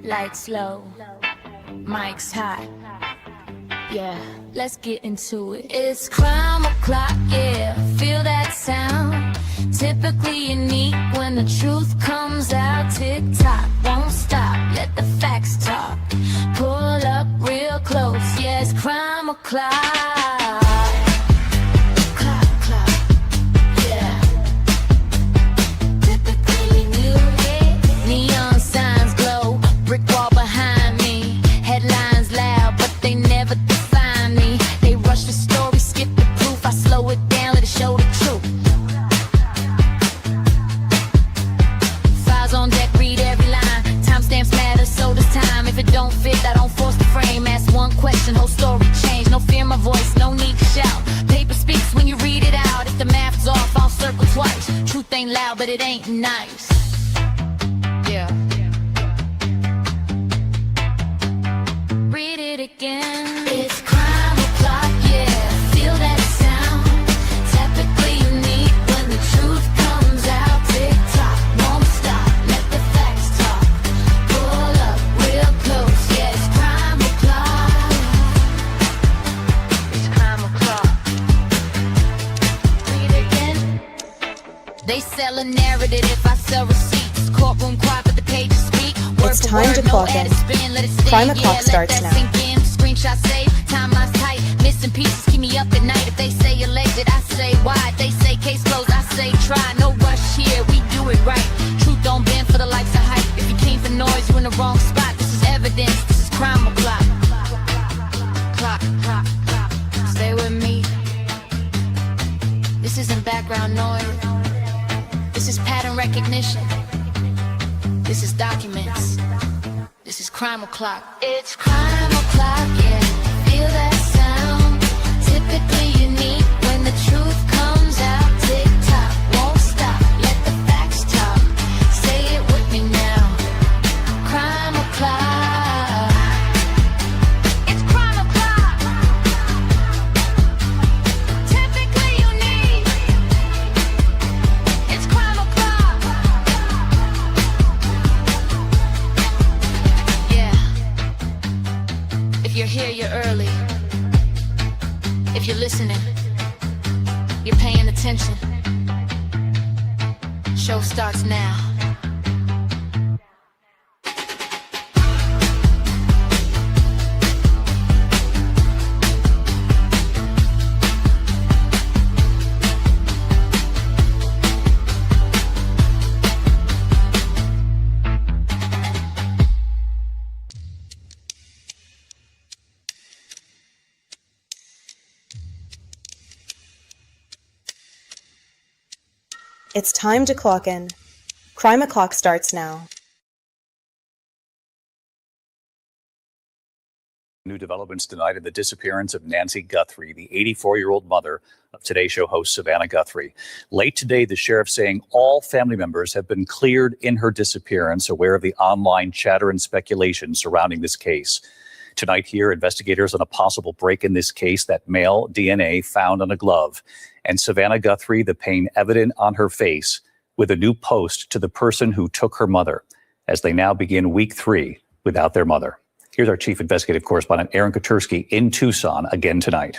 Lights low, mics high. Yeah, let's get into it. It's crime o'clock, yeah, feel that sound. Typically unique when the truth comes out. Tick-tock, won't stop, let the facts talk. Pull up real close, yeah, it's crime o'clock. Whole story change, no fear my voice, no need to shout. Paper speaks when you read it out. If the math's off, I'll circle twice. Truth ain't loud, but it ain't nice. Yeah. Read it again. It's crime o'clock, yeah. Feel that sound. Typically unique when the truth comes out. Tick tock, won't stop. Let the facts talk. Pull up real close, yeah. It's crime o'clock. They sell a narrative if I sell receipts. Courtroom quiet, but the pages speak. It's time to clock in. Crime o'clock starts now. Screenshot save, timeline's tight. Missing pieces keep me up at night. If they say you're late, did I say why? If they say case closed, I say try. No rush here, we do it right. Truth don't bend for the likes of hype. If you came for noise, you in the wrong spot. This is evidence, this is crime o'clock. Clock, clock, clock. Stay with me. This isn't background noise. This is pattern recognition. This is documents. This is crime o'clock. It's crime o'clock, yeah. Feel that sound. Typically unique when the truth comes out. Tick tock, won't stop. Let the facts talk. Say it with me now. Crime o'clock. It's crime o'clock. Typically unique. It's crime o'clock. Yeah. If you're here, you're early. If you're listening, you're paying attention. Show starts now. It's time to clock in. Crime o'clock starts now. New developments tonight in the disappearance of Nancy Guthrie, the 84-year-old mother of Today Show host Savannah Guthrie. Late today, the sheriff saying all family members have been cleared in her disappearance, aware of the online chatter and speculation surrounding this case. Tonight here, investigators on a possible break in this case, that male DNA found on a glove. And Savannah Guthrie, the pain evident on her face, with a new post to the person who took her mother, as they now begin week 3 without their mother. Here's our chief investigative correspondent, Aaron Kotursky, in Tucson again tonight.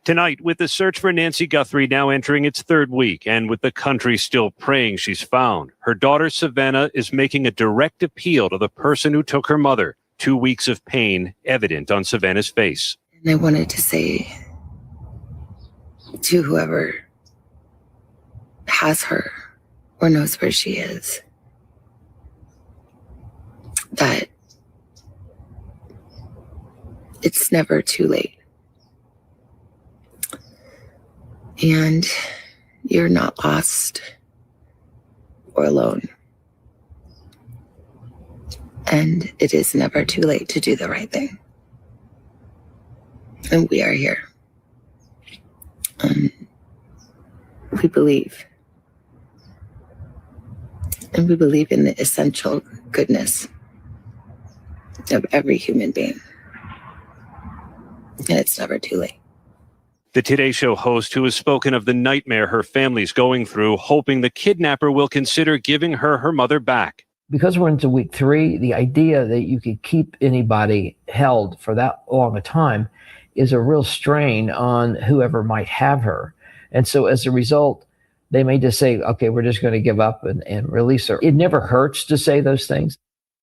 Tonight, with the search for Nancy Guthrie now entering its 3rd week, and with the country still praying she's found, her daughter Savannah is making a direct appeal to the person who took her mother. 2 weeks of pain evident on Savannah's face. And I wanted to say to whoever has her or knows where she is that it's never too late. And you're not lost or alone. And it is never too late to do the right thing. And we are here. We believe. And we believe in the essential goodness of every human being. And it's never too late. The Today Show host, who has spoken of the nightmare her family's going through, hoping the kidnapper will consider giving her mother back. Because we're into week 3, the idea that you could keep anybody held for that long a time is a real strain on whoever might have her. And so as a result, they may just say, okay, we're just going to give up and release her. It never hurts to say those things.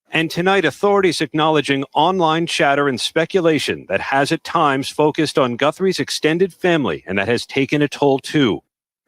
And tonight, authorities acknowledging online chatter and speculation that has at times focused on Guthrie's extended family, and that has taken a toll too.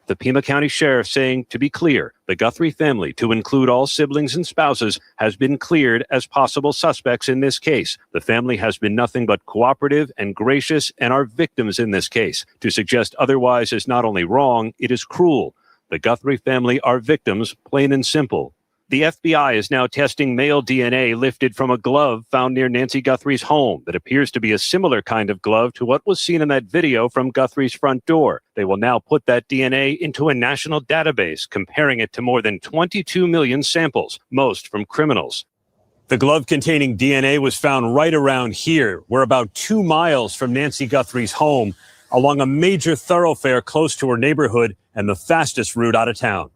The Pima County Sheriff saying, to be clear, the Guthrie family, to include all siblings and spouses, has been cleared as possible suspects in this case. The family has been nothing but cooperative and gracious and are victims in this case. To suggest otherwise is not only wrong, it is cruel. The Guthrie family are victims, plain and simple. The FBI is now testing male DNA lifted from a glove found near Nancy Guthrie's home that appears to be a similar kind of glove to what was seen in that video from Guthrie's front door. They will now put that DNA into a national database, comparing it to more than 22 million samples, most from criminals. The glove containing DNA was found right around here. We're about 2 miles from Nancy Guthrie's home, along a major thoroughfare close to her neighborhood and the fastest route out of town.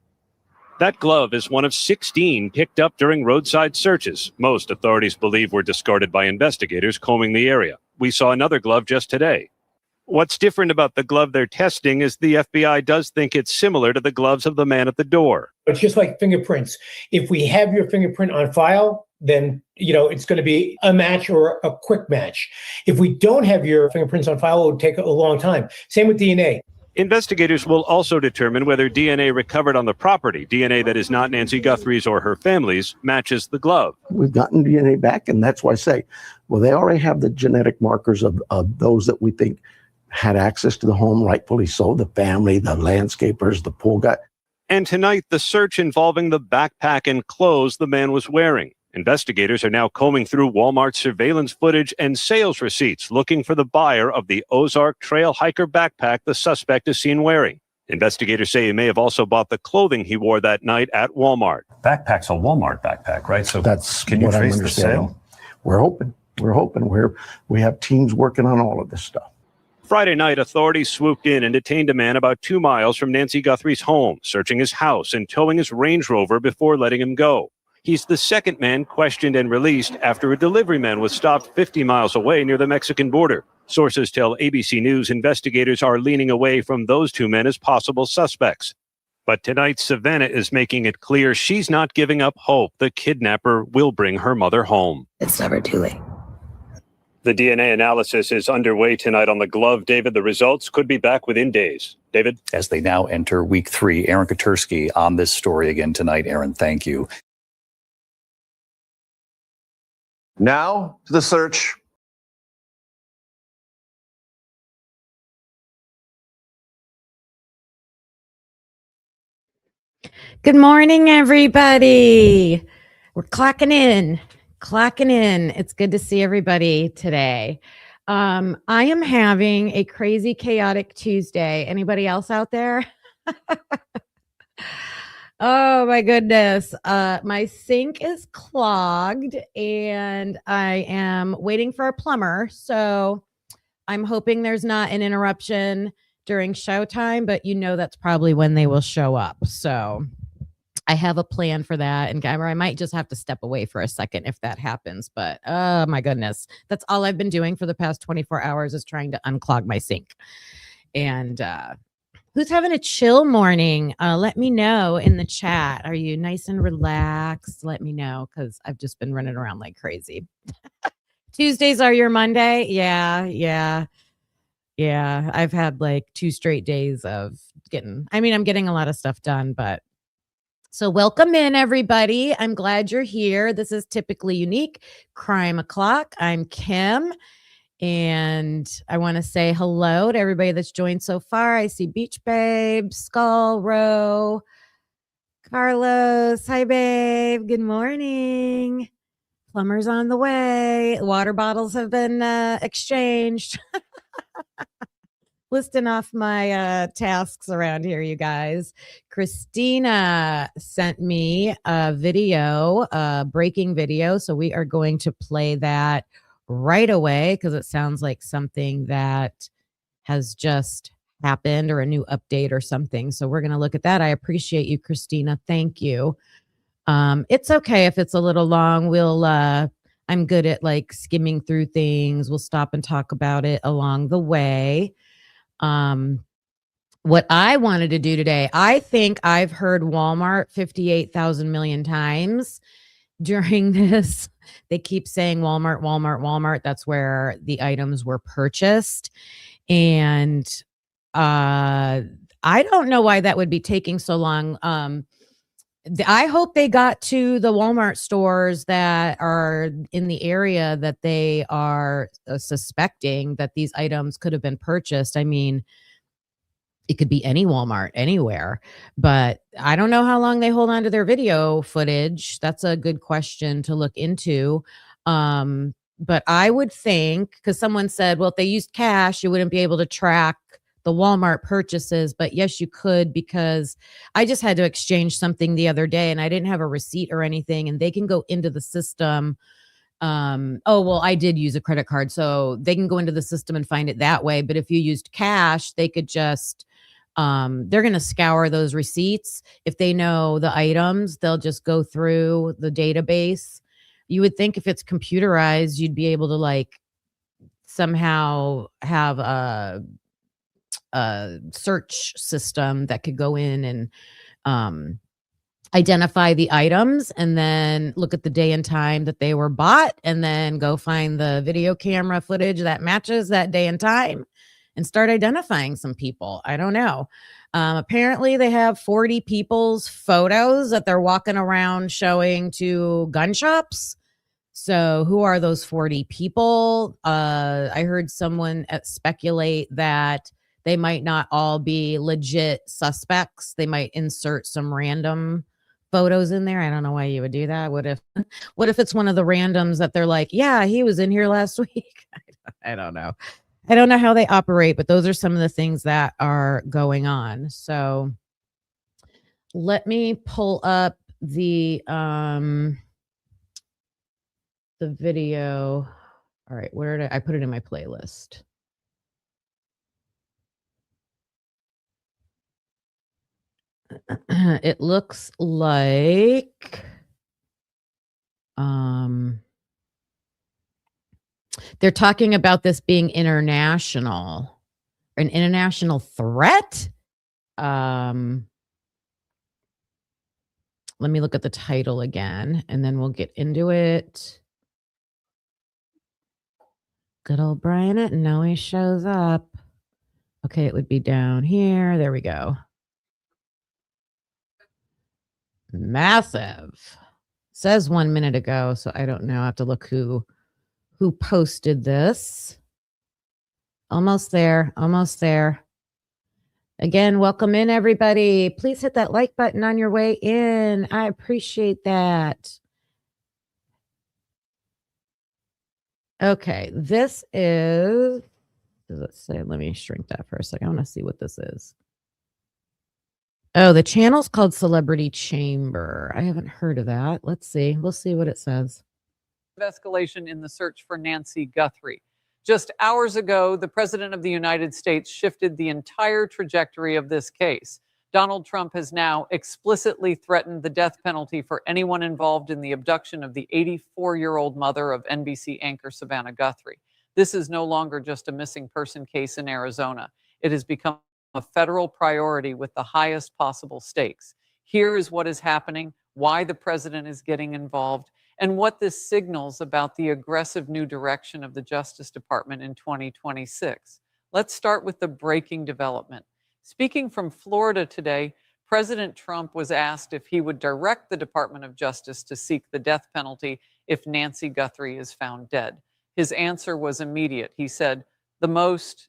That glove is one of 16 picked up during roadside searches. Most authorities believe were discarded by investigators combing the area. We saw another glove just today. What's different about the glove they're testing is the FBI does think it's similar to the gloves of the man at the door. It's just like fingerprints. If we have your fingerprint on file, then, it's going to be a match or a quick match. If we don't have your fingerprints on file, it will take a long time. Same with DNA. Investigators will also determine whether DNA recovered on the property, DNA that is not Nancy Guthrie's or her family's, matches the glove. We've gotten DNA back, and that's why I say, well, they already have the genetic markers of those that we think had access to the home, rightfully so, the family, the landscapers, the pool guy. And tonight, the search involving the backpack and clothes the man was wearing. Investigators are now combing through Walmart surveillance footage and sales receipts looking for the buyer of the Ozark Trail hiker backpack the suspect is seen wearing. Investigators say he may have also bought the clothing he wore that night at Walmart. Backpack's a Walmart backpack, right? So That's can you what I'm trace the understanding. sale? We're hoping. We have teams working on all of this stuff. Friday night, authorities swooped in and detained a man about 2 miles from Nancy Guthrie's home, searching his house and towing his Range Rover before letting him go. He's the second man questioned and released after a delivery man was stopped 50 miles away near the Mexican border. Sources tell ABC News investigators are leaning away from those 2 men as possible suspects. But tonight, Savannah is making it clear she's not giving up hope the kidnapper will bring her mother home. It's never too late. The DNA analysis is underway tonight on the glove. David, the results could be back within days. David? As they now enter week 3, Aaron Katursky on this story again tonight. Aaron, thank you. Now to the search. Good morning, everybody. We're clocking in. It's good to see everybody today. I am having a crazy, chaotic Tuesday. Anybody else out there? Oh my goodness. My sink is clogged and I am waiting for a plumber. So I'm hoping there's not an interruption during showtime, but that's probably when they will show up. So I have a plan for that. And I might just have to step away for a second if that happens. But oh my goodness, that's all I've been doing for the past 24 hours is trying to unclog my sink. And, who's having a chill morning? Let me know in the chat. Are you nice and relaxed? Let me know because I've just been running around like crazy. Tuesdays are your Monday? Yeah. I've had like 2 straight days of I'm getting a lot of stuff done, but so welcome in everybody. I'm glad you're here. This is Typically Unique Crime O'Clock. I'm Kim. And I want to say hello to everybody that's joined so far. I see Beach Babe, Skull, Row, Carlos. Hi, babe. Good morning. Plumber's on the way. Water bottles have been exchanged. Listing off my tasks around here, you guys. Christina sent me a video, a breaking video. So we are going to play that right away because it sounds like something that has just happened or a new update or something. So we're going to look at that. I appreciate you, Christina. Thank you. It's okay if it's a little long. I'm good at like skimming through things. We'll stop and talk about it along the way. What I wanted to do today, I think I've heard Walmart 58,000 million times during this. They keep saying Walmart, Walmart, Walmart. That's where the items were purchased. And I don't know why that would be taking so long. I hope they got to the Walmart stores that are in the area that they are suspecting that these items could have been purchased. I mean, it could be any Walmart anywhere, but I don't know how long they hold on to their video footage. That's a good question to look into. But I would think, because someone said, well, if they used cash, you wouldn't be able to track the Walmart purchases. But yes, you could, because I just had to exchange something the other day and I didn't have a receipt or anything, and they can go into the system. Oh, well, I did use a credit card, so they can go into the system and find it that way. But if you used cash, they could just they're going to scour those receipts. If they know the items, they'll just go through the database. You would think if it's computerized, you'd be able to like somehow have a search system that could go in and identify the items and then look at the day and time that they were bought, and then go find the video camera footage that matches that day and time and start identifying some people. I don't know. Apparently they have 40 people's photos that they're walking around showing to gun shops. So who are those 40 people? I heard someone speculate that they might not all be legit suspects. They might insert some random photos in there. I don't know why you would do that. What if it's one of the randoms that they're like, yeah, he was in here last week? I don't know. I don't know how they operate, but those are some of the things that are going on. So let me pull up the video. All right, where did I put it in my playlist? It looks like they're talking about this being international, an international threat. Let me look at the title again, and then we'll get into it. Good old Brian It always shows up. Okay, it would be down here. There we go. Massive. Says 1 minute ago, so I don't know. I have to look who posted this. Almost there. Almost there. Again, welcome in, everybody. Please hit that like button on your way in. I appreciate that. Okay, this is, let's say, let me shrink that for a second. I want to see what this is. Oh, the channel's called Celebrity Chamber. I haven't heard of that. Let's see. We'll see what it says. Escalation in the search for Nancy Guthrie. Just hours ago, the President of the United States shifted the entire trajectory of this case. Donald Trump has now explicitly threatened the death penalty for anyone involved in the abduction of the 84-year-old mother of NBC anchor Savannah Guthrie. This is no longer just a missing person case in Arizona. It has become a federal priority with the highest possible stakes. Here is what is happening, why the president is getting involved, and what this signals about the aggressive new direction of the Justice Department in 2026. Let's start with the breaking development. Speaking from Florida today, President Trump was asked if he would direct the Department of Justice to seek the death penalty if Nancy Guthrie is found dead. His answer was immediate. He said,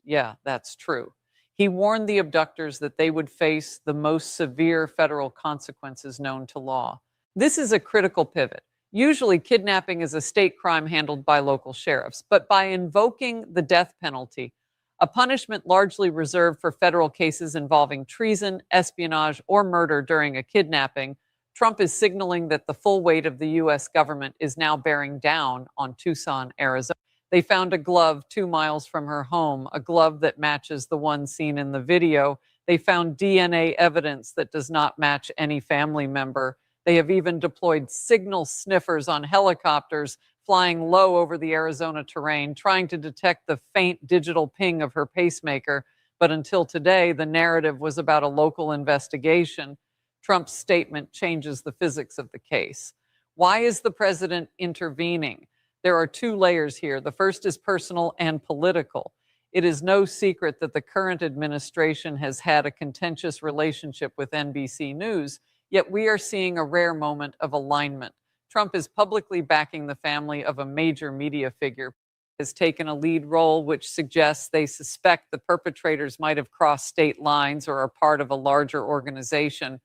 yeah, that's true. He warned the abductors that they would face the most severe federal consequences known to law. This is a critical pivot. Usually, kidnapping is a state crime handled by local sheriffs, but by invoking the death penalty, a punishment largely reserved for federal cases involving treason, espionage, or murder during a kidnapping, Trump is signaling that the full weight of the U.S. government is now bearing down on Tucson, Arizona. They found a glove 2 miles from her home, a glove that matches the one seen in the video. They found DNA evidence that does not match any family member. They have even deployed signal sniffers on helicopters flying low over the Arizona terrain, trying to detect the faint digital ping of her pacemaker. But until today, the narrative was about a local investigation. Trump's statement changes the physics of the case. Why is the president intervening? There are two layers here. The first is personal and political. It is no secret that the current administration has had a contentious relationship with NBC News, yet we are seeing a rare moment of alignment. Trump is publicly backing the family of a major media figure, has taken a lead role, which suggests they suspect the perpetrators might have crossed state lines or are part of a larger organization.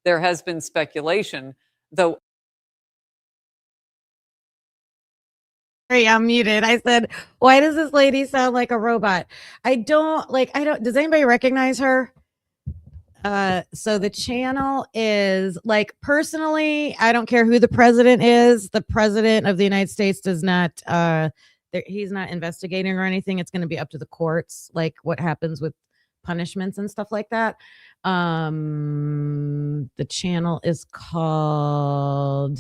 There has been speculation, though. Sorry, I'm muted. I said, why does this lady sound like a robot? Does anybody recognize her? So the channel is like, personally, I don't care who the president is. The president of the United States does not, he's not investigating or anything. It's going to be up to the courts, like what happens with punishments and stuff like that. The channel is called,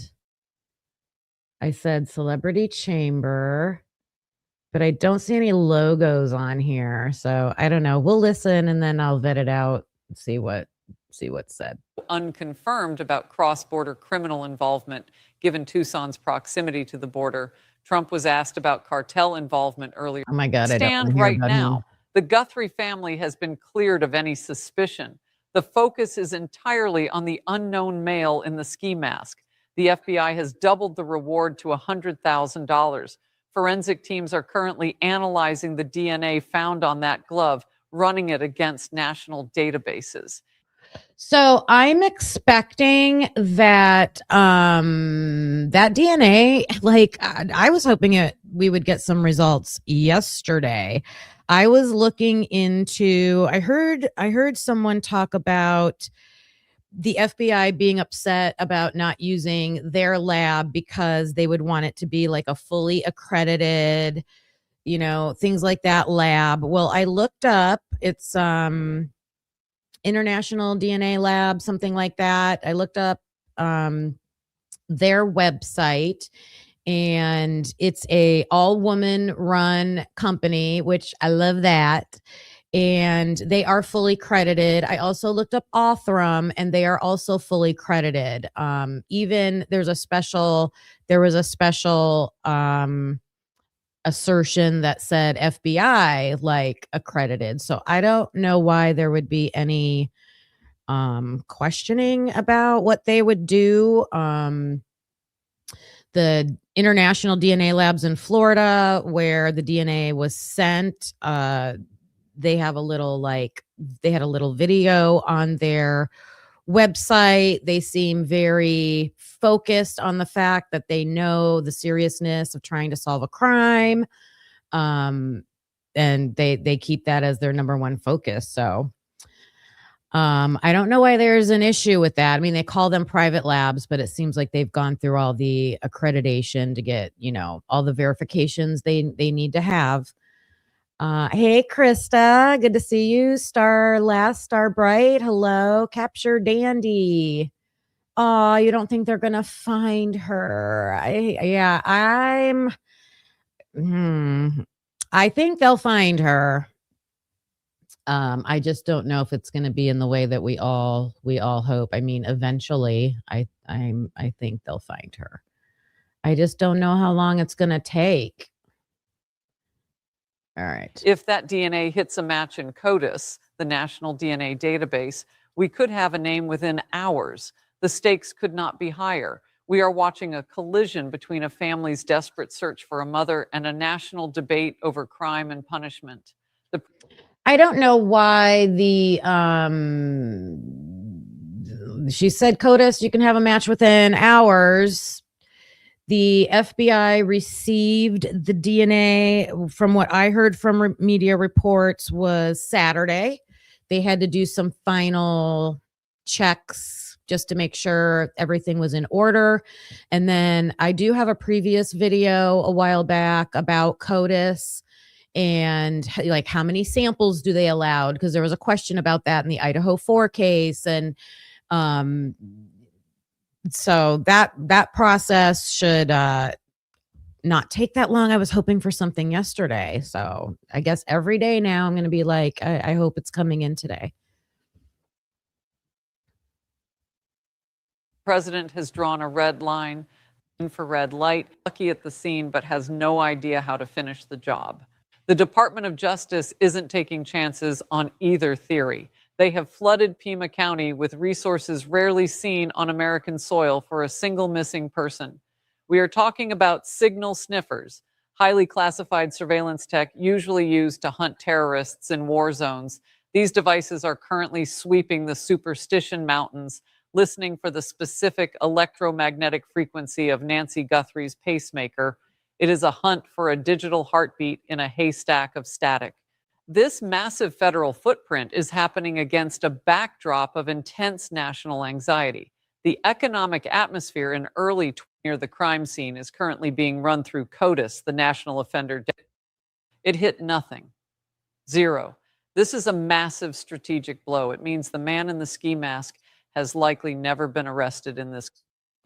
I said Celebrity Chamber, but I don't see any logos on here. So I don't know. We'll listen and then I'll vet it out and see what's said. Unconfirmed about cross-border criminal involvement, given Tucson's proximity to the border. Trump was asked about cartel involvement earlier. Oh my God, I don't wanna Stand hear right about now. him. The Guthrie family has been cleared of any suspicion. The focus is entirely on the unknown male in the ski mask. The FBI has doubled the reward to $100,000. Forensic teams are currently analyzing the DNA found on that glove, running it against national databases. So I'm expecting that that DNA, like I was hoping we would get some results yesterday. I was looking into, I heard someone talk about the FBI being upset about not using their lab because they would want it to be like a fully accredited, things like that lab. Well, I looked up, it's International DNA Lab, something like that. I looked up their website, and it's a all-woman run company, which I love that. And they are fully credited. I also looked up Othram, and they are also fully credited. Even there was a special assertion that said FBI like accredited. So I don't know why there would be any questioning about what they would do. The International DNA Labs in Florida, where the DNA was sent, they had a little video on their website. They seem very focused on the fact that they know the seriousness of trying to solve a crime. And they keep that as their number one focus. So I don't know why there's an issue with that. I mean, they call them private labs, but it seems like they've gone through all the accreditation to get, all the verifications they need to have. Hey, Krista, good to see you. Star Bright. Hello, Capture Dandy. Oh, you don't think they're gonna find her? I think they'll find her. I just don't know if it's going to be in the way that we all hope. I mean, eventually, I think they'll find her. I just don't know how long it's going to take. All right. If that DNA hits a match in CODIS, the National DNA Database, we could have a name within hours. The stakes could not be higher. We are watching a collision between a family's desperate search for a mother and a national debate over crime and punishment. I don't know why she said CODIS, you can have a match within hours. The FBI received the DNA, from what I heard from media reports, was Saturday. They had to do some final checks just to make sure everything was in order. And then I do have a previous video a while back about CODIS and like how many samples do they allow? Because there was a question about that in the Idaho 4 case. And So that process should not take that long. I was hoping for something yesterday. So I guess every day now I'm going to be like, I hope it's coming in today. President has drawn a red line, infrared light, lucky at the scene, but has no idea how to finish the job. The Department of Justice isn't taking chances on either theory. They have flooded Pima County with resources rarely seen on American soil for a single missing person. We are talking about signal sniffers, highly classified surveillance tech usually used to hunt terrorists in war zones. These devices are currently sweeping the Superstition Mountains, listening for the specific electromagnetic frequency of Nancy Guthrie's pacemaker. It is a hunt for a digital heartbeat in a haystack of static. This massive federal footprint is happening against a backdrop of intense national anxiety. The economic atmosphere in early near the crime scene is currently being run through CODIS, the National Offender. It hit nothing. Zero. This is a massive strategic blow. It means the man in the ski mask has likely never been arrested in this.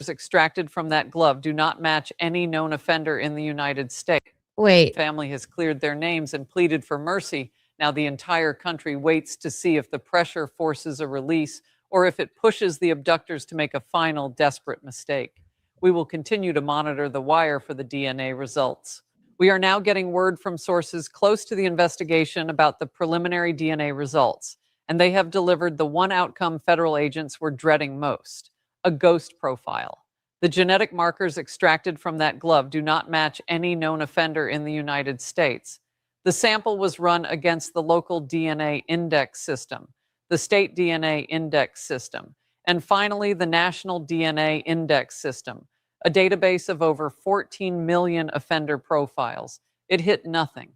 Extracted from that glove do not match any known offender in the United States. Wait. Family has cleared their names and pleaded for mercy. Now the entire country waits to see if the pressure forces a release or if it pushes the abductors to make a final desperate mistake. We will continue to monitor the wire for the DNA results. We are now getting word from sources close to the investigation about the preliminary DNA results, and they have delivered the one outcome federal agents were dreading most: a ghost profile. The genetic markers extracted from that glove do not match any known offender in the United States. The sample was run against the local DNA index system, the state DNA index system, and finally the national DNA index system, a database of over 14 million offender profiles. It hit nothing.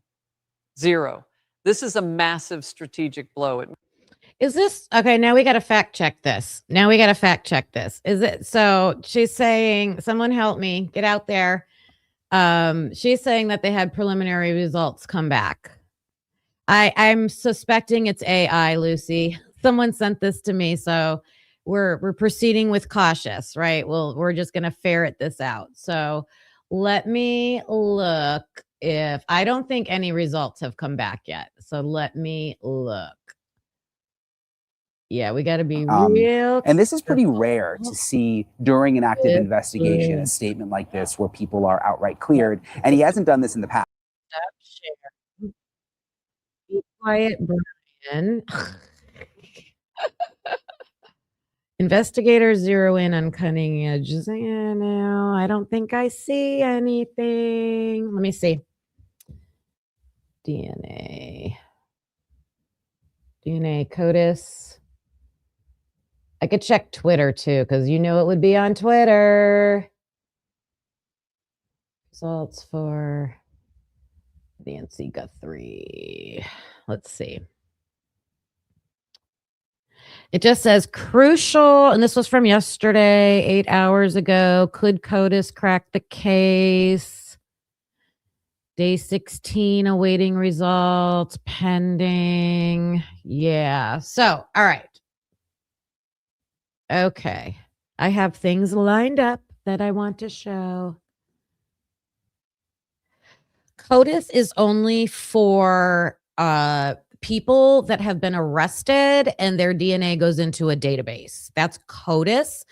Zero. This is a massive strategic blow. Is this okay? Now we got to fact check this. Is it so? She's saying, someone help me get out there. She's saying that they had preliminary results come back. I'm suspecting it's AI, Lucy. Someone sent this to me, so we're proceeding with cautious, right? We're just gonna ferret this out. So let me look. If I don't think any results have come back yet, so let me look. Yeah, we got to be real. And this is pretty rare to see during an active investigation a statement like this where people are outright cleared. And he hasn't done this in the past. Share. Be quiet, Brian. Investigators zero in on cutting edges. Yeah, no, I don't think I see anything. Let me see. DNA CODIS. I could check Twitter too, because you know it would be on Twitter. Results for Nancy Guthrie. Let's see. It just says crucial, and this was from yesterday, 8 hours ago. Could CODIS crack the case? Day 16, awaiting results, pending. Yeah. So, all right. Okay. I have things lined up that I want to show. CODIS is only for people that have been arrested and their DNA goes into a database. That's CODIS.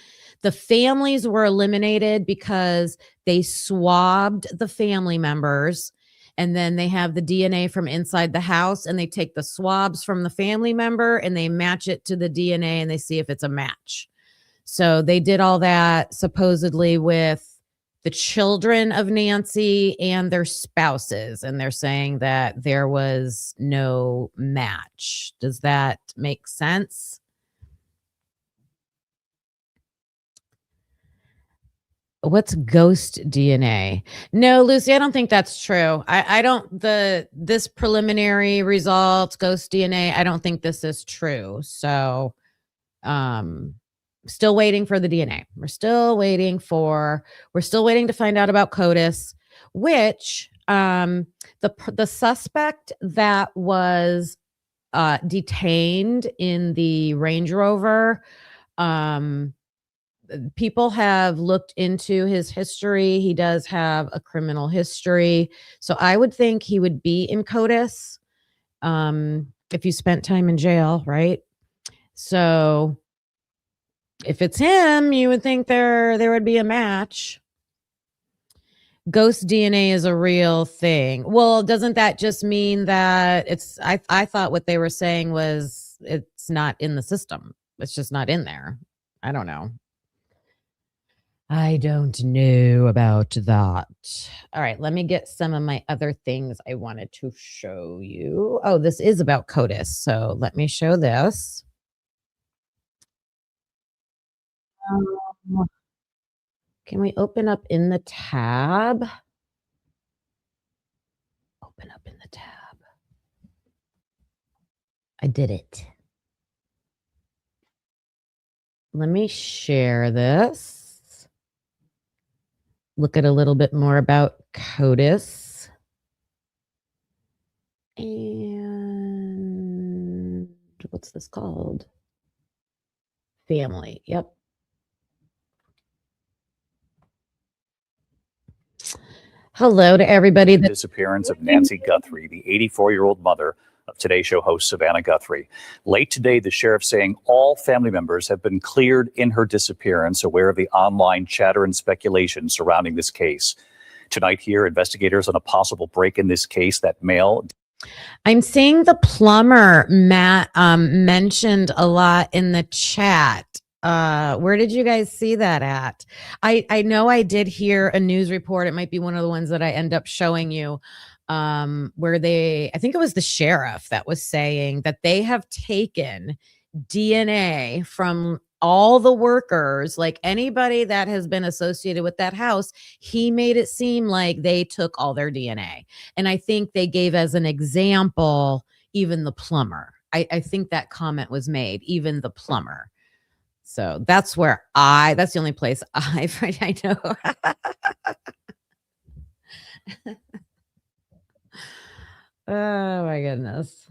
The families were eliminated because they swabbed the family members, and then they have the DNA from inside the house, and they take the swabs from the family member and they match it to the DNA and they see if it's a match. So they did all that supposedly with the children of Nancy and their spouses, and they're saying that there was no match. Does that make sense? What's ghost DNA? No, Lucy, I don't think that's true. I don't, this preliminary results, ghost DNA, I don't think this is true. So, still waiting for the DNA. We're still waiting to find out about CODIS, which, the suspect that was, detained in the Range Rover, people have looked into his history. He does have a criminal history. So I would think he would be in CODIS if you spent time in jail, right? So if it's him, you would think there would be a match. Ghost DNA is a real thing. Well, doesn't that just mean that I thought what they were saying was it's not in the system. It's just not in there. I don't know. I don't know about that. All right, let me get some of my other things I wanted to show you. Oh, this is about CODIS. So let me show this. Can we open up in the tab? Open up in the tab. I did it. Let me share this. Look at a little bit more about CODIS. And what's this called? Family. Yep. Hello to everybody. The disappearance of Nancy Guthrie, the 84-year-old mother of Today Show host Savannah Guthrie. Late today, the sheriff saying all family members have been cleared in her disappearance, aware of the online chatter and speculation surrounding this case. Tonight here, investigators on a possible break in this case. That male. I'm seeing the plumber, Matt, mentioned a lot in the chat. Where did you guys see that at? I know I did hear a news report. It might be one of the ones that I end up showing you, where I think it was the sheriff that was saying that they have taken DNA from all the workers, like anybody that has been associated with that house. He made it seem like they took all their DNA. And I think they gave as an example, even the plumber. I think that comment was made, even the plumber. So that's where that's the only place I know. Oh my goodness.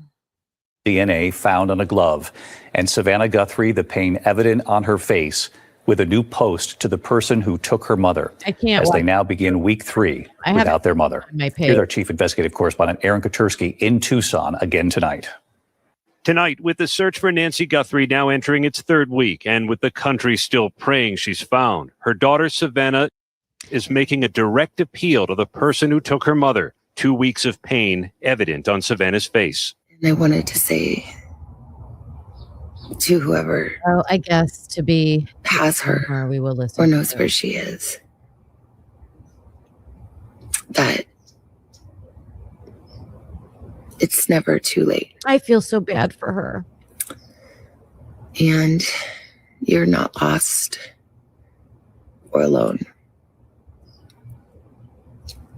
DNA found on a glove, and Savannah Guthrie, the pain evident on her face, with a new post to the person who took her mother. I can't. As they now begin week 3 without their mother. Here's our chief investigative correspondent, Aaron Kotursky, in Tucson again tonight. Tonight, with the search for Nancy Guthrie now entering its 3rd week, and with the country still praying she's found, her daughter Savannah is making a direct appeal to the person who took her mother. 2 weeks of pain evident on Savannah's face. And I wanted to say to whoever, well, I guess to be has her we will listen or knows where she is, that it's never too late. I feel so bad for her. And you're not lost or alone.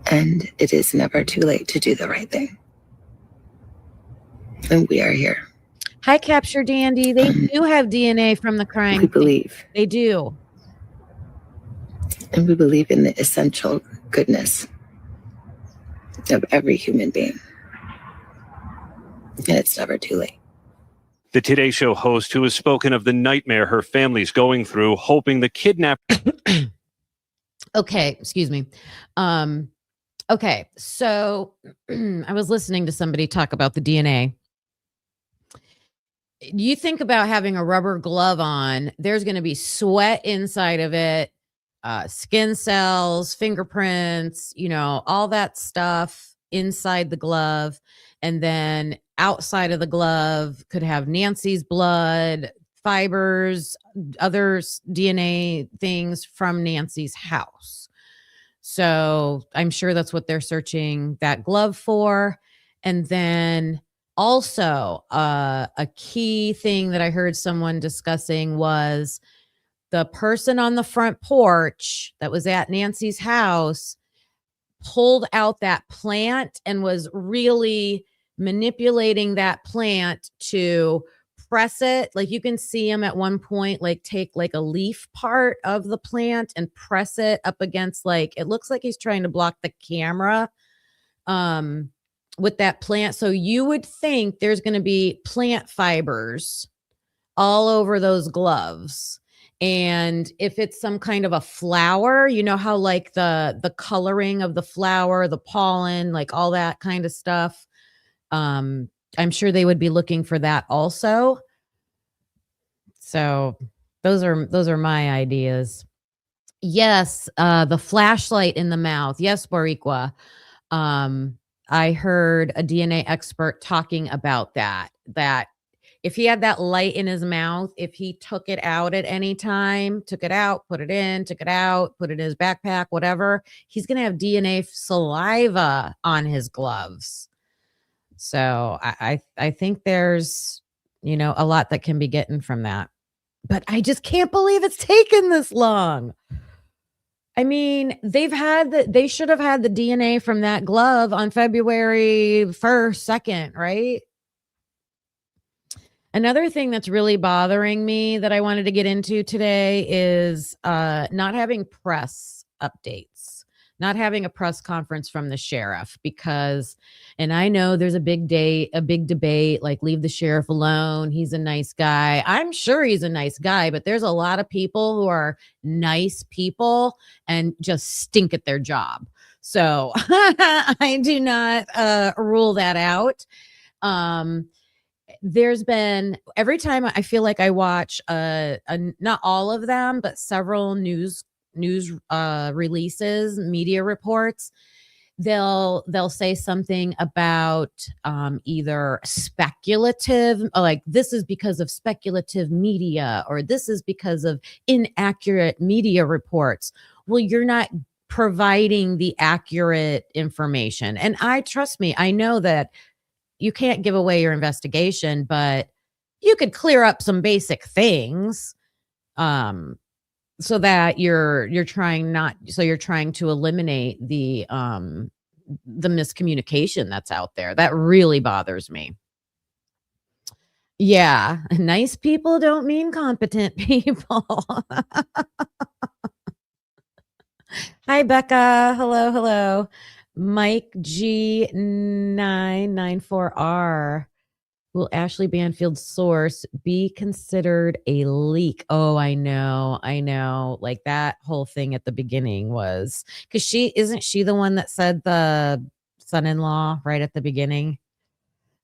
And it is never too late to do the right thing. And we are here. Hi, Capture Dandy. They do have DNA from the crime. We believe. They do. And we believe in the essential goodness of every human being. And it's never too late. The Today Show host who has spoken of the nightmare her family's going through, hoping the kidnapper. Okay, excuse me. Okay, so I was listening to somebody talk about the DNA. You think about having a rubber glove on, there's going to be sweat inside of it, skin cells, fingerprints, all that stuff inside the glove. And then outside of the glove could have Nancy's blood, fibers, other DNA things from Nancy's house. So I'm sure that's what they're searching that glove for. And then also, a key thing that I heard someone discussing was the person on the front porch that was at Nancy's house pulled out that plant and was really manipulating that plant to press it. Like you can see him at one point, like take like a leaf part of the plant and press it up against, like, it looks like he's trying to block the camera. With that plant. So you would think there's going to be plant fibers all over those gloves. And if it's some kind of a flower, you know how like the coloring of the flower, the pollen, like all that kind of stuff. I'm sure they would be looking for that also. So those are my ideas. Yes, the flashlight in the mouth. Yes, Boricua. I heard a DNA expert talking about that if he had that light in his mouth, if he took it out at any time, took it out, put it in, took it out, put it in his backpack, whatever, he's going to have DNA saliva on his gloves. So I think there's, a lot that can be getting from that. But I just can't believe it's taken this long. I mean, they should have had the DNA from that glove on February 1st, 2nd, right? Another thing that's really bothering me that I wanted to get into today is not having press updates, not having a press conference from the sheriff and I know there's a big debate, like leave the sheriff alone. He's a nice guy. I'm sure he's a nice guy, but there's a lot of people who are nice people and just stink at their job. So I do not rule that out. There's been every time I feel like I watch not all of them, but several news releases, media reports, they'll say something about either speculative, like this is because of speculative media, or this is because of inaccurate media reports. Well, you're not providing the accurate information. And trust me, I know that you can't give away your investigation, but you could clear up some basic things so that you're trying to eliminate the miscommunication that's out there. That really bothers me. Yeah, nice people don't mean competent people. Hi, Becca. Hello. Mike G994R. Will Ashley Banfield's source be considered a leak? Oh, I know. Like that whole thing at the beginning was because isn't she the one that said the son-in-law right at the beginning?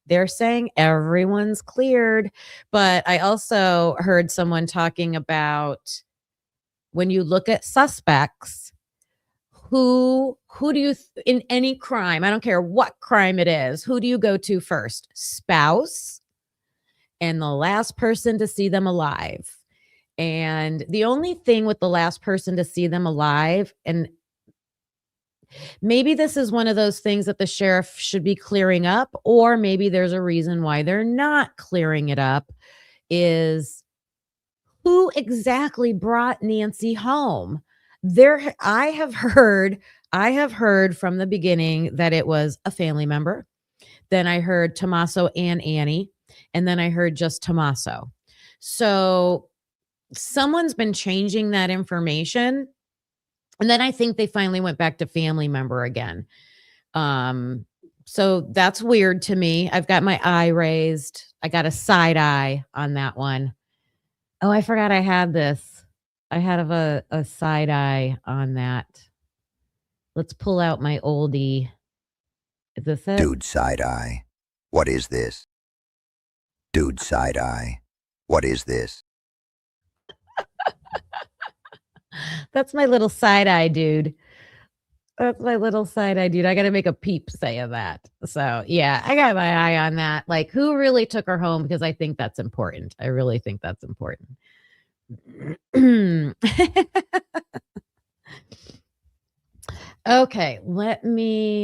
They're saying everyone's cleared. But I also heard someone talking about when you look at suspects, who do you in any crime, I don't care what crime it is, who do you go to first? Spouse and the last person to see them alive. And the only thing with the last person to see them alive, and maybe this is one of those things that the sheriff should be clearing up, or maybe there's a reason why they're not clearing it up, is who exactly brought Nancy home. I have heard from the beginning that it was a family member. Then I heard Tommaso and Annie, and then I heard just Tommaso. So someone's been changing that information. And then I think they finally went back to family member again. So that's weird to me. I've got my eye raised. I got a side eye on that one. Oh, I forgot I had this. I had a side eye on that. Let's pull out my oldie. Is this it? Dude, side eye. What is this? Dude, side eye. What is this? That's my little side eye, dude. That's my little side eye, dude. I got to make a peep saying that. So, yeah, I got my eye on that. Like, who really took her home? Because I think that's important. I really think that's important. Okay,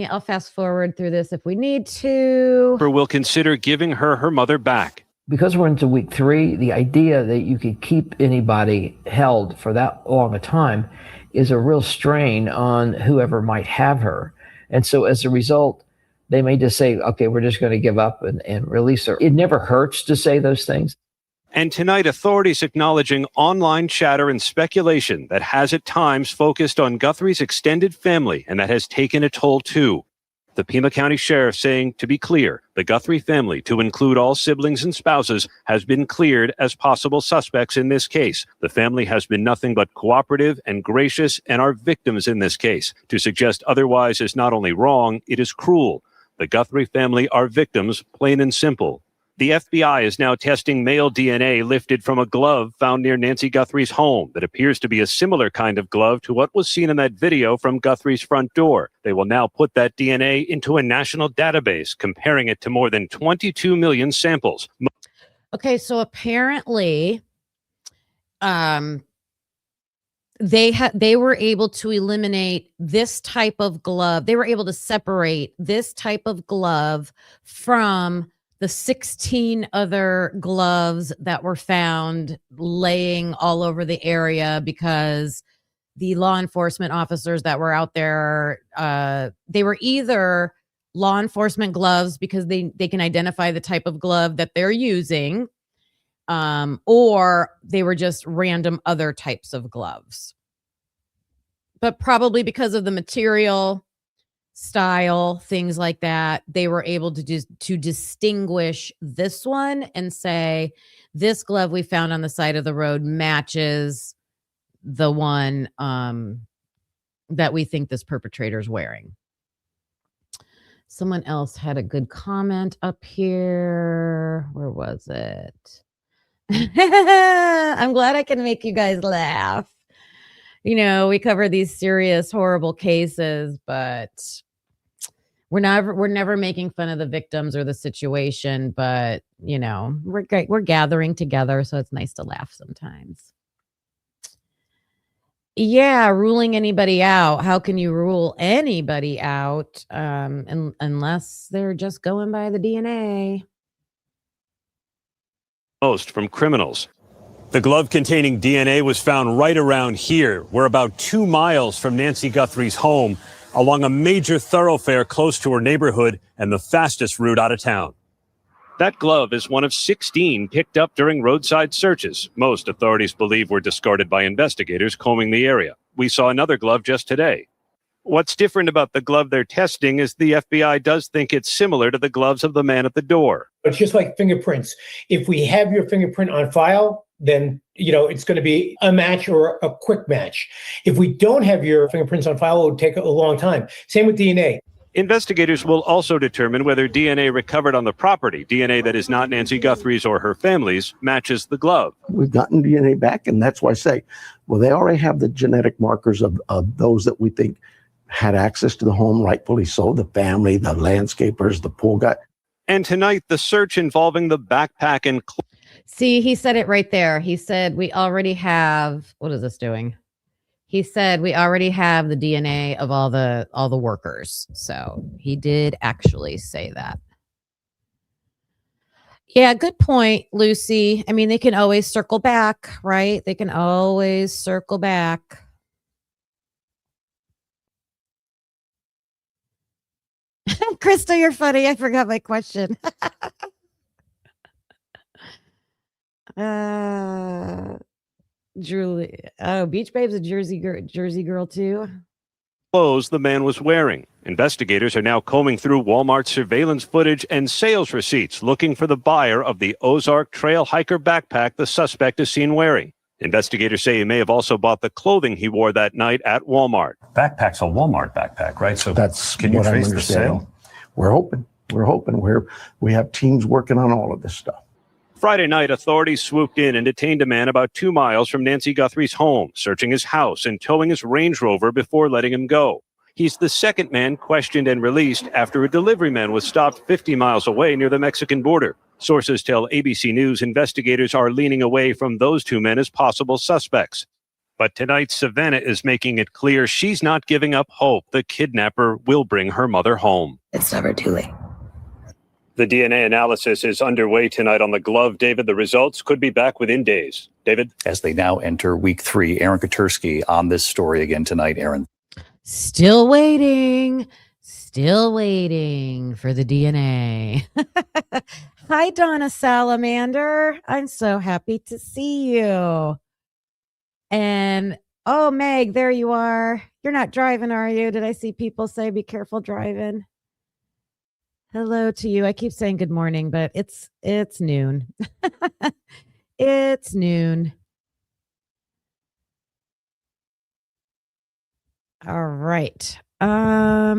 I'll fast forward through this if we need to. We'll consider giving her mother back. Because we're into week 3, the idea that you could keep anybody held for that long a time is a real strain on whoever might have her. And so as a result, they may just say, okay, we're just going to give up and release her. It never hurts to say those things. And tonight, authorities acknowledging online chatter and speculation that has at times focused on Guthrie's extended family and that has taken a toll too. The Pima County Sheriff saying, to be clear, the Guthrie family, to include all siblings and spouses, has been cleared as possible suspects in this case. The family has been nothing but cooperative and gracious and are victims in this case. To suggest otherwise is not only wrong, it is cruel. The Guthrie family are victims, plain and simple. The FBI is now testing male DNA lifted from a glove found near Nancy Guthrie's home that appears to be a similar kind of glove to what was seen in that video from Guthrie's front door. They will now put that DNA into a national database, comparing it to more than 22 million samples. Okay, so apparently, they were able to eliminate this type of glove. They were able to separate this type of glove from the 16 other gloves that were found laying all over the area, because the law enforcement officers that were out there, they were either law enforcement gloves because they can identify the type of glove that they're using, or they were just random other types of gloves. But probably because of the material, style, things like that, they were able to distinguish this one and say, this glove we found on the side of the road matches the one that we think this perpetrator is wearing. Someone else had a good comment up here. Where was it? I'm glad I can make you guys laugh. You know, we cover these serious, horrible cases, but we're never making fun of the victims or the situation. But you know, we're gathering together, so it's nice to laugh sometimes. Yeah, ruling anybody out. How can you rule anybody out unless they're just going by the DNA? Most from criminals. The glove containing DNA was found right around here. We're about 2 miles from Nancy Guthrie's home, along a major thoroughfare close to her neighborhood and the fastest route out of town. That glove is one of 16 picked up during roadside searches. Most authorities believe were discarded by investigators combing the area. We saw another glove just today. What's different about the glove they're testing is the FBI does think it's similar to the gloves of the man at the door. It's just like fingerprints. If we have your fingerprint on file, then it's going to be a match or a quick match. If we don't have your fingerprints on file, it would take a long time. Same with DNA. Investigators will also determine whether DNA recovered on the property, DNA that is not Nancy Guthrie's or her family's, matches the glove. We've gotten DNA back, and that's why I say, well, they already have the genetic markers of those that we think had access to the home, rightfully so, the family, the landscapers, the pool guy. And tonight, the search involving the backpack and... See, he said it right there. He said, we already have... What is this doing? He said, we already have the DNA of all the workers. So he did actually say that. Yeah, good point, Lucy. I mean, they can always circle back, right? They can always circle back. Krista, you're funny. I forgot my question. Julie. Oh, Beach Babe's a Jersey girl too. Clothes the man was wearing. Investigators are now combing through Walmart surveillance footage and sales receipts looking for the buyer of the Ozark Trail hiker backpack the suspect is seen wearing. Investigators say he may have also bought the clothing he wore that night at Walmart. Backpack's a Walmart backpack, right? So That's can you what I'm trace the understanding. sale? We're hoping. We have teams working on all of this stuff. Friday night, authorities swooped in and detained a man about 2 miles from Nancy Guthrie's home, searching his house and towing his Range Rover before letting him go. He's the second man questioned and released after a delivery man was stopped 50 miles away near the Mexican border. Sources tell ABC News investigators are leaning away from those 2 men as possible suspects. But tonight, Savannah is making it clear she's not giving up hope the kidnapper will bring her mother home. It's never too late. The DNA analysis is underway tonight on the glove. David, the results could be back within days. David? As they now enter week 3, Aaron Katursky on this story again tonight. Aaron. Still waiting for the DNA. Hi, Donna Salamander. I'm so happy to see you. And, oh, Meg, there you are. You're not driving, are you? Did I see people say be careful driving? Hello to you. I keep saying good morning, but it's noon. It's noon. All right. All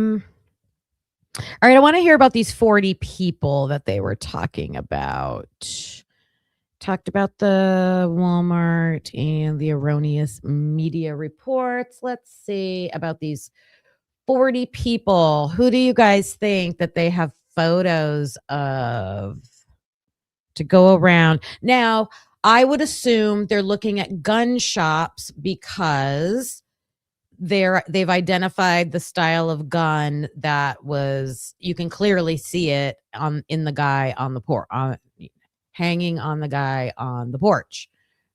right, I want to hear about these 40 people that they were talking about. Talked about the Walmart and the erroneous media reports. Let's see about these 40 people. Who do you guys think that they have photos of to go around? Now, I would assume they're looking at gun shops because they've identified the style of gun that was, you can clearly see it in the guy on the porch, hanging on the guy on the porch,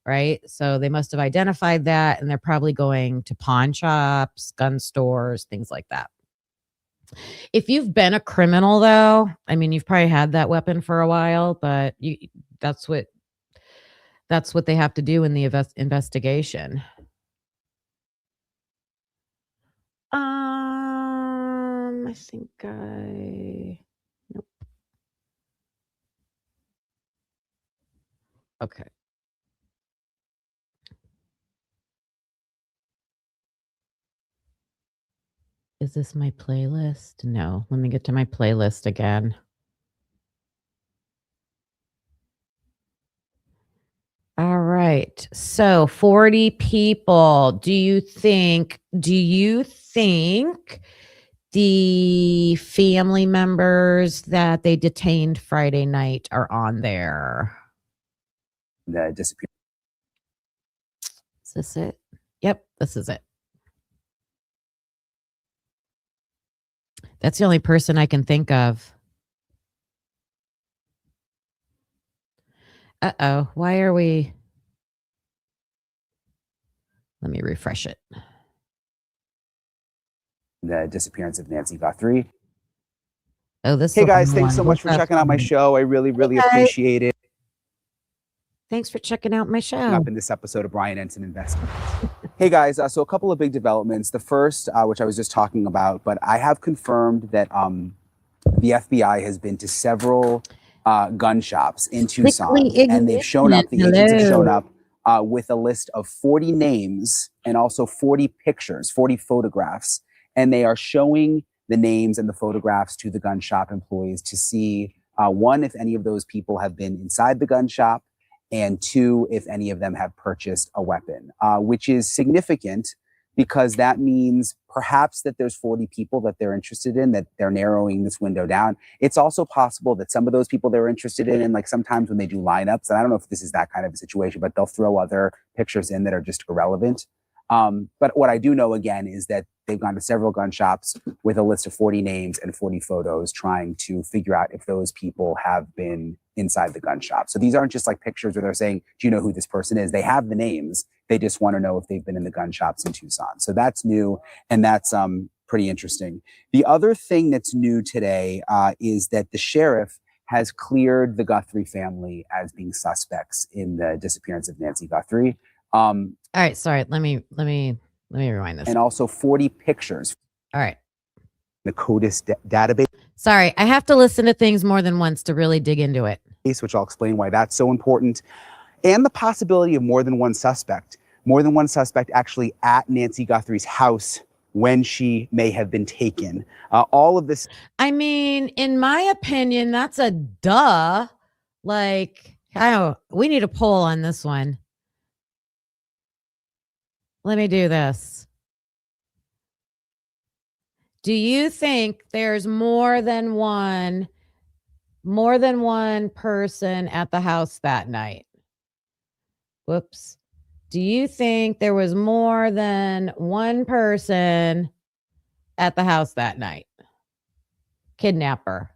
right? So they must have identified that, and they're probably going to pawn shops, gun stores, things like that. If you've been a criminal, though, I mean, you've probably had that weapon for a while, but that's what they have to do in the investigation. I think nope. Okay. Is this my playlist? No, let me get to my playlist again. All right. So 40 people. Do you think the family members that they detained Friday night are on there? The disappearance. Is this it? Yep, this is it. That's the only person I can think of. Uh-oh. Why are we? Let me refresh it. The disappearance of Nancy Guthrie. Oh, this. Hey guys, thanks so much for checking out my show. I really appreciate it. Thanks for checking out my show. Up in this episode of Brian Ensign Investigates. Hey guys, so a couple of big developments. The first, which I was just talking about, but I have confirmed that the FBI has been to several gun shops in Tucson, and they've shown up. The agents have shown up with a list of 40 names and also 40 pictures, 40 photographs, and they are showing the names and the photographs to the gun shop employees to see one, if any of those people have been inside the gun shop, and two, if any of them have purchased a weapon, which is significant because that means perhaps that there's 40 people that they're interested in, that they're narrowing this window down. It's also possible that some of those people they're interested in, and like sometimes when they do lineups, and I don't know if this is that kind of a situation, but they'll throw other pictures in that are just irrelevant. But what I do know, again, is that they've gone to several gun shops with a list of 40 names and 40 photos trying to figure out if those people have been inside the gun shop. So these aren't just like pictures where they're saying, do you know who this person is? They have the names. They just want to know if they've been in the gun shops in Tucson. So that's new, and that's pretty interesting. The other thing that's new today is that the sheriff has cleared the Guthrie family as being suspects in the disappearance of Nancy Guthrie. All right, sorry. Let me rewind this. And also 40 pictures. All right. The CODIS database. Sorry, I have to listen to things more than once to really dig into it. Which I'll explain why that's so important. And the possibility of more than one suspect actually at Nancy Guthrie's house when she may have been taken. All of this. I mean, in my opinion, that's a duh. Like, we need a poll on this one. Let me do this. Do you think there's more than one person at the house that night? Whoops. Do you think there was more than one person at the house that night? Kidnapper.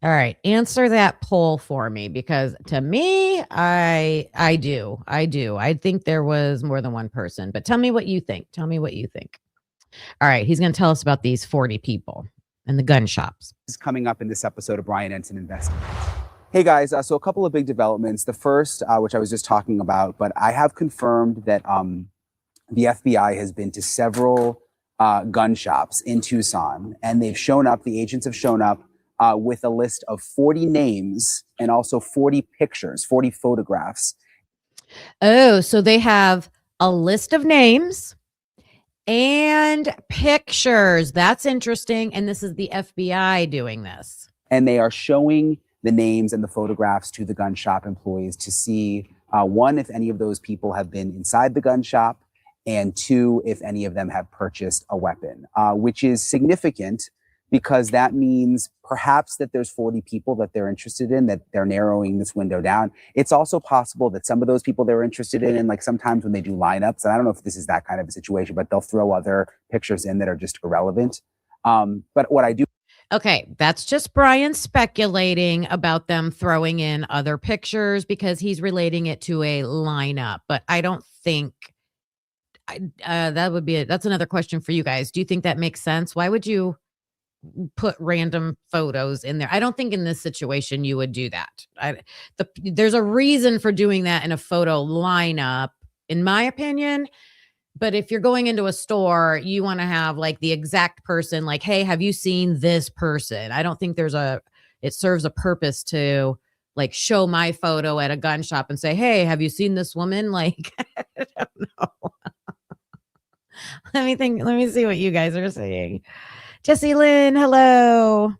All right, answer that poll for me, because to me, I do. I think there was more than one person, but tell me what you think. All right, he's going to tell us about these 40 people and the gun shops. This is coming up in this episode of Brian Ensign Investigates. Hey guys, so a couple of big developments. The first, which I was just talking about, but I have confirmed that the FBI has been to several gun shops in Tucson, and they've shown up, the agents have shown up with a list of 40 names and also 40 pictures, 40 photographs. Oh, so they have a list of names and pictures. That's interesting. And this is the FBI doing this. And they are showing the names and the photographs to the gun shop employees to see, one, if any of those people have been inside the gun shop, and two, if any of them have purchased a weapon, which is significant because that means perhaps that there's 40 people that they're interested in, that they're narrowing this window down. It's also possible that some of those people they're interested in, like sometimes when they do lineups, and I don't know if this is that kind of a situation, but they'll throw other pictures in that are just irrelevant. But what I do. Okay, that's just Brian speculating about them throwing in other pictures because he's relating it to a lineup. But I don't think that's another question for you guys. Do you think that makes sense? Why would you put random photos in there? I don't think in this situation you would do that. There's a reason for doing that in a photo lineup, in my opinion. But if you're going into a store, you want to have like the exact person, like, hey, have you seen this person? I don't think it serves a purpose to like show my photo at a gun shop and say, hey, have you seen this woman? Like, I don't know. Let me see what you guys are saying. Jesse Lynn, hello.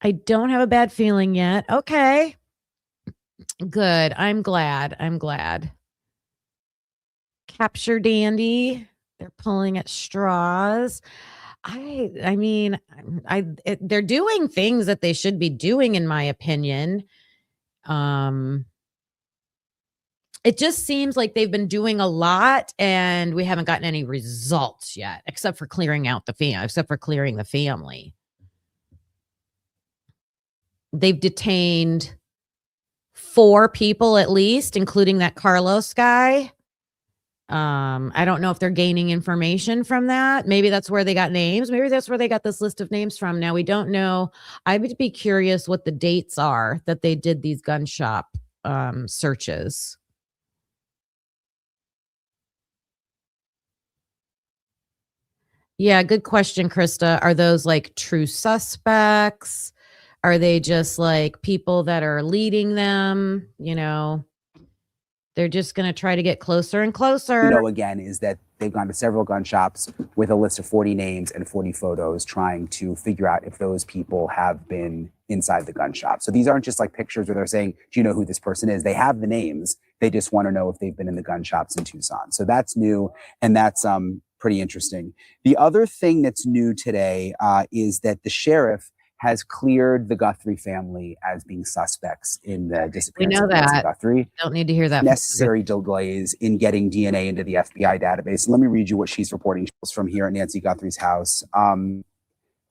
I don't have a bad feeling yet. Okay. Good. I'm glad. Capture Dandy. They're pulling at straws. They're doing things that they should be doing, in my opinion. It just seems like they've been doing a lot and we haven't gotten any results yet, except for clearing the family. They've detained 4 people at least, including that Carlos guy. I don't know if they're gaining information from that. Maybe that's where they got names. Maybe that's where they got this list of names from. Now, we don't know. I would be curious what the dates are that they did these gun shop searches. Yeah, good question, Krista. Are those like true suspects? Are they just like people that are leading them? You know, they're just going to try to get closer and closer. You know, again, is that they've gone to several gun shops with a list of 40 names and 40 photos trying to figure out if those people have been inside the gun shop. So these aren't just like pictures where they're saying, do you know who this person is? They have the names. They just want to know if they've been in the gun shops in Tucson. So that's new. And that's pretty interesting. The other thing that's new today is that the sheriff has cleared the Guthrie family as being suspects in the disappearance of Nancy Guthrie. Don't need to hear that. Necessary delays in getting DNA into the FBI database. Let me read you what she's reporting from here at Nancy Guthrie's house.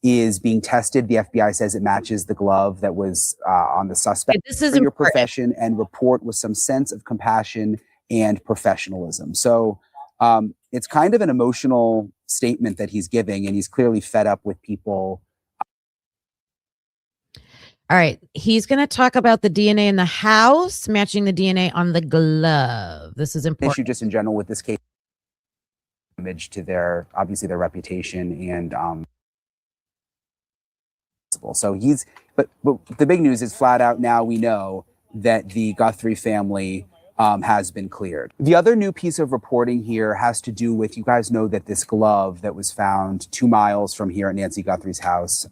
Is being tested. The FBI says it matches the glove that was on the suspect. This is for your important. profession and report with some sense of compassion and professionalism. So it's kind of an emotional statement that he's giving, and he's clearly fed up with people. All right. He's going to talk about the DNA in the house, matching the DNA on the glove. This is important. Issue just in general with this case, damage to their reputation and so but the big news is flat out now we know that the Guthrie family has been cleared. The other new piece of reporting here has to do with, you guys know that this glove that was found 2 miles from here at Nancy Guthrie's house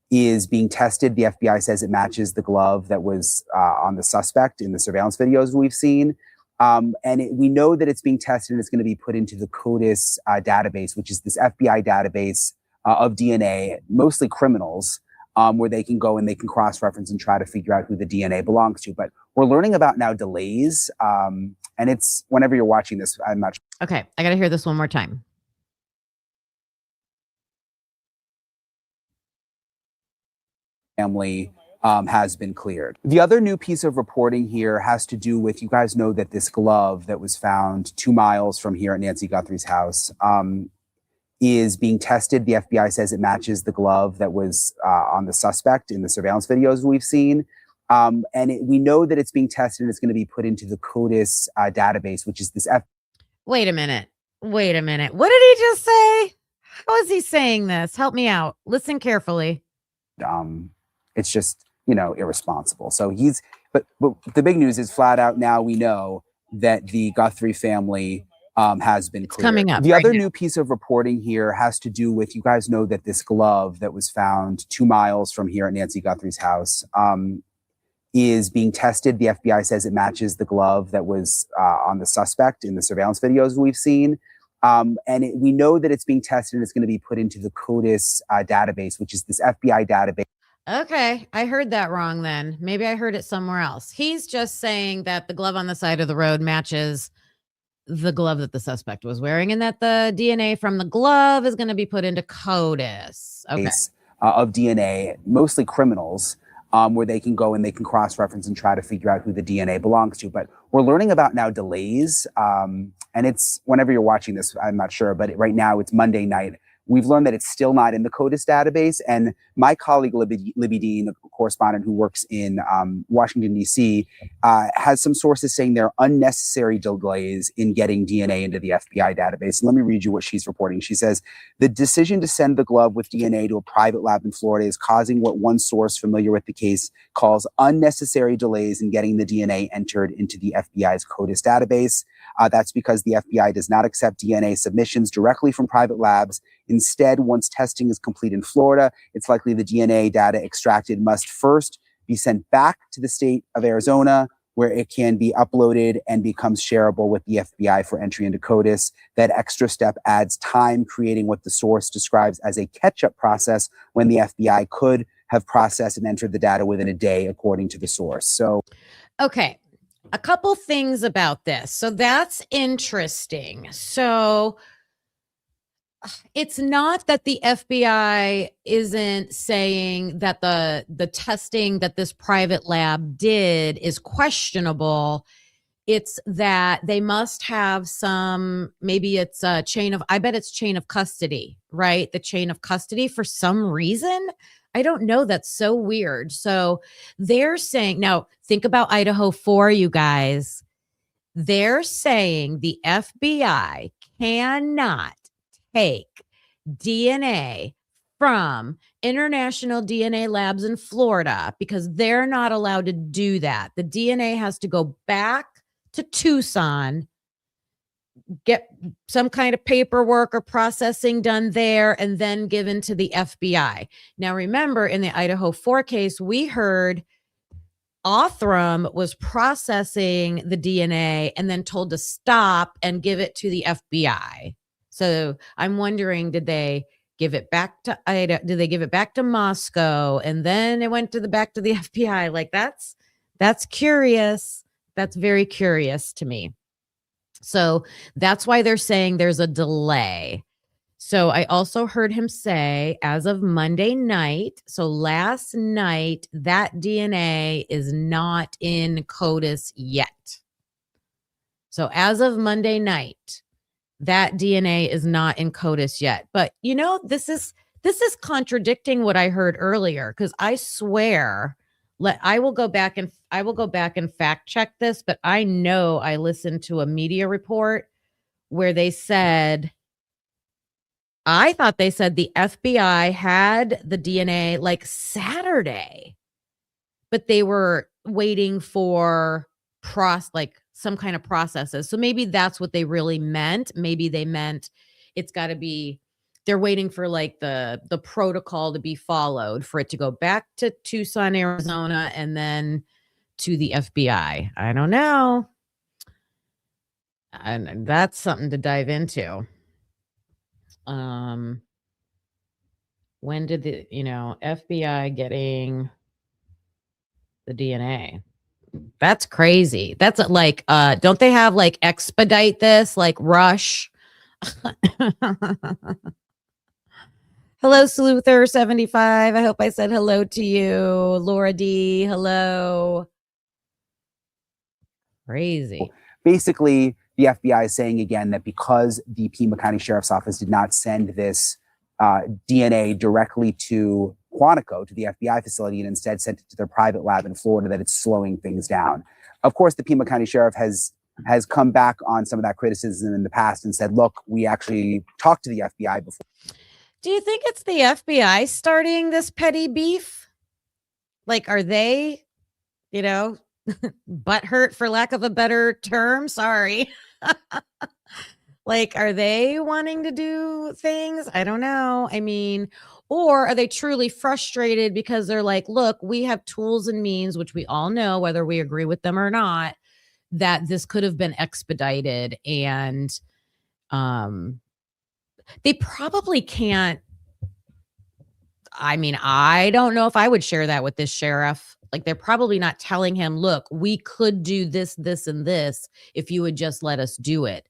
is being tested. The FBI says it matches the glove that was on the suspect in the surveillance videos we've seen. We know that it's being tested and it's going to be put into the CODIS database, which is this FBI database of DNA, mostly criminals, where they can go and they can cross-reference and try to figure out who the DNA belongs to. But we're learning about now delays, and it's whenever you're watching this, I'm not sure. Okay, I got to hear this one more time. Family has been cleared. The other new piece of reporting here has to do with, you guys know that this glove that was found 2 miles from here at Nancy Guthrie's house is being tested. The FBI says it matches the glove that was on the suspect in the surveillance videos we've seen. We know that it's being tested and it's going to be put into the CODIS database, which is this Wait a minute. Wait a minute. What did he just say? How is he saying this? Help me out. Listen carefully. It's just, irresponsible. So but the big news is flat out now we know that the Guthrie family has been cleared. Coming up. The right other now. new piece of reporting here has to do with, you guys know that this glove that was found 2 miles from here at Nancy Guthrie's house is being tested. The FBI says it matches the glove that was on the suspect in the surveillance videos we've seen. We know that it's being tested and it's going to be put into the CODIS database, which is this FBI database. Okay, I heard that wrong then. Maybe I heard it somewhere else. He's just saying that the glove on the side of the road matches the glove that the suspect was wearing and that the DNA from the glove is going to be put into CODIS. Okay. Of DNA, mostly criminals, where they can go and they can cross-reference and try to figure out who the DNA belongs to. But we're learning about now delays, and it's whenever you're watching this, I'm not sure, but right now it's Monday night. We've learned that it's still not in the CODIS database. And my colleague, Libby Dean, a correspondent who works in Washington, D.C., has some sources saying there are unnecessary delays in getting DNA into the FBI database. Let me read you what she's reporting. She says, the decision to send the glove with DNA to a private lab in Florida is causing what one source familiar with the case calls unnecessary delays in getting the DNA entered into the FBI's CODIS database. That's because the FBI does not accept DNA submissions directly from private labs. Instead, once testing is complete in Florida, it's likely the DNA data extracted must first be sent back to the state of Arizona, where it can be uploaded and becomes shareable with the FBI for entry into CODIS. That extra step adds time, creating what the source describes as a catch-up process when the FBI could have processed and entered the data within a day, according to the source. So, okay. A couple things about this. So that's interesting. So it's not that the FBI isn't saying that the testing that this private lab did is questionable. It's that they must have maybe it's a I bet it's chain of custody, right? The chain of custody for some reason. I don't know. That's so weird. So they're saying, now think about Idaho 4, you guys. They're saying the FBI cannot take DNA from international DNA labs in Florida because they're not allowed to do that. The DNA has to go back to Tucson, get some kind of paperwork or processing done there, and then given to the FBI. Now, remember, in the Idaho 4 case, we heard Othram was processing the DNA and then told to stop and give it to the FBI. So I'm wondering, did they give it back to Idaho? Did they give it back to Moscow? And then it went back to the FBI? Like that's curious. That's very curious to me. So that's why they're saying there's a delay. So I also heard him say as of Monday night, so last night, that DNA is not in CODIS yet. So as of Monday night, that DNA is not in CODIS yet. But this is contradicting what I heard earlier, because I swear, I will go back and fact check this, but I know I listened to a media report where they said, I thought they said the FBI had the DNA like Saturday, but they were waiting for some kind of processes. So maybe that's what they really meant. Maybe they meant it's got to be, they're waiting for like the protocol to be followed for it to go back to Tucson, Arizona, and then to the FBI. I don't know. And that's something to dive into. When did the FBI getting the DNA? That's crazy. That's like don't they have like expedite this, like rush? Hello, Sleuther 75. I hope I said hello to you. Laura D, hello. Crazy. basically, the FBI is saying again that because the Pima County Sheriff's Office did not send this DNA directly to Quantico to the FBI facility and instead sent it to their private lab in Florida, that it's slowing things down. Of course, the Pima County Sheriff has come back on some of that criticism in the past and said, look, we actually talked to the FBI before. Do you think it's the FBI starting this petty beef? Like, are they, butthurt, for lack of a better term? Sorry. Like, are they wanting to do things? I don't know. I mean, or are they truly frustrated because they're like, look, we have tools and means, which we all know, whether we agree with them or not, that this could have been expedited, and they probably can't. I mean, I don't know if I would share that with this sheriff. Like, they're probably not telling him, look, we could do this, this, and this if you would just let us do it.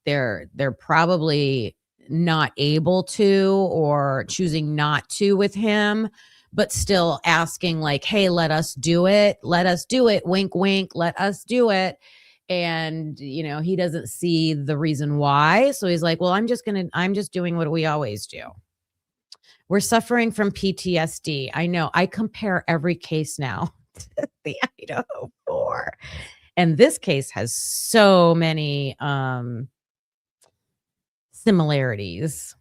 They're probably not able to, or choosing not to with him, but still asking like, hey, let us do it. Let us do it. Wink, wink. Let us do it. And, he doesn't see the reason why. So he's like, well, I'm just doing what we always do. We're suffering from PTSD. I know. I compare every case now to the Idaho 4. And this case has so many similarities.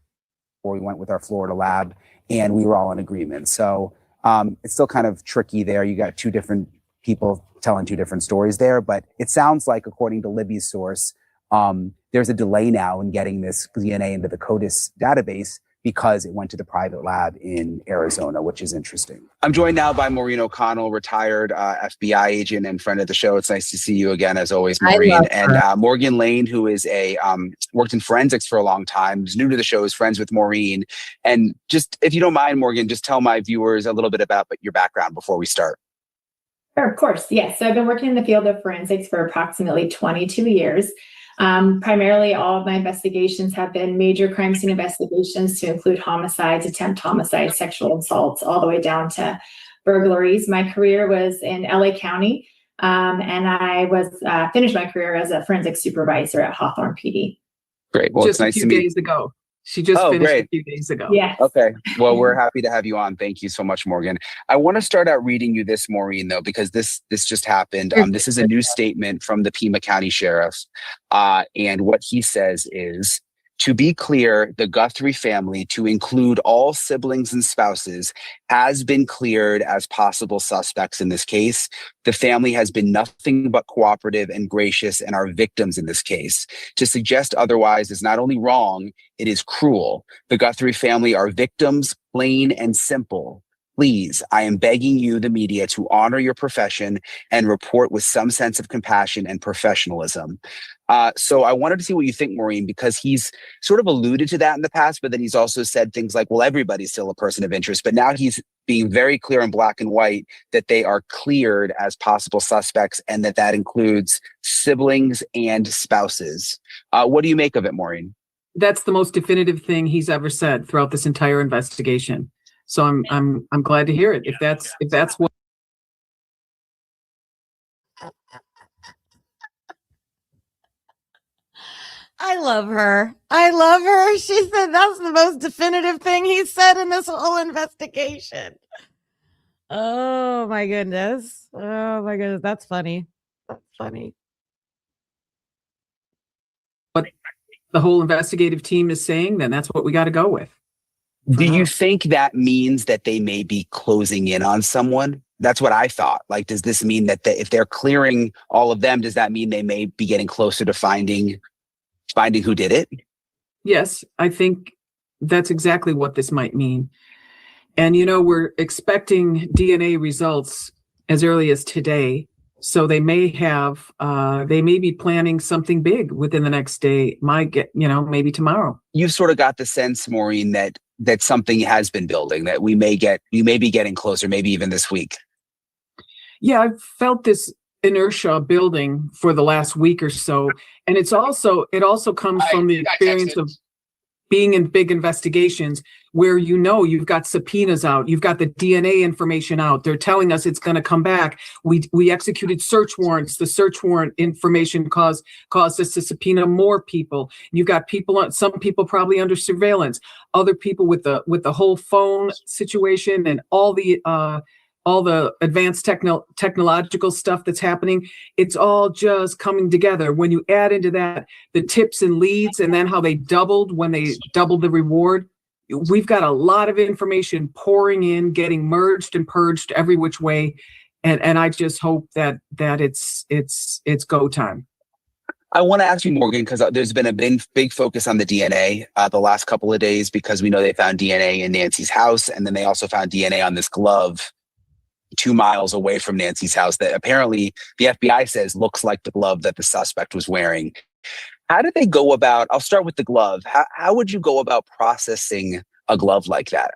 We went with our Florida lab and we were all in agreement. So it's still kind of tricky there. You got two different people telling two different stories there, but it sounds like, according to Libby's source, there's a delay now in getting this DNA into the CODIS database because it went to the private lab in Arizona, which is interesting. I'm joined now by Maureen O'Connell, retired FBI agent and friend of the show. It's nice to see you again, as always, Maureen. And Morgan Lane, who is worked in forensics for a long time, is new to the show, is friends with Maureen. And just, if you don't mind, Morgan, just tell my viewers a little bit about your background before we start. Sure, of course. Yes. So I've been working in the field of forensics for approximately 22 years. Primarily, all of my investigations have been major crime scene investigations, to include homicides, attempt homicides, sexual assaults, all the way down to burglaries. My career was in LA County, and I was finished my career as a forensic supervisor at Hawthorne PD. Great. Well, just it's nice a few to meet. days ago. She just finished a few days ago. Yeah. Okay. Well, we're happy to have you on. Thank you so much, Morgan. I want to start out reading you this, Maureen, though, because this just happened. This is a new statement from the Pima County Sheriff. And what he says is, to be clear, the Guthrie family, to include all siblings and spouses, has been cleared as possible suspects in this case. The family has been nothing but cooperative and gracious and are victims in this case. To suggest otherwise is not only wrong, it is cruel. The Guthrie family are victims, plain and simple. Please, I am begging you, the media, to honor your profession and report with some sense of compassion and professionalism. So I wanted to see what you think, Maureen, because he's sort of alluded to that in the past, but then he's also said things like, well, everybody's still a person of interest. But now he's being very clear in black and white that they are cleared as possible suspects, and that includes siblings and spouses. What do you make of it, Maureen? That's the most definitive thing he's ever said throughout this entire investigation. So I'm glad to hear it. If that's what. I love her. I love her. She said that's the most definitive thing he said in this whole investigation. Oh my goodness. Oh my goodness. That's funny. That's funny. What the whole investigative team is saying, then that's what we got to go with. Do you think that means that they may be closing in on someone? That's what I thought. Like, does this mean that if they're clearing all of them, does that mean they may be getting closer to finding who did it? Yes, I think that's exactly what this might mean. And, we're expecting DNA results as early as today. So they may be planning something big within the next day, maybe tomorrow. You've sort of got the sense, Maureen, that something has been building, that you may be getting closer, maybe even this week. Yeah, I've felt this inertia building for the last week or so. And it also comes from the experience of being in big investigations where you've got subpoenas out, you've got the DNA information out. They're telling us it's going to come back. We executed search warrants. The search warrant information caused us to subpoena more people. You've got some people probably under surveillance, other people with the whole phone situation and all the advanced technological stuff that's happening. It's all just coming together. When you add into that the tips and leads, and then how they doubled when they doubled the reward, we've got a lot of information pouring in, getting merged and purged every which way. And I just hope that it's go time. I want to ask you, Morgan, because there's been a big focus on the DNA the last couple of days, because we know they found DNA in Nancy's house, and then they also found DNA on this glove 2 miles away from Nancy's house that apparently the FBI says looks like the glove that the suspect was wearing. How did they go about, I'll start with the glove. How would you go about processing a glove like that?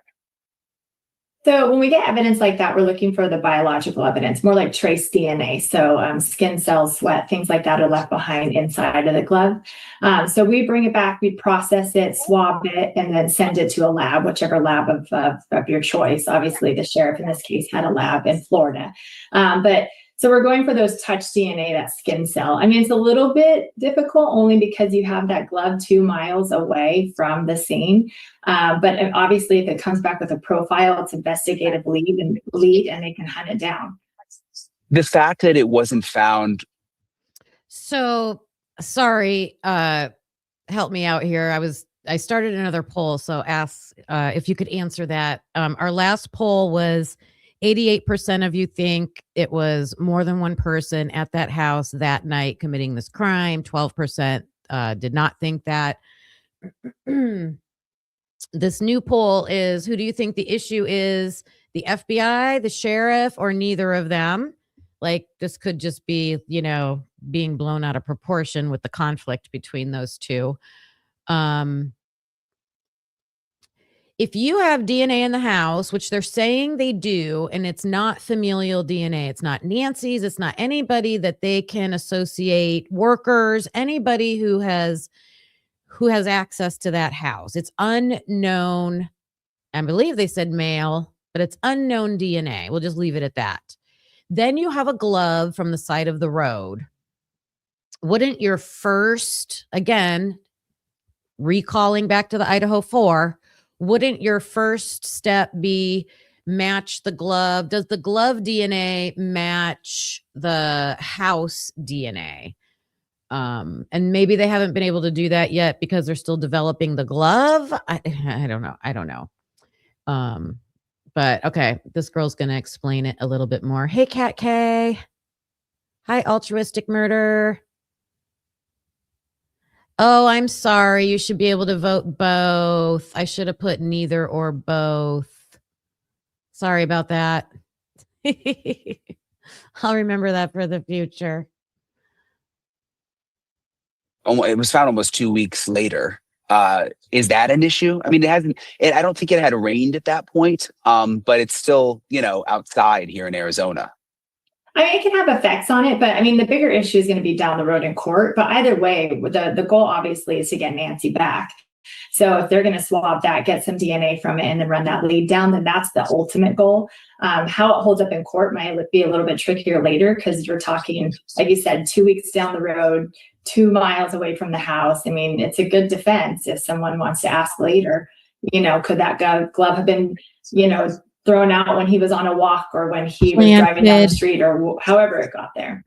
So when we get evidence like that, we're looking for the biological evidence, more like trace DNA. So skin cells, sweat, things like that are left behind inside of the glove. So we bring it back, we process it, swab it, and then send it to a lab, whichever lab of your choice. Obviously, the sheriff in this case had a lab in Florida. So we're going for those touch DNA, that skin cell. I mean, it's a little bit difficult only because you have that glove 2 miles away from the scene. But obviously, if it comes back with a profile, it's investigative lead, and they can hunt it down. The fact that it wasn't found. So sorry, help me out here. I started another poll, so ask if you could answer that. Our last poll was 88% of you think it was more than one person at that house that night committing this crime. 12% did not think that. This new poll is, who do you think the issue is? The FBI, the sheriff, or neither of them? Like, this could just be, being blown out of proportion with the conflict between those two. If you have DNA in the house, which they're saying they do, and it's not familial DNA, it's not Nancy's, it's not anybody that they can associate, workers, anybody who has access to that house. It's unknown. I believe they said male, but it's unknown DNA. We'll just leave it at that. Then you have a glove from the side of the road. Wouldn't your first, again, recalling back to the Idaho 4, wouldn't your first step be match the glove? Does the glove DNA match the house DNA? And maybe they haven't been able to do that yet because they're still developing the glove. I don't know. But okay, this girl's going to explain it a little bit more. Hey, Kat K. Hi, altruistic murder. Oh, I'm sorry. You should be able to vote both. I should have put neither or both. Sorry about that. I'll remember that for the future. It was found almost 2 weeks later. Is that an issue? I mean, I don't think it had rained at that point, but it's still, outside here in Arizona. I mean, it can have effects on it, but I mean, the bigger issue is going to be down the road in court. But either way, the goal obviously is to get Nancy back. So if they're going to swab that, get some DNA from it, and then run that lead down, then that's the ultimate goal. How it holds up in court might be a little bit trickier later because you're talking, like you said, 2 weeks down the road, 2 miles away from the house. I mean, it's a good defense if someone wants to ask later, could that glove have been, thrown out when he was on a walk or when he was driving down the street or however it got there.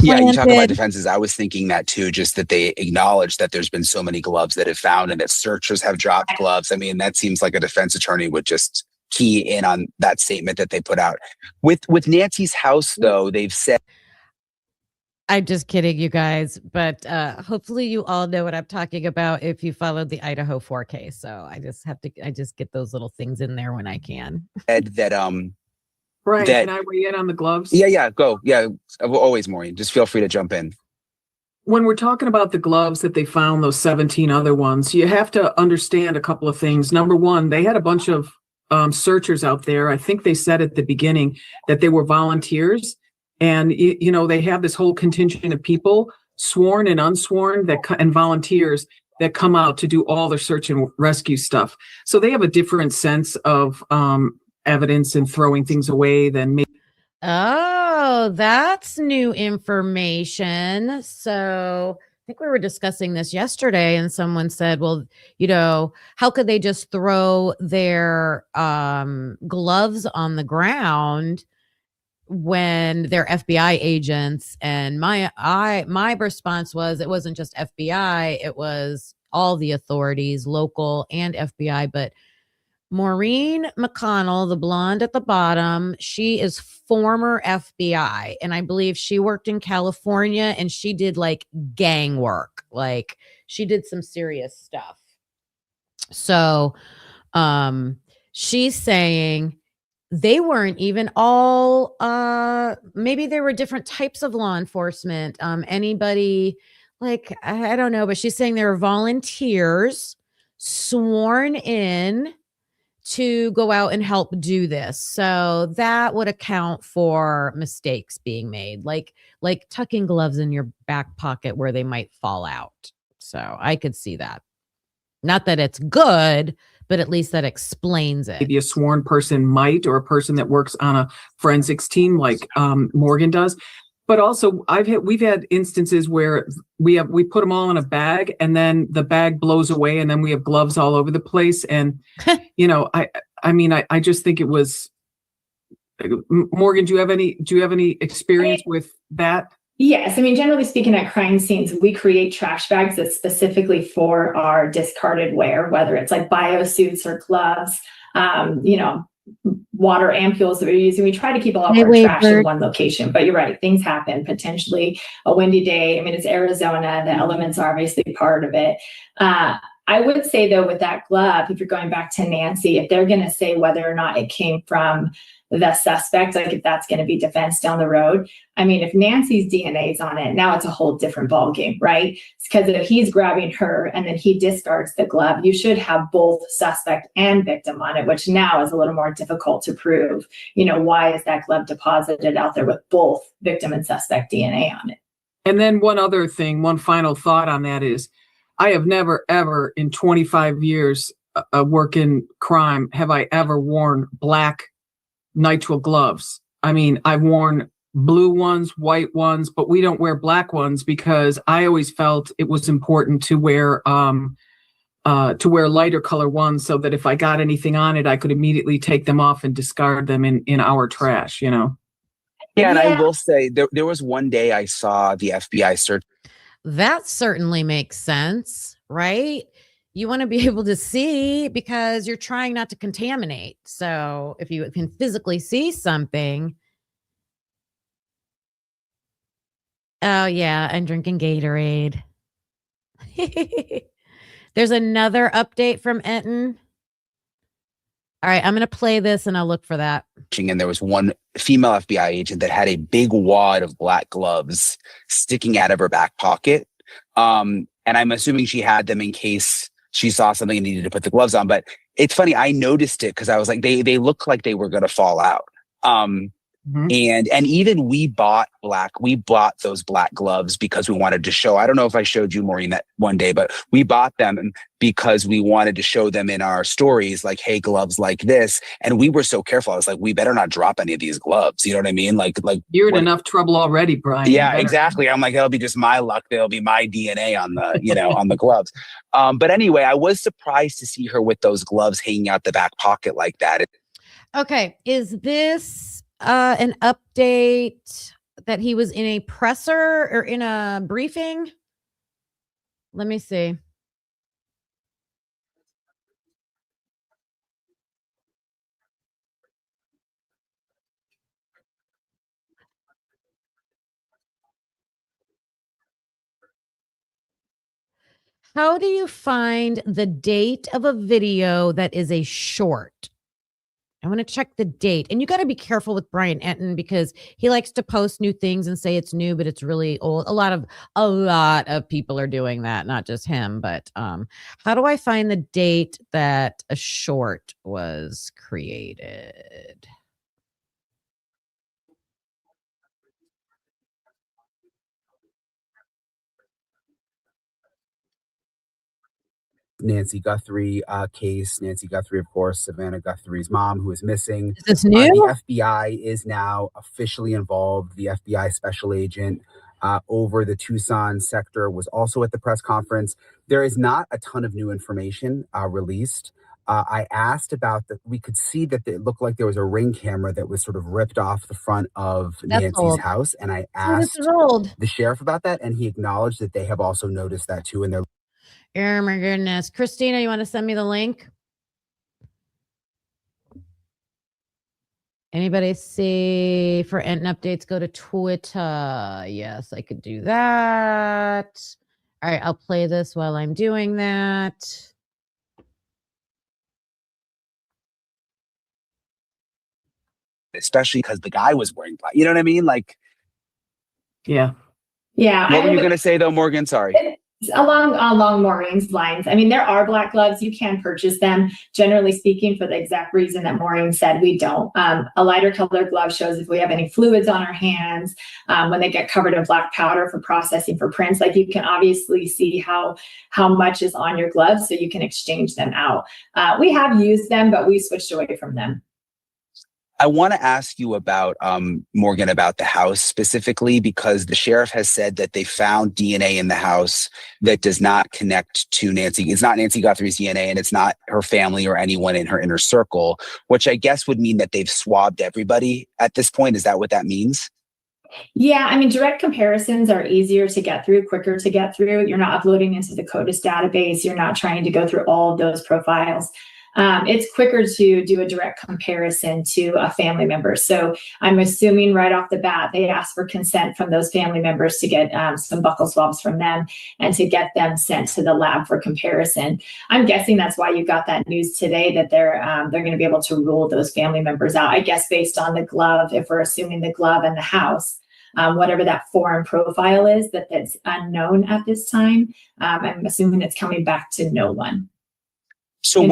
Yeah, you talk about defenses. I was thinking that too, just that they acknowledge that there's been so many gloves that have found and that searchers have dropped gloves. I mean, that seems like a defense attorney would just key in on that statement that they put out. With Nancy's house, though, they've said. I'm just kidding, you guys, but hopefully you all know what I'm talking about if you followed the Idaho 4 case. So I just get those little things in there when I can. Right. Can I weigh in on the gloves? Yeah, go. Yeah, always, Maureen. Just feel free to jump in. When we're talking about the gloves that they found, those 17 other ones, you have to understand a couple of things. Number one, they had a bunch of searchers out there. I think they said at the beginning that they were volunteers. And, they have this whole contingent of people, sworn and unsworn, and volunteers that come out to do all their search and rescue stuff. So they have a different sense of evidence and throwing things away than me. Oh, that's new information. So I think we were discussing this yesterday, and someone said, well, how could they just throw their gloves on the ground when they're FBI agents? And my response was, it wasn't just FBI, it was all the authorities, local and FBI. But Maureen McConnell, the blonde at the bottom, she is former FBI, and I believe she worked in California, and she did like gang work. Like, she did some serious stuff. So she's saying they weren't even all maybe there were different types of law enforcement. Anybody, like, I don't know, but she's saying there were volunteers sworn in to go out and help do this. So that would account for mistakes being made, like tucking gloves in your back pocket where they might fall out. So I could see that. Not that it's good, but at least that explains it. Maybe a sworn person might, or a person that works on a forensics team like Morgan does. But also we've had instances where we put them all in a bag, and then the bag blows away, and then we have gloves all over the place. And I just think it was. Morgan, do you have any experience with that? Yes. I mean, generally speaking, at crime scenes, we create trash bags that's specifically for our discarded wear, whether it's like biosuits or gloves, water ampules that we're using. We try to keep all of our trash in one location. But you're right, things happen. Potentially a windy day. I mean, it's Arizona. The elements are obviously part of it. I would say, though, with that glove, if you're going back to Nancy, if they're going to say whether or not it came from the suspect, like if that's going to be defense down the road. I mean, if Nancy's DNA is on it, now it's a whole different ballgame, right? Because if he's grabbing her and then he discards the glove, you should have both suspect and victim on it, which now is a little more difficult to prove. Why is that glove deposited out there with both victim and suspect DNA on it? And then one final thought on that is, I have never, ever in 25 years working crime, have I ever worn black nitrile gloves. I mean, I've worn blue ones, white ones, but we don't wear black ones because I always felt it was important to wear lighter color ones, so that if I got anything on it, I could immediately take them off and discard them in our trash, Yeah, and I will say there was one day I saw the FBI search. That certainly makes sense, right? You want to be able to see because you're trying not to contaminate. So if you can physically see something. Oh, yeah, I'm drinking Gatorade. There's another update from Enton. All right, I'm going to play this and I'll look for that. And there was one female FBI agent that had a big wad of black gloves sticking out of her back pocket. And I'm assuming she had them in case she saw something and needed to put the gloves on. But it's funny, I noticed it because I was like, they look like they were going to fall out. And even we bought those black gloves because we wanted to show, I don't know if I showed you, Maureen, that one day, but we bought them because we wanted to show them in our stories, like, hey, gloves like this. And we were so careful. I was like, we better not drop any of these gloves. You know what I mean? Like you're in enough trouble already, Brian. Yeah, exactly. I'm like, it'll be just my luck. There'll be my DNA on the, on the gloves. But anyway, I was surprised to see her with those gloves hanging out the back pocket like that. Okay. Is this an update that he was in a presser or in a briefing? Let me see. How do you find the date of a video that is a short? I want to check the date. And you got to be careful with Brian Enton because he likes to post new things and say it's new, but it's really old. A lot of people are doing that, not just him. But how do I find the date that a short was created? Nancy Guthrie case. Nancy Guthrie, of course, Savannah Guthrie's mom, who is missing. Is this new? The FBI is now officially involved. The FBI special agent over the Tucson sector was also at the press conference. There is not a ton of new information released. I asked about we could see that it looked like there was a Ring camera that was sort of ripped off the front of Nancy's old. house. And I This asked is old. the sheriff about that, and he acknowledged that they have also noticed that too. And they're Oh my goodness. Christina, you want to send me the link? Anybody see for Enton updates, go to Twitter. Yes, I could do that. All right, I'll play this while I'm doing that. especially because the guy was wearing black. You know what I mean? Like, Yeah. Yeah. what were you going to say though, Morgan? Sorry. Along Maureen's lines. I mean, there are black gloves. You can purchase them, generally speaking, for the exact reason that Maureen said we don't. A lighter colored glove shows if we have any fluids on our hands, when they get covered in black powder for processing for prints. Like, you can obviously see how much is on your gloves, so you can exchange them out. We have used them, but we switched away from them. I want to ask you about, Morgan, about the house specifically, because the sheriff has said that they found DNA in the house that does not connect to Nancy. It's not Nancy Guthrie's DNA, and it's not her family or anyone in her inner circle, which I guess would mean that they've swabbed everybody at this point. Is that what that means? Yeah, I mean, direct comparisons are easier to get through, quicker to get through. You're not uploading into the CODIS database. You're not trying to go through all of those profiles. It's quicker to do a direct comparison to a family member. So I'm assuming right off the bat, they asked for consent from those family members to get some buccal swabs from them and to get them sent to the lab for comparison. I'm guessing that's why you got that news today, that they're going to be able to rule those family members out. I guess based on the glove, if we're assuming the glove and the house, whatever that foreign profile is that's unknown at this time, I'm assuming it's coming back to no one. So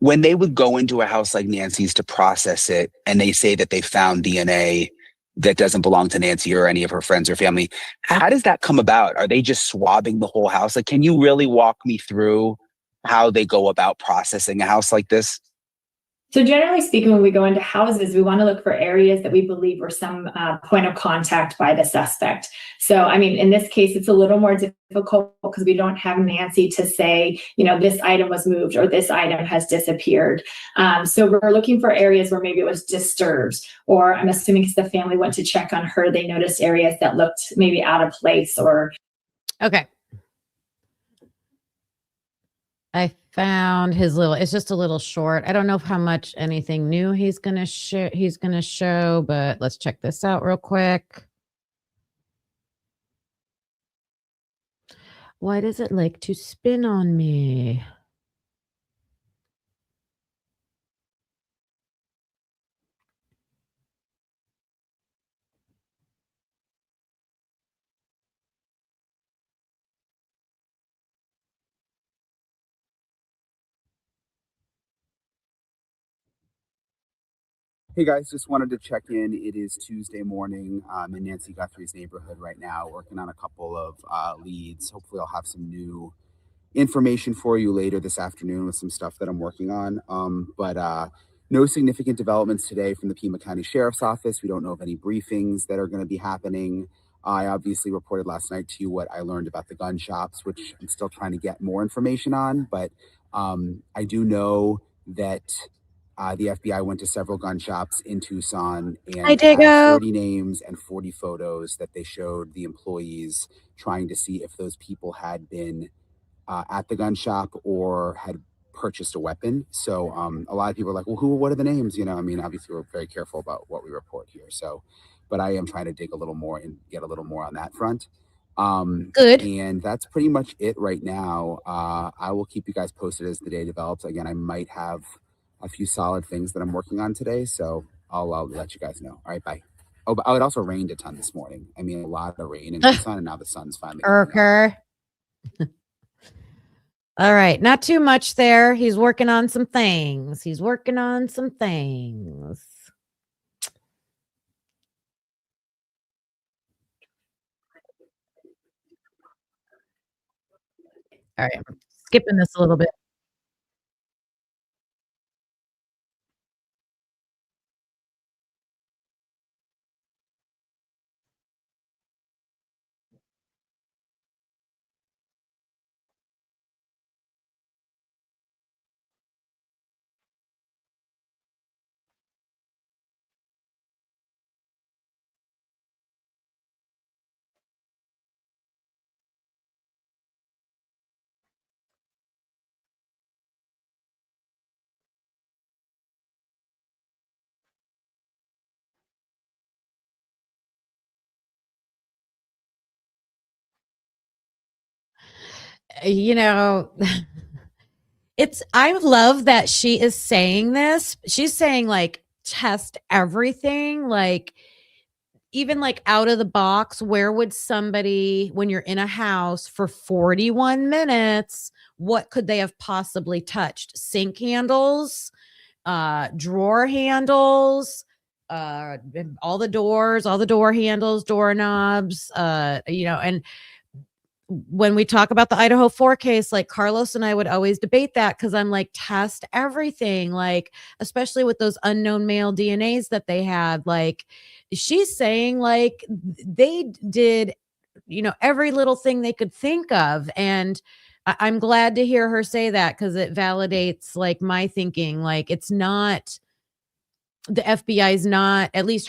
when they would go into a house like Nancy's to process it, and they say that they found DNA that doesn't belong to Nancy or any of her friends or family, how does that come about? Are they just swabbing the whole house? Like, can you really walk me through how they go about processing a house like this? So generally speaking, when we go into houses, we want to look for areas that we believe were some point of contact by the suspect. So, I mean, in this case, it's a little more difficult because we don't have Nancy to say, you know, this item was moved or this item has disappeared. So we're looking for areas where maybe it was disturbed, or I'm assuming because the family went to check on her, they noticed areas that looked maybe out of place or. Okay. I found his it's just a little short. I don't know how much anything new he's going to show, but let's check this out real quick. Why does it like to spin on me? Hey guys, just wanted to check in. It is Tuesday morning. I'm in Nancy Guthrie's neighborhood right now, working on a couple of leads. Hopefully I'll have some new information for you later this afternoon with some stuff that I'm working on. But no significant developments today from the Pima County Sheriff's Office. We don't know of any briefings that are going to be happening. I obviously reported last night to you what I learned about the gun shops, which I'm still trying to get more information on. But I do know that the FBI went to several gun shops in Tucson and had 30 names and 40 photos that they showed the employees, trying to see if those people had been at the gun shop or had purchased a weapon. So a lot of people are like, well, what are the names? You know, I mean, obviously we're very careful about what we report here. So, but I am trying to dig a little more and get a little more on that front. Good. And that's pretty much it right now. I will keep you guys posted as the day develops. Again, I might have a few solid things that I'm working on today. So I'll let you guys know. All right, bye. Oh, but it also rained a ton this morning. I mean, a lot of rain in Tucson, and now the sun's finally coming out. All right. Not too much there. He's working on some things. All right. skipping this a little bit. You know, I love that she is saying this. She's saying like test everything, like even like out of the box, where would somebody, when you're in a house for 41 minutes, what could they have possibly touched? Sink handles, drawer handles, all the doors, all the door handles, doorknobs, and when we talk about the Idaho 4 case, like Carlos and I would always debate that because I'm like, test everything, like, especially with those unknown male DNAs that they had. Like, she's saying, like, they did, every little thing they could think of. And I'm glad to hear her say that because it validates, like, my thinking. Like, it's not, the FBI is not, at least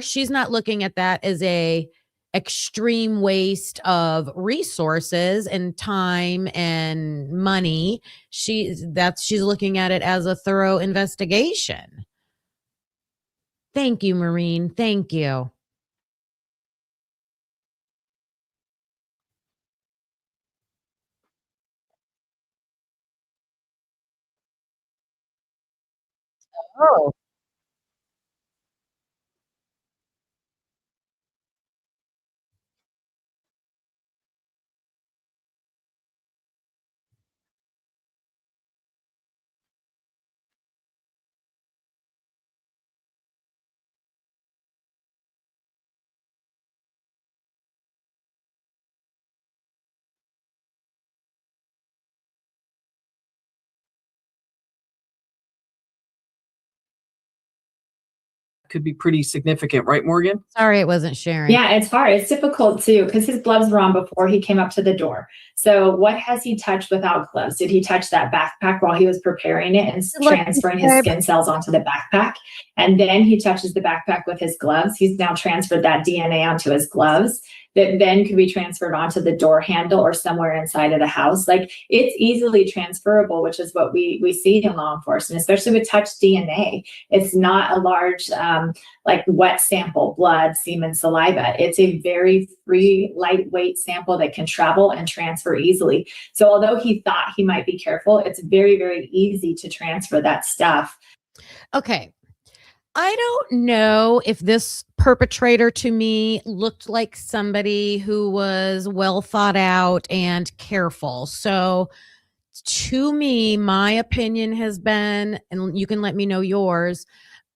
she's not looking at that as a extreme waste of resources and time and money. She's looking at it as a thorough investigation. Thank you, Maureen. Thank you. Oh. Could be pretty significant, right, Morgan? Sorry, it wasn't sharing. Yeah, it's hard. It's difficult too because his gloves were on before he came up to the door. So what has he touched without gloves? Did he touch that backpack while he was preparing it and transferring his skin cells onto the backpack? And then he touches the backpack with his gloves. He's now transferred that DNA onto his gloves that then could be transferred onto the door handle or somewhere inside of the house. Like, it's easily transferable, which is what we see in law enforcement, especially with touch DNA. It's not a large, like wet sample, blood, semen, saliva. It's a very free, lightweight sample that can travel and transfer easily. So although he thought he might be careful, it's very, very easy to transfer that stuff. Okay. I don't know if this perpetrator to me looked like somebody who was well thought out and careful. So to me, my opinion has been, and you can let me know yours,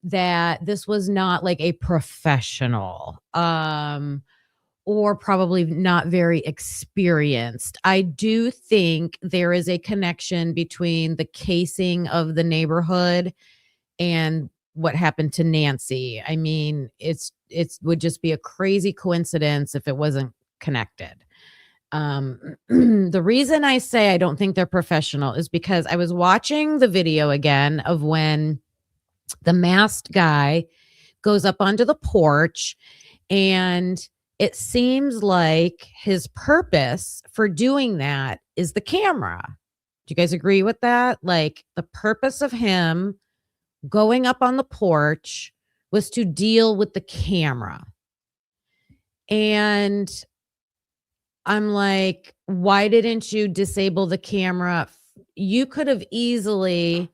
that this was not like a professional, or probably not very experienced. I do think there is a connection between the casing of the neighborhood and what happened to Nancy. I mean, it would just be a crazy coincidence if it wasn't connected. The reason I say I don't think they're professional is because I was watching the video again of when the masked guy goes up onto the porch, and it seems like his purpose for doing that is the camera. Do you guys agree with that? Like, the purpose of him going up on the porch was to deal with the camera. And I'm like, why didn't you disable the camera? You could have easily,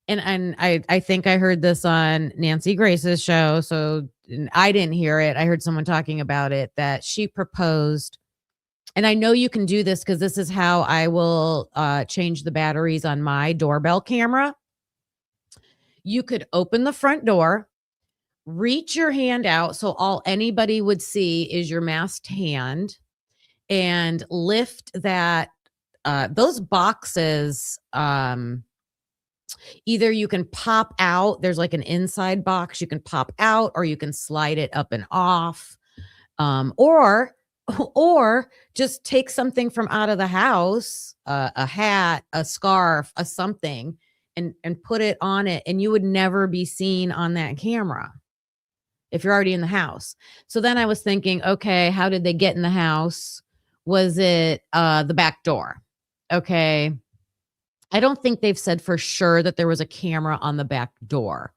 and I think I heard this on Nancy Grace's show, so I didn't hear it. I heard someone talking about it, that she proposed, and I know you can do this because this is how I will change the batteries on my doorbell camera. You could open the front door, reach your hand out so all anybody would see is your masked hand, and lift that those boxes, either you can pop out, there's like an inside box you can pop out, or you can slide it up and off, or just take something from out of the house, a hat, a scarf, a something, and put it on it, and you would never be seen on that camera if you're already in the house. So then I was thinking, okay, how did they get in the house? Was it the back door? Okay. I don't think they've said for sure that there was a camera on the back door.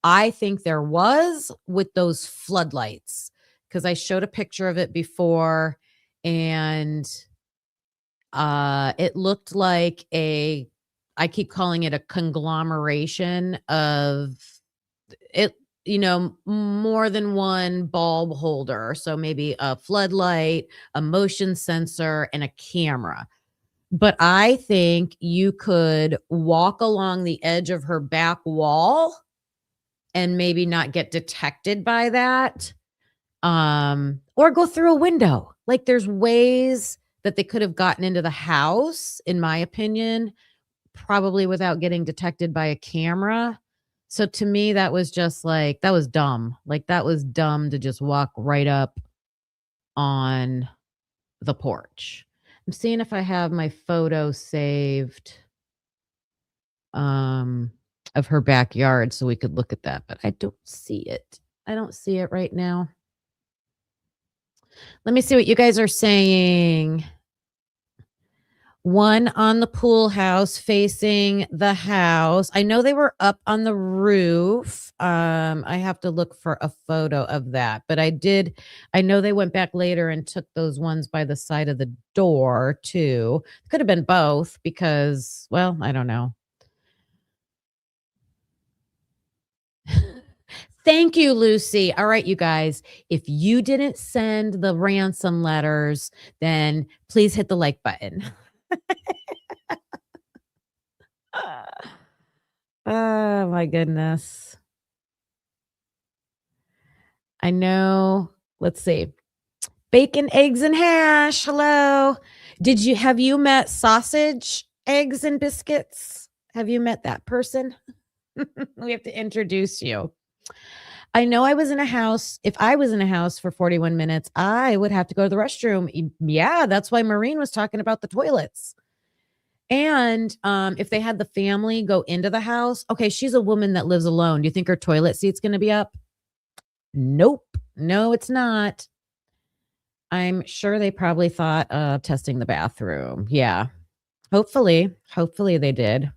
I think there was with those floodlights, because I showed a picture of it before, and it looked like I keep calling it a conglomeration of it, more than one bulb holder. So maybe a floodlight, a motion sensor, and a camera. But I think you could walk along the edge of her back wall and maybe not get detected by that. Or go through a window. Like, there's ways that they could have gotten into the house, in my opinion, probably without getting detected by a camera. So to me, that was just like, that was dumb. Like, that was dumb to just walk right up on the porch. I'm seeing if I have my photo saved of her backyard so we could look at that, but I don't see it. I don't see it right now. Let me see what you guys are saying. One on the pool house facing the house. I know they were up on the roof. I have to look for a photo of that, but I know they went back later and took those ones by the side of the door too. Could have been both because, well, I don't know. Thank you, Lucy. All right, you guys, if you didn't send the ransom letters, then please hit the like button. Oh my goodness. I know. Let's see. Bacon, eggs, and hash. Hello. Have you met Sausage, Eggs, and Biscuits? Have you met that person? We have to introduce you. I know I was in a house. If I was in a house for 41 minutes, I would have to go to the restroom. Yeah, that's why Maureen was talking about the toilets. And if they had the family go into the house, okay, she's a woman that lives alone. Do you think her toilet seat's going to be up? Nope. No, it's not. I'm sure they probably thought of testing the bathroom. Yeah. Hopefully they did.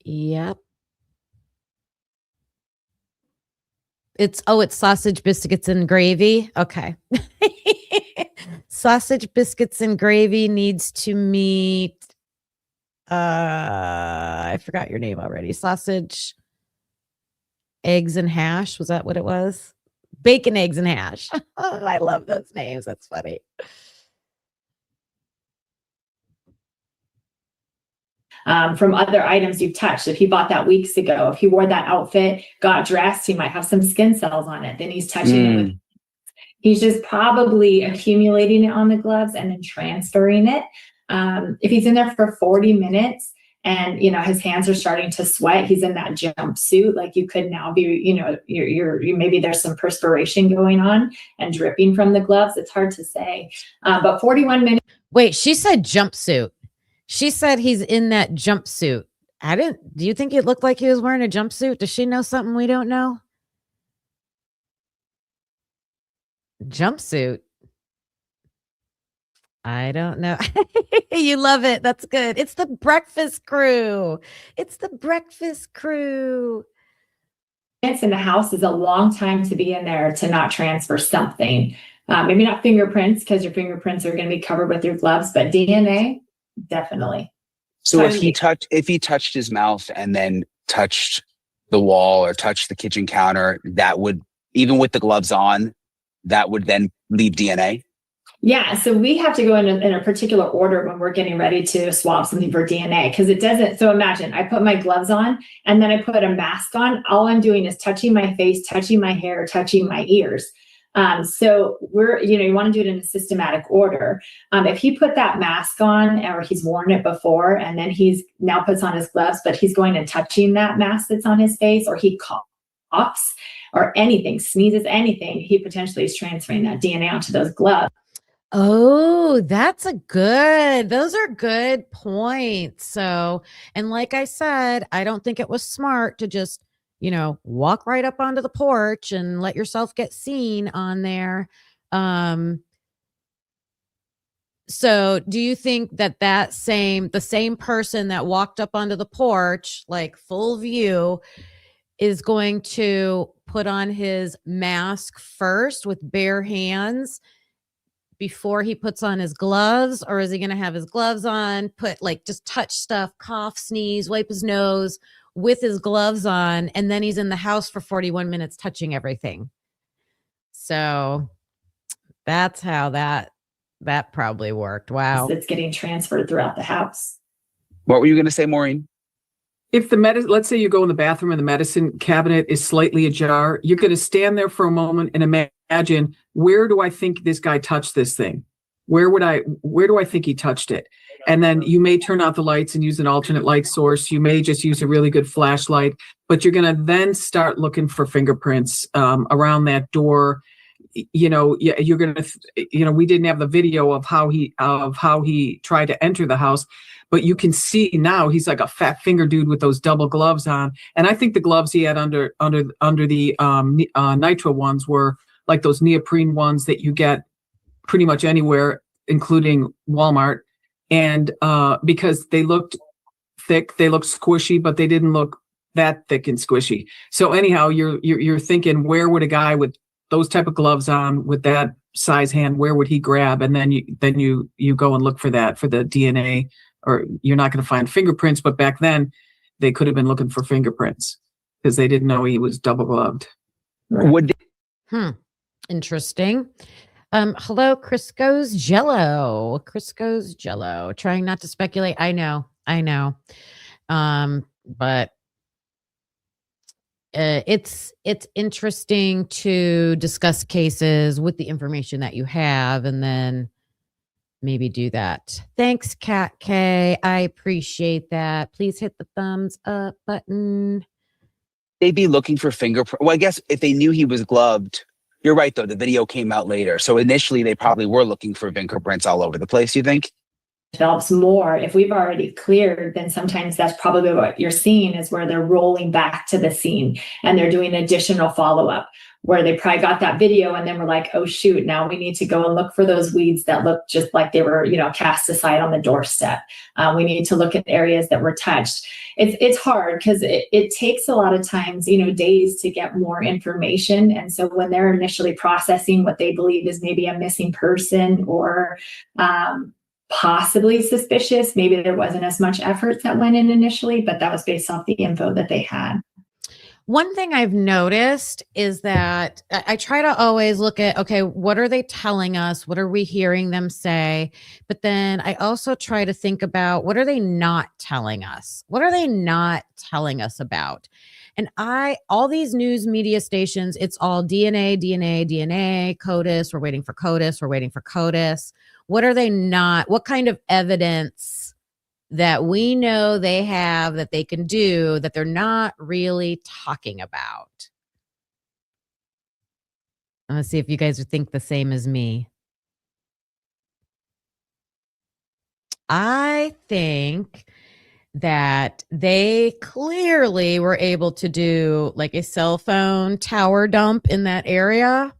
Yep. It's sausage, biscuits, and gravy. Okay. Sausage, biscuits, and gravy needs to meet. I forgot your name already. Sausage, eggs, and hash. Was that what it was? Bacon, eggs, and hash. Oh, I love those names. That's funny. From other items you've touched. If he bought that weeks ago, if he wore that outfit, got dressed, he might have some skin cells on it. Then he's touching it with. He's just probably accumulating it on the gloves and then transferring it. If he's in there for 40 minutes and, his hands are starting to sweat, he's in that jumpsuit. Like, you could now be, you're maybe there's some perspiration going on and dripping from the gloves. It's hard to say. But 41 minutes. Wait, she said jumpsuit. She said he's in that jumpsuit. Do you think it looked like he was wearing a jumpsuit? Does she know something we don't know? Jumpsuit. I don't know. You love it. That's good. It's the breakfast crew. It's the breakfast crew. In the house is a long time to be in there to not transfer something. Maybe not fingerprints, because your fingerprints are going to be covered with your gloves, but DNA, definitely. So if he touched his mouth and then touched the wall or touched the kitchen counter, that would, even with the gloves on, that would then leave DNA? Yeah, so we have to go in a particular order when we're getting ready to swab something for DNA, because it doesn't. So imagine I put my gloves on and then I put a mask on. All I'm doing is touching my face, touching my hair, touching my ears. So you want to do it in a systematic order. If he put that mask on, or he's worn it before, and then he's now puts on his gloves, but he's going and touching that mask that's on his face, or he coughs or anything, sneezes, anything, he potentially is transferring that DNA onto those gloves. Oh, those are good points. So, and like I said, I don't think it was smart to just, walk right up onto the porch and let yourself get seen on there. So do you think that the same person that walked up onto the porch, like full view, is going to put on his mask first with bare hands before he puts on his gloves? Or is he going to have his gloves on, just touch stuff, cough, sneeze, wipe his nose with his gloves on, and then he's in the house for 41 minutes touching everything? So that's how that probably worked. Wow. It's getting transferred throughout the house. What were you going to say, Maureen? If let's say you go in the bathroom and the medicine cabinet is slightly ajar, you're going to stand there for a moment and imagine, where do I think this guy touched this thing? Where do I think he touched it? And then you may turn out the lights and use an alternate light source. You may just use a really good flashlight, but you're going to then start looking for fingerprints around that door. You're going to, we didn't have the video of how he tried to enter the house, but you can see now he's like a fat finger dude with those double gloves on. And I think the gloves he had under the nitro ones were like those neoprene ones that you get pretty much anywhere, including Walmart. And because they looked thick, they looked squishy, but they didn't look that thick and squishy. So anyhow, you're thinking, where would a guy with those type of gloves on with that size hand, where would he grab? And then you go and look for that, for the DNA, or you're not going to find fingerprints. But back then they could have been looking for fingerprints because they didn't know he was double gloved. Interesting. Hello, Crisco's Jello. Crisco's Jello. Trying not to speculate. I know. But it's interesting to discuss cases with the information that you have, and then maybe do that. Thanks, Kat K. I appreciate that. Please hit the thumbs up button. They'd be looking for fingerprints. Well, I guess if they knew he was gloved, you're right, though. The video came out later. So initially, they probably were looking for fingerprints all over the place, you think? Develops more. If we've already cleared, then sometimes that's probably what you're seeing, is where they're rolling back to the scene and they're doing additional follow-up, where they probably got that video and then we're like, oh shoot, now we need to go and look for those weeds that look just like they were, cast aside on the doorstep. We need to look at areas that were touched. It's hard because it takes a lot of times, days to get more information. And so when they're initially processing what they believe is maybe a missing person or possibly suspicious, maybe there wasn't as much effort that went in initially, but that was based off the info that they had. One thing I've noticed is that I try to always look at, okay, what are they telling us? What are we hearing them say? But then I also try to think about, what are they not telling us? What are they not telling us about? And all these news media stations, it's all DNA, CODIS, we're waiting for CODIS. What are they not? What kind of evidence that we know they have that they can do that they're not really talking about? Let's see if you guys think the same as me. I think that they clearly were able to do like a cell phone tower dump in that area,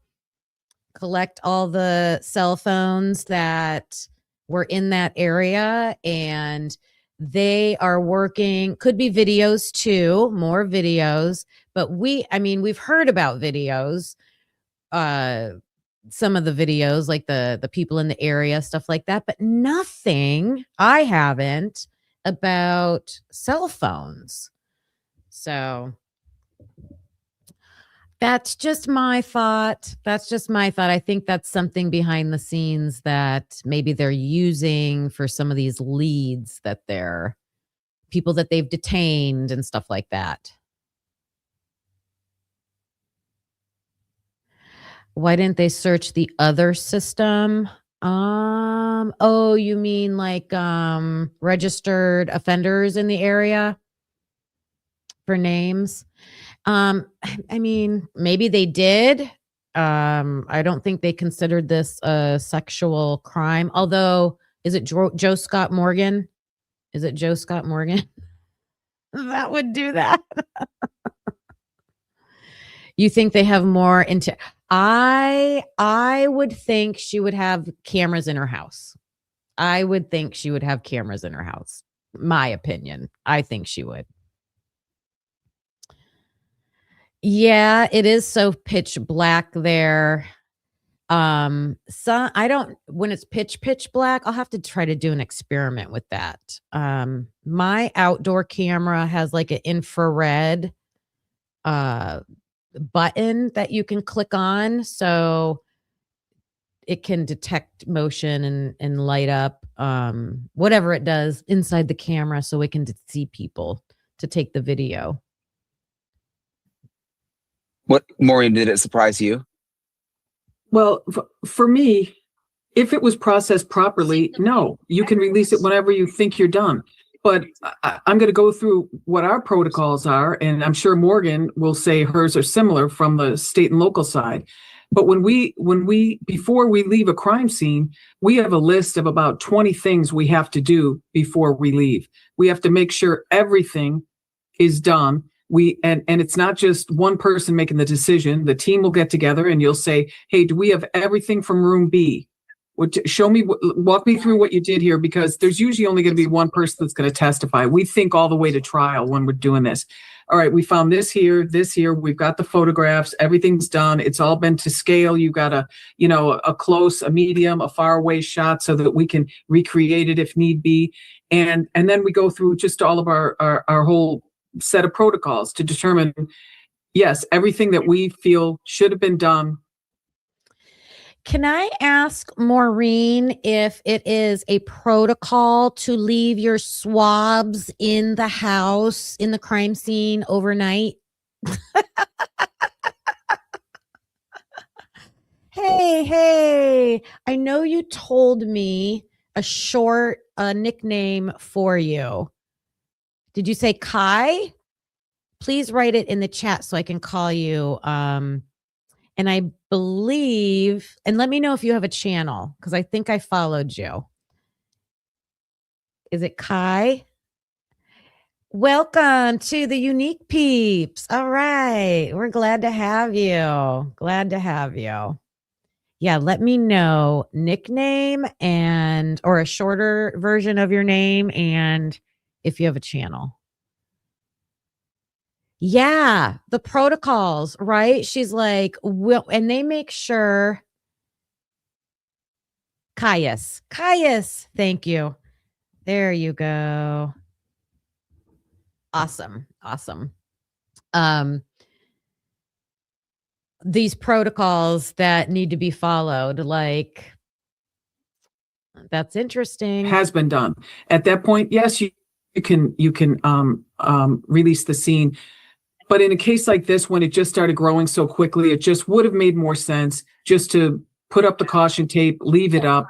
collect all the cell phones that were in that area, and they are working, could be videos too, more videos, but we've heard about videos, some of the videos, like the people in the area, stuff like that, but nothing, I haven't, about cell phones. So that's just my thought. I think that's something behind the scenes that maybe they're using for some of these leads, that they're people that they've detained and stuff like that. Why didn't they search the other system? Oh, you mean like registered offenders in the area for names? I mean, maybe they did. I don't think they considered this a sexual crime. Although, is it Joe Scott Morgan? Is it Joe Scott Morgan? That would do that. You think they have more into I would think she would have cameras in her house. I would think she would have cameras in her house. My opinion. I think she would. Yeah, it is so pitch black there. So I don't when it's pitch black, I'll have to try to do an experiment with that. My outdoor camera has like an infrared button that you can click on, so it can detect motion and light up whatever it does inside the camera, so it can see people to take the video. What, Maureen, did it surprise you? Well, for me, if it was processed properly, no, you can release it whenever you think you're done. But I'm going to go through what our protocols are, and I'm sure Morgan will say hers are similar from the state and local side. But when we before we leave a crime scene, we have a list of about 20 things we have to do before we leave. We have to make sure everything is done. And it's not just one person making the decision. The team will get together and you'll say, hey, do we have everything from room B? Walk me through what you did here, because there's usually only going to be one person that's going to testify. We think all the way to trial when we're doing this. All right, we found this here, we've got the photographs, everything's done. It's all been to scale. You got a close, a medium, a far away shot so that we can recreate it if need be. And then we go through just all of our whole set of protocols to determine, yes, everything that we feel should have been done. Can I ask Maureen if it is a protocol to leave your swabs in the house, in the crime scene overnight? Hey, I know you told me a short nickname for you. Did you say Kai? Please write it in the chat so I can call you. And I believe, and let me know if you have a channel, because I think I followed you. Is it Kai? Welcome to the Unique Peeps. All right. We're glad to have you. Glad to have you. Yeah, let me know nickname or a shorter version of your name, and if you have a channel. Yeah, the protocols, right? She's like, and they make sure. Caius, thank you. There you go. Awesome. These protocols that need to be followed, like, that's interesting. Has been done. At that point, yes, you can release the scene. But in a case like this, when it just started growing so quickly, it just would have made more sense just to put up the caution tape, leave it up,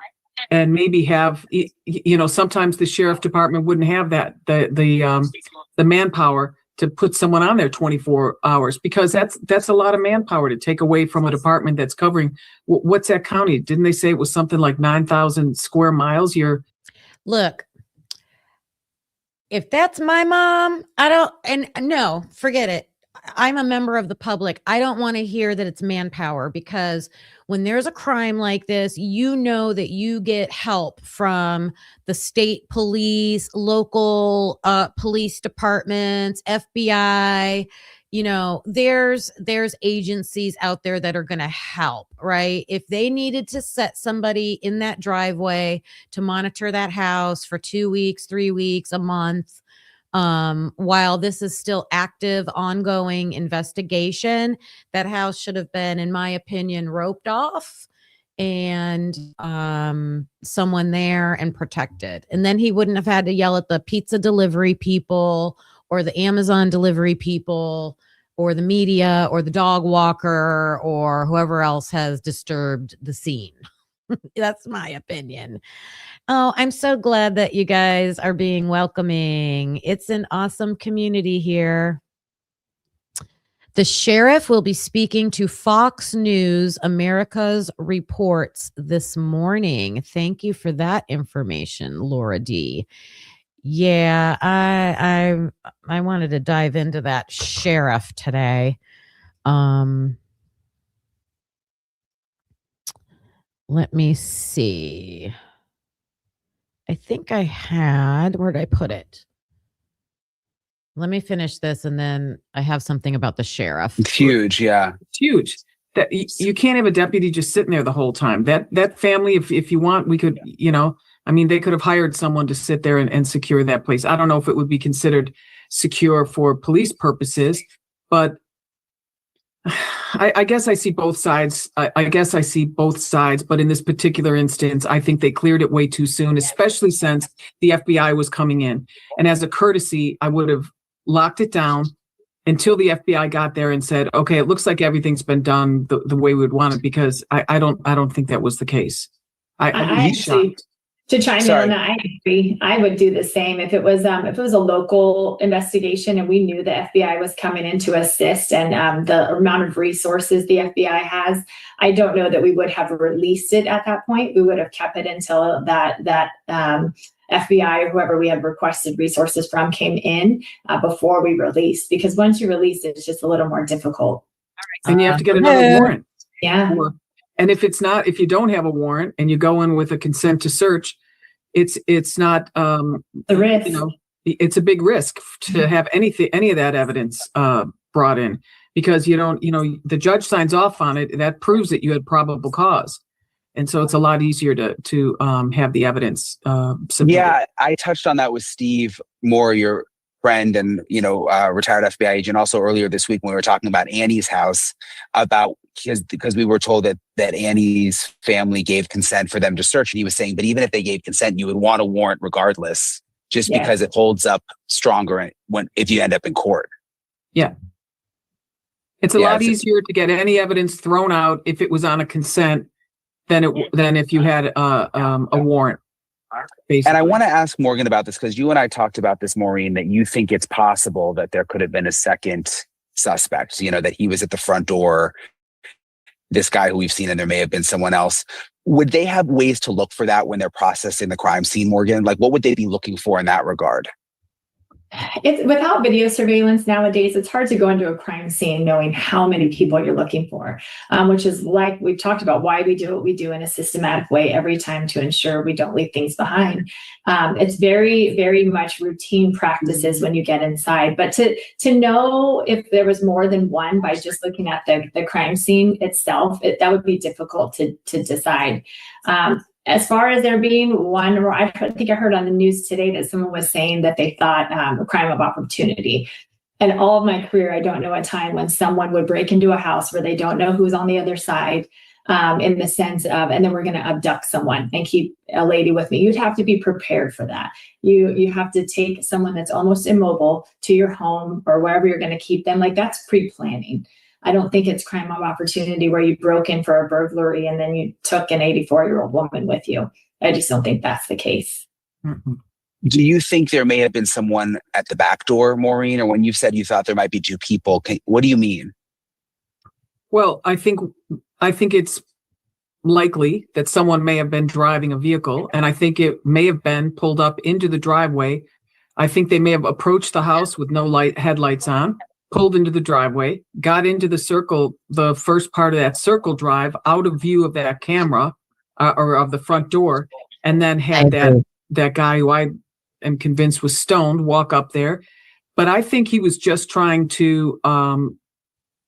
and maybe have, sometimes the sheriff department wouldn't have the manpower to put someone on there 24 hours, because that's a lot of manpower to take away from a department that's covering, what's that county? Didn't they say it was something like 9,000 square miles? Look, if that's my mom, no, forget it. I'm a member of the public. I don't want to hear that it's manpower, because when there's a crime like this, you know that you get help from the state police, local police departments, FBI. There's agencies out there that are going to help, right? If they needed to set somebody in that driveway to monitor that house for 2 weeks, 3 weeks, a month, while this is still active, ongoing investigation, that house should have been, in my opinion, roped off and someone there and protected. And then he wouldn't have had to yell at the pizza delivery people or the Amazon delivery people or the media or the dog walker or whoever else has disturbed the scene. That's my opinion. Oh, I'm so glad that you guys are being welcoming. It's an awesome community here. The sheriff will be speaking to Fox News America's Reports this morning. Thank you for that information, Laura D. Yeah, I wanted to dive into that sheriff today. Let me see. I think I had, where did I put it? Let me finish this and then I have something about the sheriff. It's huge, yeah. It's huge. That you can't have a deputy just sitting there the whole time. That family, if you want, we could, they could have hired someone to sit there and secure that place. I don't know if it would be considered secure for police purposes, but I guess I see both sides. I guess I see both sides, but in this particular instance, I think they cleared it way too soon, especially since the FBI was coming in. And as a courtesy, I would have locked it down until the FBI got there and said, okay, it looks like everything's been done the way we would want it, because I don't think that was the case. I actually, to chime in on that, I agree. I would do the same if it was a local investigation and we knew the FBI was coming in to assist, and the amount of resources the FBI has. I don't know that we would have released it at that point. We would have kept it until that FBI or whoever we had requested resources from came in before we released. Because once you release it, it's just a little more difficult. And you have to get another warrant. Yeah. And if you don't have a warrant and you go in with a consent to search, it's not the risk. It's a big risk to have any of that evidence brought in, because the judge signs off on it. That proves that you had probable cause. And so it's a lot easier to have the evidence submitted. Yeah, I touched on that with Steve Moore, your friend and retired FBI agent, also earlier this week when we were talking about Annie's house, because we were told that Annie's family gave consent for them to search, and he was saying, but even if they gave consent, you would want a warrant regardless, just because it holds up stronger if you end up in court. Yeah. It's a lot easier to get any evidence thrown out if it was on a consent than if you had a warrant. Basically. And I want to ask Morgan about this, because you and I talked about this, Maureen, that you think it's possible that there could have been a second suspect, that he was at the front door, this guy who we've seen, and there may have been someone else. Would they have ways to look for that when they're processing the crime scene, Morgan? Like, what would they be looking for in that regard? It's without video surveillance nowadays, it's hard to go into a crime scene knowing how many people you're looking for, which is, like we've talked about, why we do what we do in a systematic way every time to ensure we don't leave things behind. It's very, very much routine practices when you get inside, but to know if there was more than one by just looking at the crime scene itself, that would be difficult to decide. As far as there being one, or I think I heard on the news today that someone was saying that they thought a crime of opportunity. And all of my career, I don't know a time when someone would break into a house where they don't know who's on the other side, in the sense of, and then we're going to abduct someone and keep a lady with me. You'd have to be prepared for that. You have to take someone that's almost immobile to your home or wherever you're going to keep them. Like, that's pre-planning. I don't think it's crime of opportunity where you broke in for a burglary and then you took an 84-year-old woman with you. I just don't think that's the case. Mm-hmm. Do you think there may have been someone at the back door, Maureen, or when you said you thought there might be two people? What do you mean? Well, I think it's likely that someone may have been driving a vehicle, and I think it may have been pulled up into the driveway. I think they may have approached the house with no headlights on, pulled into the driveway, got into the circle, the first part of that circle drive, out of view of that camera or of the front door, and then had that guy who I am convinced was stoned walk up there. But I think he was just trying to,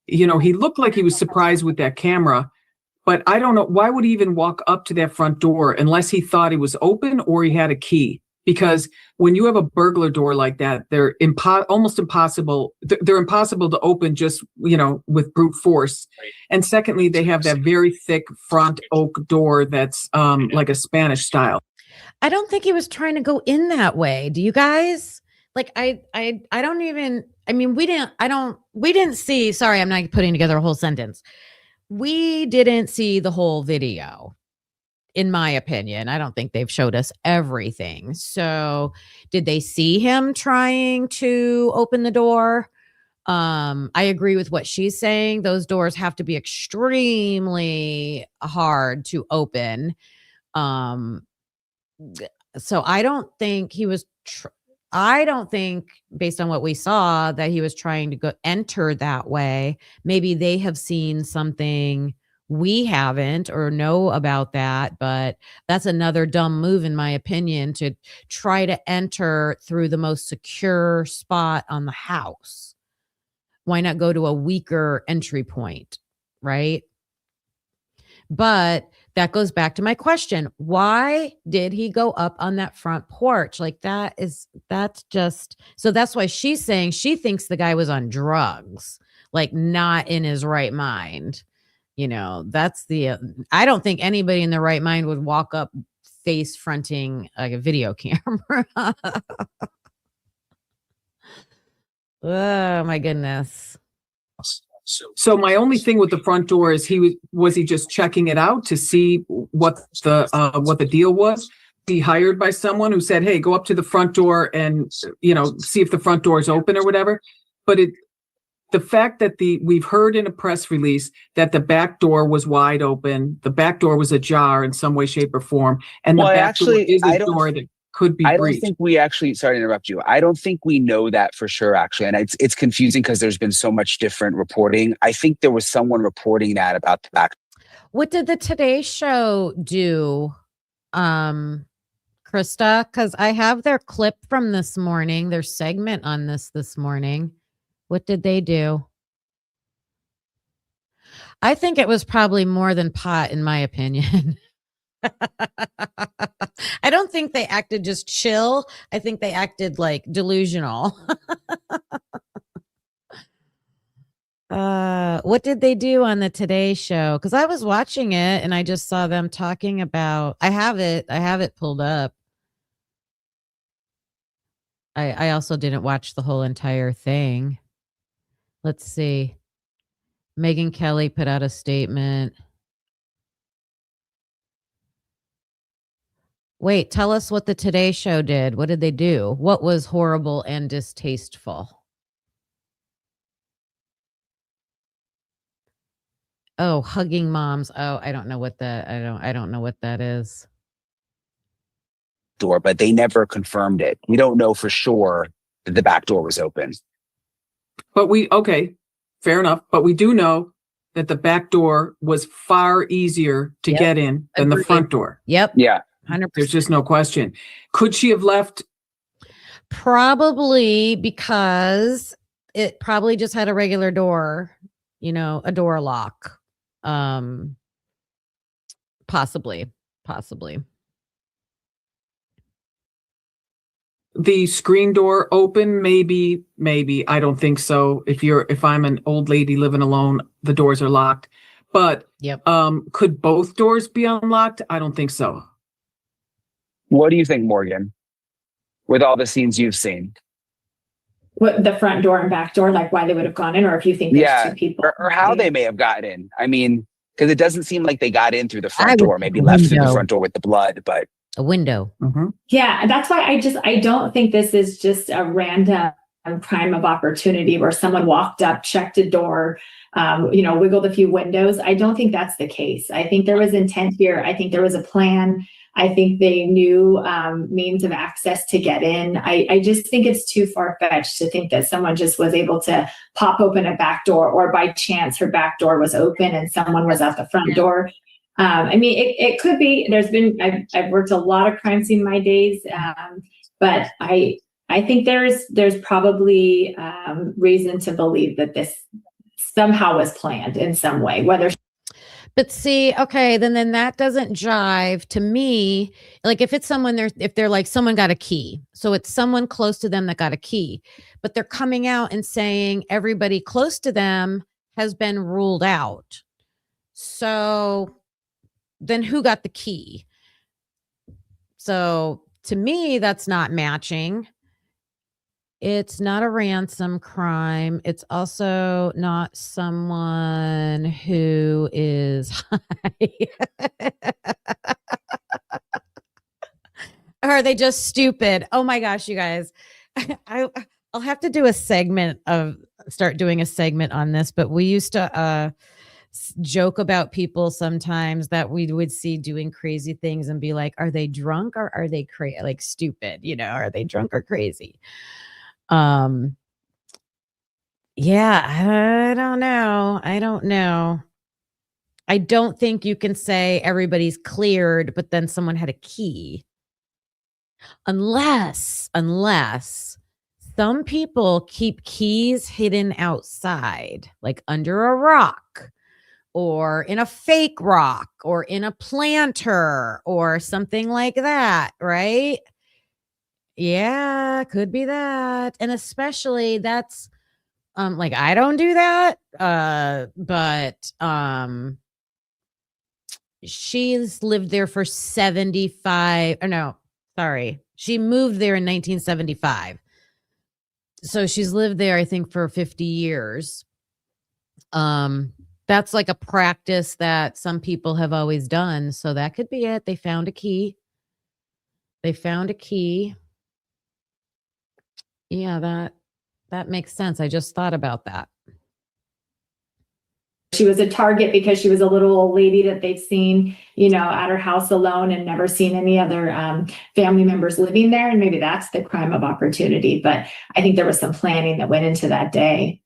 he looked like he was surprised with that camera, but I don't know, why would he even walk up to that front door unless he thought it was open or he had a key? Because when you have a burglar door like that, they're almost impossible. They're impossible to open just, with brute force. And secondly, they have that very thick front oak door that's like a Spanish style. I don't think he was trying to go in that way. Do you guys? Like, I I mean, we didn't see, sorry, I'm not putting together a whole sentence. We didn't see the whole video, in my opinion. I don't think they've showed us everything. So did they see him trying to open the door? I agree with what she's saying. Those doors have to be extremely hard to open. So I don't think he was I don't think, based on what we saw, that he was trying to enter that way. Maybe they have seen something we haven't or know about that, but that's another dumb move, in my opinion, to try to enter through the most secure spot on the house. Why not go to a weaker entry point, right? But that goes back to my question. Why did he go up on that front porch? Like that's just, so that's why she's saying she thinks the guy was on drugs, like not in his right mind. You know, that's I don't think anybody in their right mind would walk up face fronting like a video camera. Oh my goodness. So my only thing with the front door is was he just checking it out to see what the deal was? He hired by someone who said, "Hey, go up to the front door and see if the front door is open or whatever." But the fact that we've heard in a press release that the back door was wide open, the back door was ajar in some way, shape, or form, and the back door is a door that could be breached. I don't think we actually, sorry to interrupt you. I don't think we know that for sure, actually. And it's confusing because there's been so much different reporting. I think there was someone reporting that about the back. What did the Today Show do, Krista? Because I have their clip from this morning, their segment on this morning. What did they do? I think it was probably more than pot, in my opinion. I don't think they acted just chill. I think they acted like delusional. What did they do on the Today Show? Because I was watching it and I just saw them talking about, I have it pulled up. I also didn't watch the whole entire thing. Let's see. Megyn Kelly put out a statement. Wait, tell us what the Today Show did. What did they do? What was horrible and distasteful? Oh, hugging moms. Oh, I don't know what that. I don't know what that is. Door, but they never confirmed it. We don't know for sure that the back door was open. But okay, fair enough. But we do know that the back door was far easier to get in than the front door. Yep. Yeah. 100%. There's just no question. Could she have left? Probably, because it probably just had a regular door, a door lock. Possibly. The screen door open? Maybe. I don't think so. If I'm an old lady living alone, the doors are locked. But could both doors be unlocked? I don't think so. What do you think, Morgan? With all the scenes you've seen? What, the front door and back door, like why they would have gone in, or if you think there's two people. Or how they may have gotten in. I mean, because it doesn't seem like they got in through the front door, maybe left through the front door with the blood, but a window. Mm-hmm. Yeah, that's why I don't think this is just a random crime of opportunity where someone walked up, checked a door, wiggled a few windows. I don't think that's the case. I think there was intent here. I think there was a plan. I think they knew means of access to get in. I just think it's too far-fetched to think that someone just was able to pop open a back door, or by chance her back door was open and someone was at the front door. It could be. I've worked a lot of crime scene in my days, but I think there's probably reason to believe that this somehow was planned in some way, whether. But see, okay, then that doesn't jive to me. Like if it's someone if they're like someone got a key, so it's someone close to them that got a key, but they're coming out and saying everybody close to them has been ruled out. So then who got the key? So to me, that's not matching. It's not a ransom crime. It's also not someone who is high. Or are they just stupid? Oh my gosh, you guys. I'll have to do a segment start doing a segment on this, but we used to joke about people sometimes that we would see doing crazy things and be like, are they drunk or are they like stupid? Are they drunk or crazy? Yeah, I don't know. I don't think you can say everybody's cleared, but then someone had a key. Unless some people keep keys hidden outside, like under a rock or in a fake rock or in a planter or something like that, right? Yeah, could be that. And especially that's like I don't do that. But she's lived there for 75 or no, sorry. She moved there in 1975. So she's lived there, I think, for 50 years. That's like a practice that some people have always done. So that could be it. They found a key. Yeah, that makes sense. I just thought about that. She was a target because she was a little old lady that they'd seen, at her house alone and never seen any other family members living there. And maybe that's the crime of opportunity. But I think there was some planning that went into that day.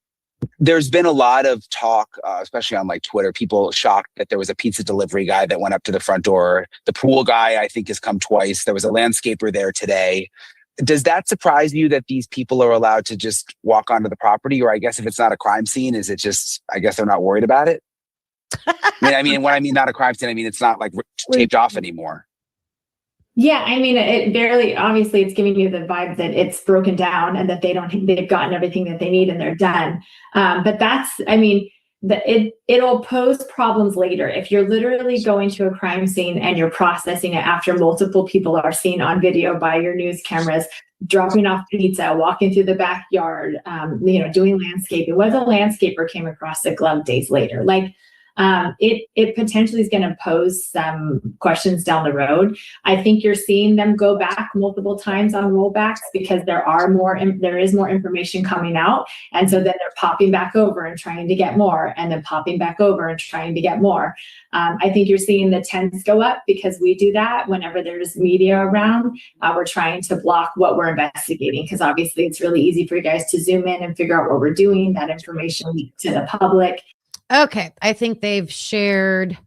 There's been a lot of talk, especially on like Twitter, people shocked that there was a pizza delivery guy that went up to the front door. The pool guy, I think, has come twice. There was a landscaper there today. Does that surprise you that these people are allowed to just walk onto the property? Or I guess if it's not a crime scene, is it just, I guess they're not worried about it? When I mean not a crime scene, I mean, it's not like taped off anymore. Yeah, I mean, it barely, obviously it's giving you the vibe that it's broken down and that they've gotten everything that they need and they're done. But that's, I mean, it'll pose problems later. If you're literally going to a crime scene and you're processing it after multiple people are seen on video by your news cameras, dropping off pizza, walking through the backyard, doing landscaping. What if a landscaper came across the glove days later? Like, it potentially is going to pose some questions down the road. I think you're seeing them go back multiple times on rollbacks because there is more information coming out. And so then they're popping back over and trying to get more and then popping back over and trying to get more. I think you're seeing the tens go up because we do that whenever there's media around. We're trying to block what we're investigating because obviously it's really easy for you guys to zoom in and figure out what we're doing, that information leaked to the public. Okay, I think they've shared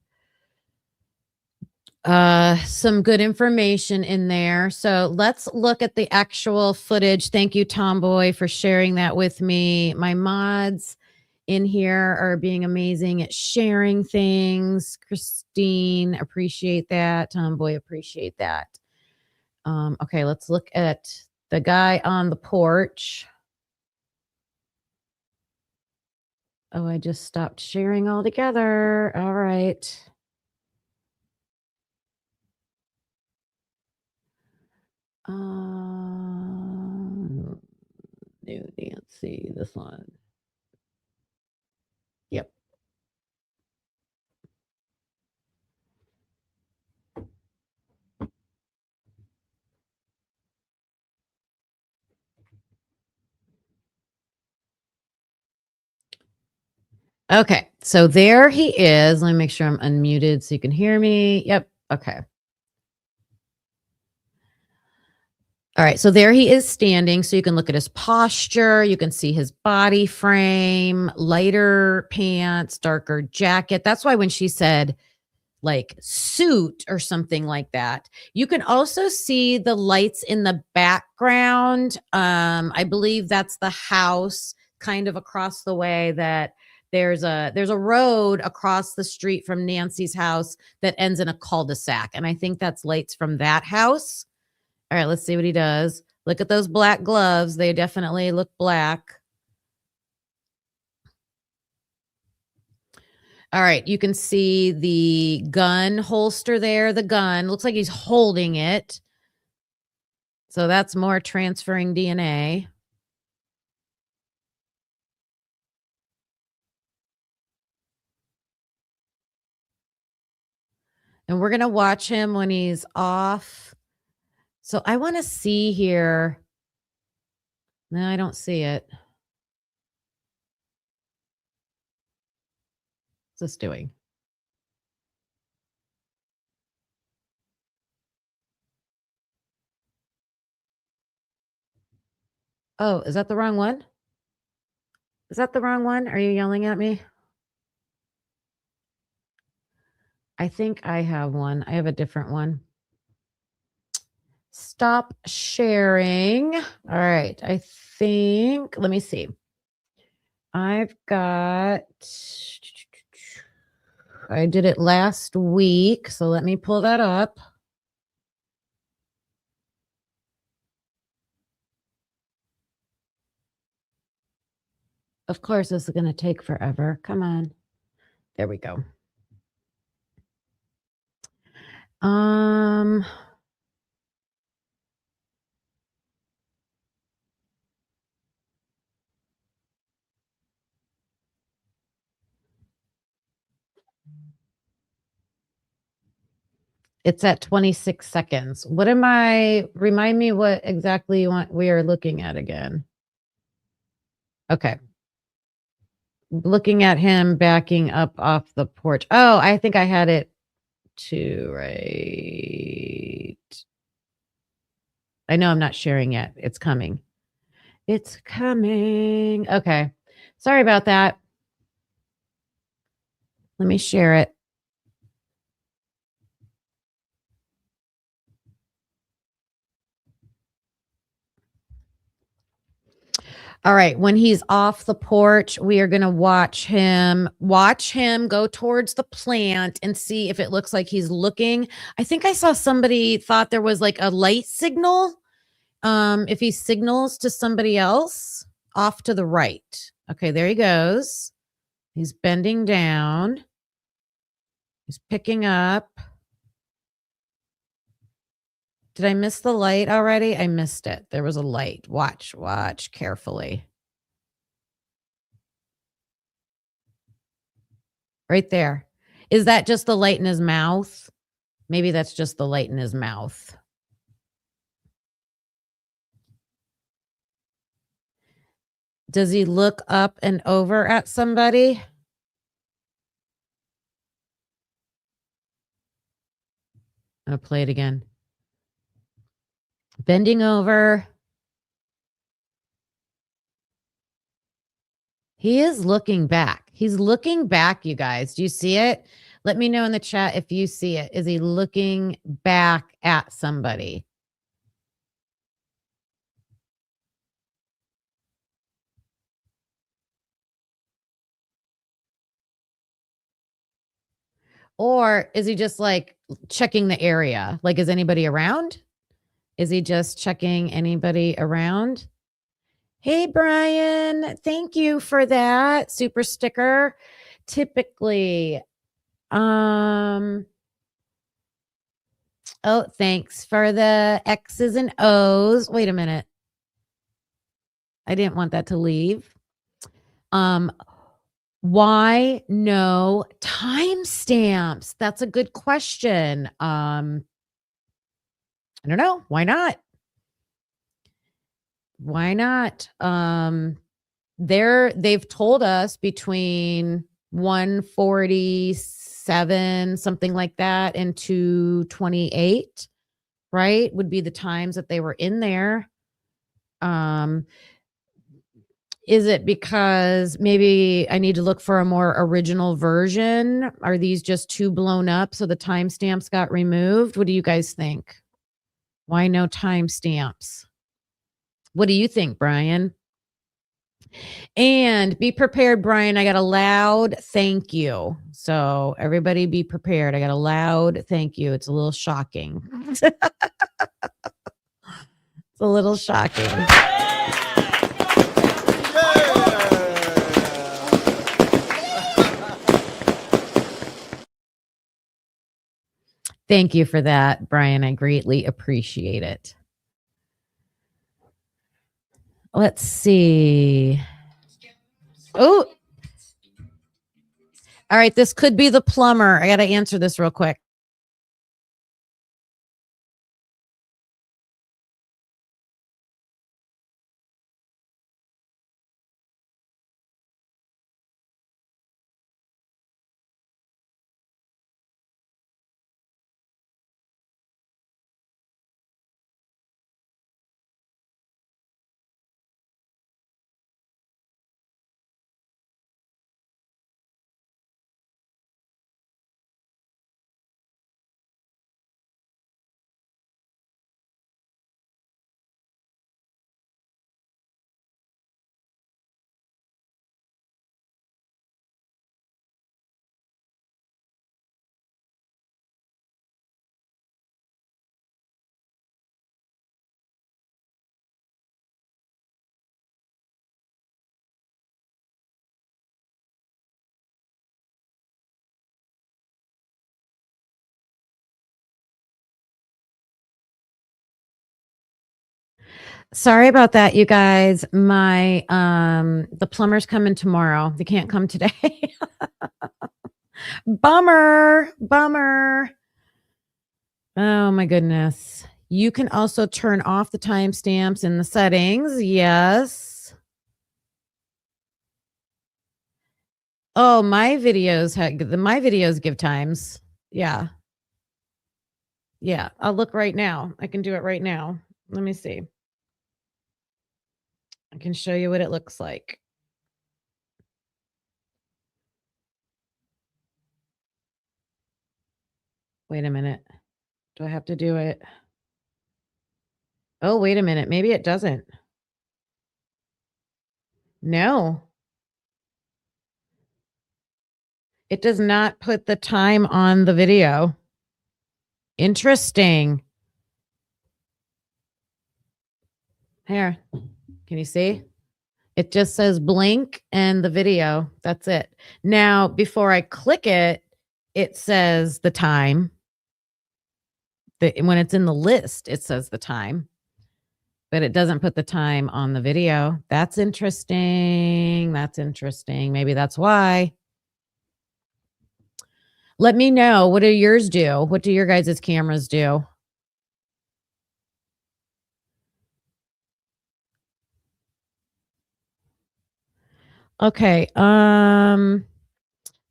some good information in there. So let's look at the actual footage. Thank you, Tomboy, for sharing that with me. My mods in here are being amazing at sharing things. Christine, appreciate that. Tomboy, appreciate that. Okay, let's look at the guy on the porch. Oh, I just stopped sharing altogether. All right. New Nancy, this one. Yep. Okay, so there he is. Let me make sure I'm unmuted so you can hear me. Yep. Okay. All right, so there he is standing. So you can look at his posture. You can see his body frame, lighter pants, darker jacket. That's why when she said like suit or something like that, you can also see the lights in the background. I believe that's the house kind of across the way that there's a road across the street from Nancy's house that ends in a cul-de-sac. And I think that's lights from that house. All right, let's see what he does. Look at those black gloves. They definitely look black. All right, you can see the gun holster there. The gun looks like he's holding it. So that's more transferring DNA. And we're going to watch him when he's off. So I want to see here. No, I don't see it. What's this doing? Oh, is that the wrong one? Is that the wrong one? Are you yelling at me? I think I have one. I have a different one. Stop sharing. All right. I think, let me see. I did it last week. So let me pull that up. Of course, this is going to take forever. Come on. There we go. It's at 26 seconds. Remind me what exactly we are looking at again. Okay. Looking at him backing up off the porch. Oh, I think I had it too, right? I know I'm not sharing yet. It's coming. It's coming. Okay. Sorry about that. Let me share it. All right. When he's off the porch, we are going to watch him go towards the plant and see if it looks like he's looking. I think I saw somebody thought there was like a light signal. If he signals to somebody else off to the right. Okay, there he goes. He's bending down. He's picking up. Did I miss the light already? I missed it. There was a light. Watch carefully. Right there. Is that just the light in his mouth? Maybe that's just the light in his mouth. Does he look up and over at somebody? I'm going to play it again. Bending over. He is looking back. He's looking back, you guys. Do you see it? Let me know in the chat if you see it. Is he looking back at somebody? Or is he just like checking the area? Like, is anybody around? Is he just checking anybody around? Hey, Brian, thank you for that super sticker. Typically, oh, thanks for the X's and O's. Wait a minute. I didn't want that to leave. Why no timestamps? That's a good question. I don't know. Why not? Why not? They've told us between 1:47, something like that, and 2:28, right? Would be the times that they were in there. Is it because maybe I need to look for a more original version? Are these just too blown up so the timestamps got removed? What do you guys think? Why no timestamps? What do you think, Brian? And be prepared, Brian. I got a loud thank you. So everybody be prepared. I got a loud thank you. It's a little shocking. It's a little shocking. Thank you for that, Brian. I greatly appreciate it. Let's see. Oh, all right. This could be the plumber. I got to answer this real quick. Sorry about that, you guys. My the plumber's coming tomorrow. They can't come today. Bummer. Oh my goodness. You can also turn off the timestamps in the settings. Yes. Oh, my videos give times. Yeah. Yeah, I'll look right now. I can do it right now. Let me see. I can show you what it looks like. Wait a minute. Do I have to do it? Oh, wait a minute. Maybe it doesn't. No. It does not put the time on the video. Interesting. Here. Can you see? It just says blink and the video. That's it. Now, before I click it, it says the time. When it's in the list, it says the time, but it doesn't put the time on the video. That's interesting. Maybe that's why. Let me know. What do yours do? What do your guys' cameras do? Okay.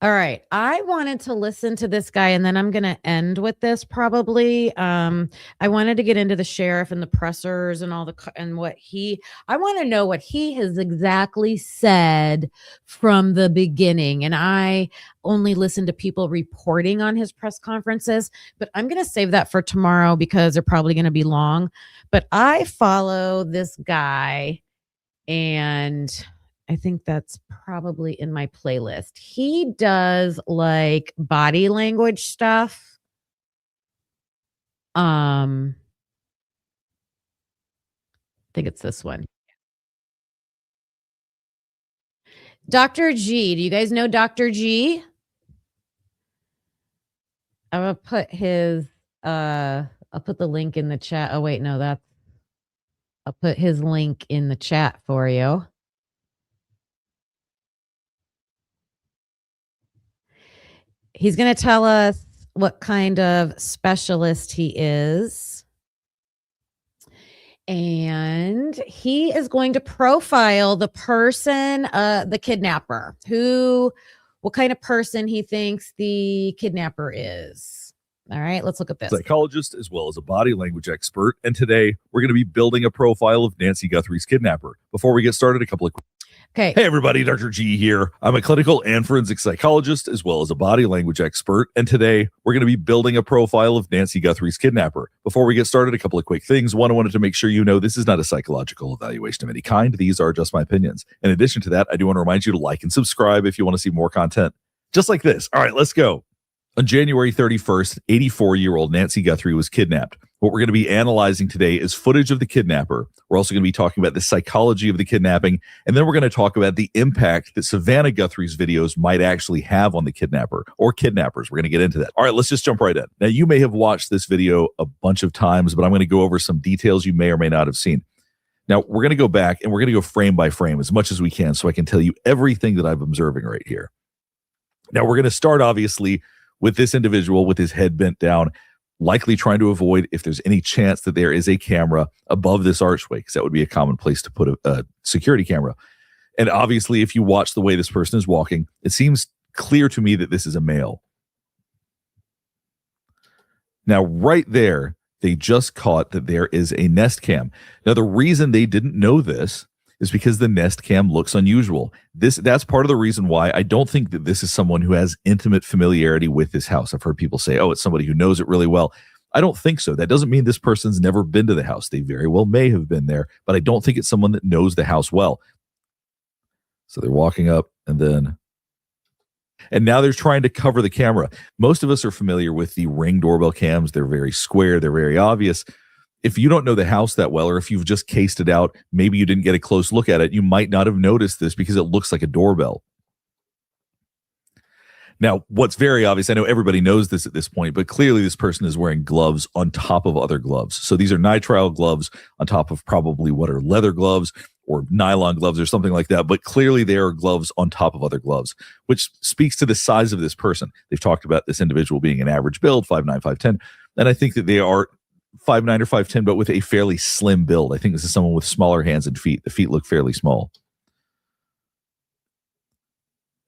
All right. I wanted to listen to this guy, and then I'm going to end with this probably. I wanted to get into the sheriff and the pressers and I want to know what he has exactly said from the beginning. And I only listen to people reporting on his press conferences, but I'm going to save that for tomorrow because they're probably going to be long. But I follow this guy, and I think that's probably in my playlist. He does like body language stuff. I think it's this one. Dr. G. Do you guys know Dr. G? I'm gonna put his I'll put the link in the chat. Oh wait, no, I'll put his link in the chat for you. He's going to tell us what kind of specialist he is. And he is going to profile the person, the kidnapper, what kind of person he thinks the kidnapper is. All right, let's look at this. Psychologist as well as a body language expert. And today we're going to be building a profile of Nancy Guthrie's kidnapper. Before we get started, a couple of Okay. Hey, everybody, Dr. G here. I'm a clinical and forensic psychologist as well as a body language expert. And today we're going to be building a profile of Nancy Guthrie's kidnapper. Before we get started, a couple of quick things. One, I wanted to make sure you know this is not a psychological evaluation of any kind. These are just my opinions. In addition to that, I do want to remind you to like and subscribe if you want to see more content just like this. All right, let's go. On January 31st, 84-year-old Nancy Guthrie was kidnapped. What we're going to be analyzing today is footage of the kidnapper. We're also going to be talking about the psychology of the kidnapping, and then we're going to talk about the impact that Savannah Guthrie's videos might actually have on the kidnapper or kidnappers. We're going to get into that. All right, let's just jump right in. Now, you may have watched this video a bunch of times, but I'm going to go over some details you may or may not have seen. Now, we're going to go back, and we're going to go frame by frame as much as we can so I can tell you everything that I'm observing right here. Now, we're going to start, obviously, with this individual with his head bent down, likely trying to avoid if there's any chance that there is a camera above this archway, because that would be a common place to put a security camera. And obviously, if you watch the way this person is walking, it seems clear to me that this is a male. Now, right there, they just caught that there is a Nest Cam. Now, the reason they didn't know this is because the Nest Cam looks unusual. That's part of the reason why I don't think that this is someone who has intimate familiarity with this house. I've heard people say, oh, it's somebody who knows it really well. I don't think so. That doesn't mean this person's never been to the house. They very well may have been there, but I don't think it's someone that knows the house well. So they're walking up and now they're trying to cover the camera. Most of us are familiar with the Ring doorbell cams. They're very square. They're very obvious. If you don't know the house that well, or if you've just cased it out, maybe you didn't get a close look at it, you might not have noticed this because it looks like a doorbell. Now, what's very obvious, I know everybody knows this at this point, but clearly this person is wearing gloves on top of other gloves. So these are nitrile gloves on top of probably what are leather gloves or nylon gloves or something like that. But clearly they are gloves on top of other gloves, which speaks to the size of this person. They've talked about this individual being an average build, 5'9", 5'10". And I think that they are 5'9" or 5'10", but with a fairly slim build. I think this is someone with smaller hands and feet. The feet look fairly small.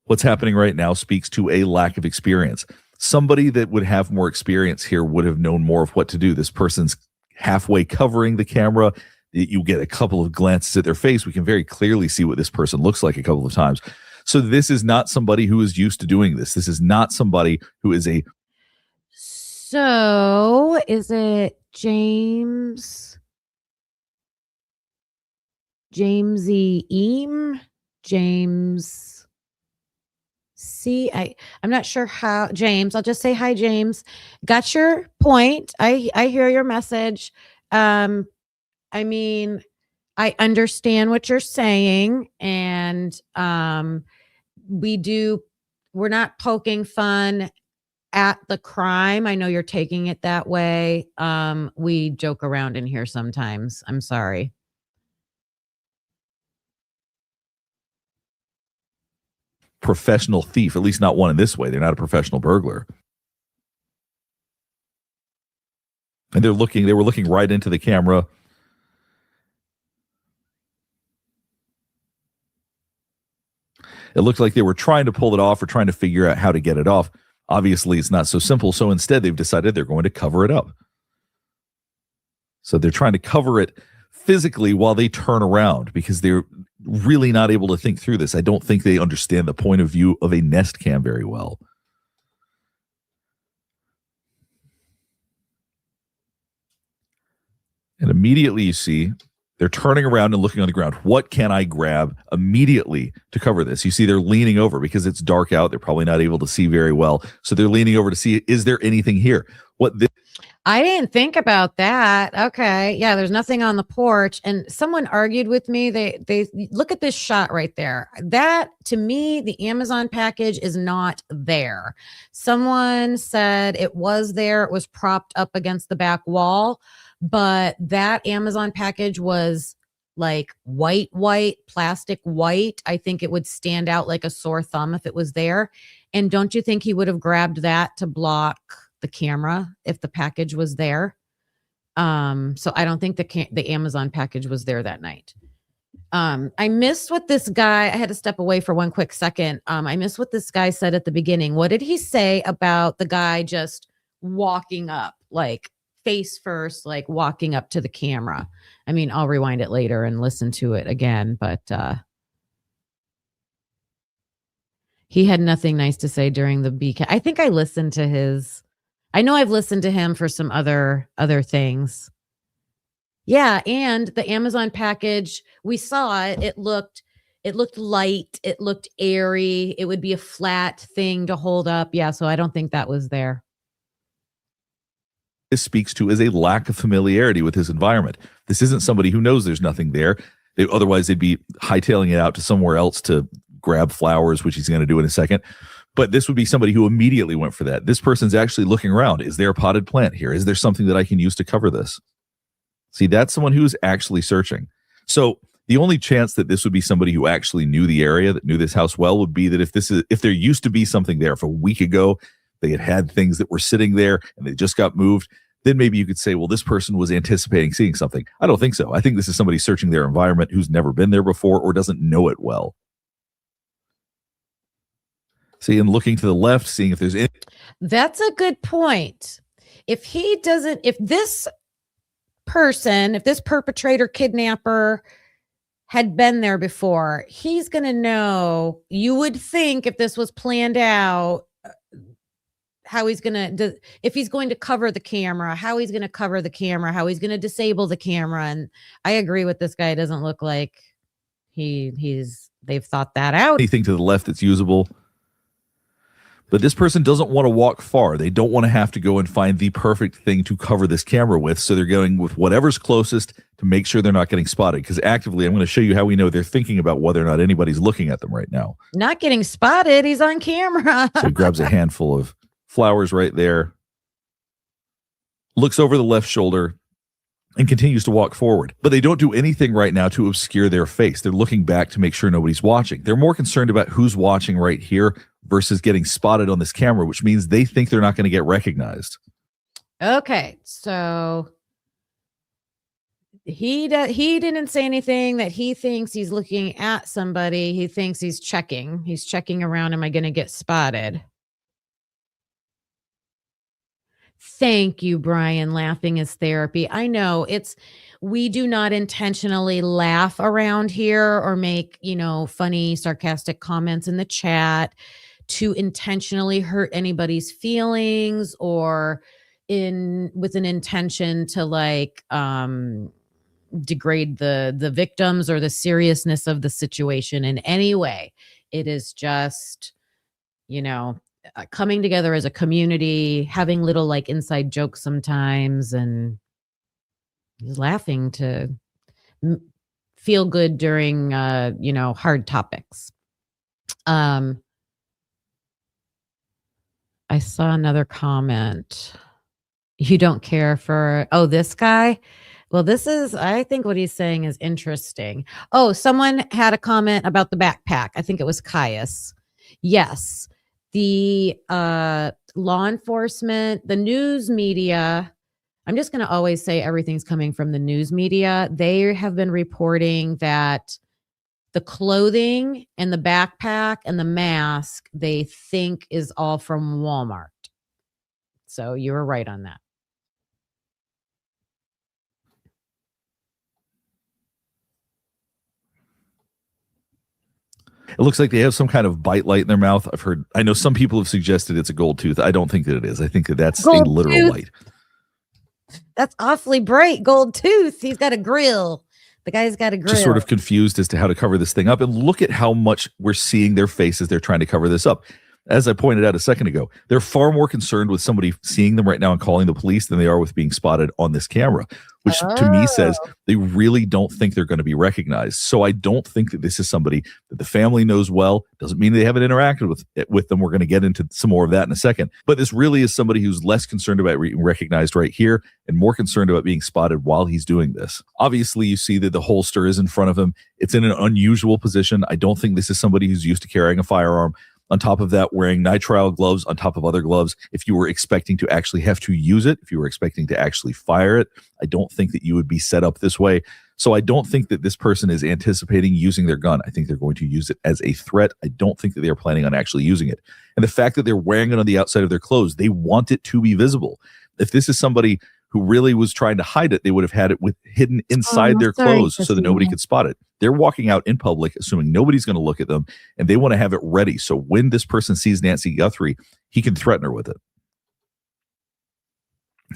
What's happening right now speaks to a lack of experience. Somebody that would have more experience here would have known more of what to do. This person's halfway covering the camera. You get a couple of glances at their face. We can very clearly see what this person looks like a couple of times. So this is not somebody who is used to doing this. This is not somebody who is a... So is it James Eam? James... See, I'm not sure how, James, I'll just say hi, James. Got your point. I hear your message. I mean, I understand what you're saying, and we're not poking fun at the crime. I know you're taking it that way. We joke around in here sometimes. I'm sorry. Professional thief, at least not one in this way. They're not a professional burglar. And they were looking right into the camera. It looked like they were trying to pull it off or trying to figure out how to get it off. Obviously, it's not so simple. So instead, they've decided they're going to cover it up. So they're trying to cover it physically while they turn around because they're really not able to think through this. I don't think they understand the point of view of a Nest Cam very well. And immediately you see they're turning around and looking on the ground. What can I grab immediately to cover this? You see they're leaning over because it's dark out. They're probably not able to see very well. So they're leaning over to see, is there anything here? I didn't think about that. Okay. Yeah, there's nothing on the porch. And someone argued with me. They look at this shot right there. That, to me, the Amazon package is not there. Someone said it was there. It was propped up against the back wall. But that Amazon package was like white, plastic white. I think it would stand out like a sore thumb if it was there. And don't you think he would have grabbed that to block the camera if the package was there? So I don't think the Amazon package was there that night. I missed what this guy, I had to step away for one quick second. I missed what this guy said at the beginning. What did he say about the guy just walking up, like face first, like walking up to the camera? I mean, I'll rewind it later and listen to it again, but he had nothing nice to say during the BK. I think I listened to his, I know I've listened to him for some other things. Yeah, and the Amazon package, we saw it. It looked light. It looked airy. It would be a flat thing to hold up. Yeah, so I don't think that was there. This speaks to is a lack of familiarity with his environment. This isn't somebody who knows there's nothing there. Otherwise, they'd be hightailing it out to somewhere else to grab flowers, which he's going to do in a second. But this would be somebody who immediately went for that. This person's actually looking around. Is there a potted plant here? Is there something that I can use to cover this? See, that's someone who's actually searching. So the only chance that this would be somebody who actually knew the area, that knew this house well, would be that if there used to be something there, if a week ago they had things that were sitting there and they just got moved, then maybe you could say, well, this person was anticipating seeing something. I don't think so. I think this is somebody searching their environment who's never been there before or doesn't know it well. See, and looking to the left, seeing if there's any. That's a good point. If this perpetrator, kidnapper had been there before, he's going to know. You would think if this was planned out, how he's going to, if he's going to cover the camera, how he's going to cover the camera, how he's going to disable the camera. And I agree with this guy. It doesn't look like they've thought that out. Anything to the left that's usable. But this person doesn't want to walk far. They don't want to have to go and find the perfect thing to cover this camera with. So they're going with whatever's closest to make sure they're not getting spotted. Because actively, I'm going to show you how we know they're thinking about whether or not anybody's looking at them right now. Not getting spotted. He's on camera. So he grabs a handful of flowers right there, looks over the left shoulder, and continues to walk forward. But they don't do anything right now to obscure their face. They're looking back to make sure nobody's watching. They're more concerned about who's watching right here versus getting spotted on this camera, which means they think they're not going to get recognized. Okay, so he didn't say anything that he thinks he's looking at somebody. He thinks he's checking. He's checking around. Am I going to get spotted? Thank you, Brian. Laughing is therapy. I know we do not intentionally laugh around here or make, funny, sarcastic comments in the chat to intentionally hurt anybody's feelings or with an intention to degrade the victims or the seriousness of the situation in any way. It is just, coming together as a community, having little inside jokes sometimes, and laughing to feel good during, hard topics. I saw another comment. You don't care for, this guy? Well, I think what he's saying is interesting. Oh, someone had a comment about the backpack. I think it was Caius. Yes. The law enforcement, the news media, I'm just going to always say everything's coming from the news media. They have been reporting that the clothing and the backpack and the mask, they think is all from Walmart. So you were right on that. It looks like they have some kind of bite light in their mouth. I know some people have suggested it's a gold tooth. I don't think that it is. I think that that's a literal tooth. light. That's awfully bright. Gold tooth. He's got a grill. The guy's got a grill. Just sort of confused as to how to cover this thing up. And look at how much we're seeing their faces. They're trying to cover this up. As I pointed out a second ago, they're far more concerned with somebody seeing them right now and calling the police than they are with being spotted on this camera, which to me says they really don't think they're going to be recognized. So I don't think that this is somebody that the family knows well. Doesn't mean they haven't interacted with them. We're going to get into some more of that in a second. But this really is somebody who's less concerned about being recognized right here and more concerned about being spotted while he's doing this. Obviously, you see that the holster is in front of him. It's in an unusual position. I don't think this is somebody who's used to carrying a firearm. On top of that, wearing nitrile gloves on top of other gloves. If you were expecting to actually have to use it, if you were expecting to actually fire it, I don't think that you would be set up this way. So I don't think that this person is anticipating using their gun. I think they're going to use it as a threat. I don't think that they are planning on actually using it. And the fact that they're wearing it on the outside of their clothes, they want it to be visible. If this is somebody who really was trying to hide it, they would have had it hidden inside their clothes so that nobody could spot it. They're walking out in public, assuming nobody's going to look at them, and they want to have it ready. So when this person sees Nancy Guthrie, he can threaten her with it.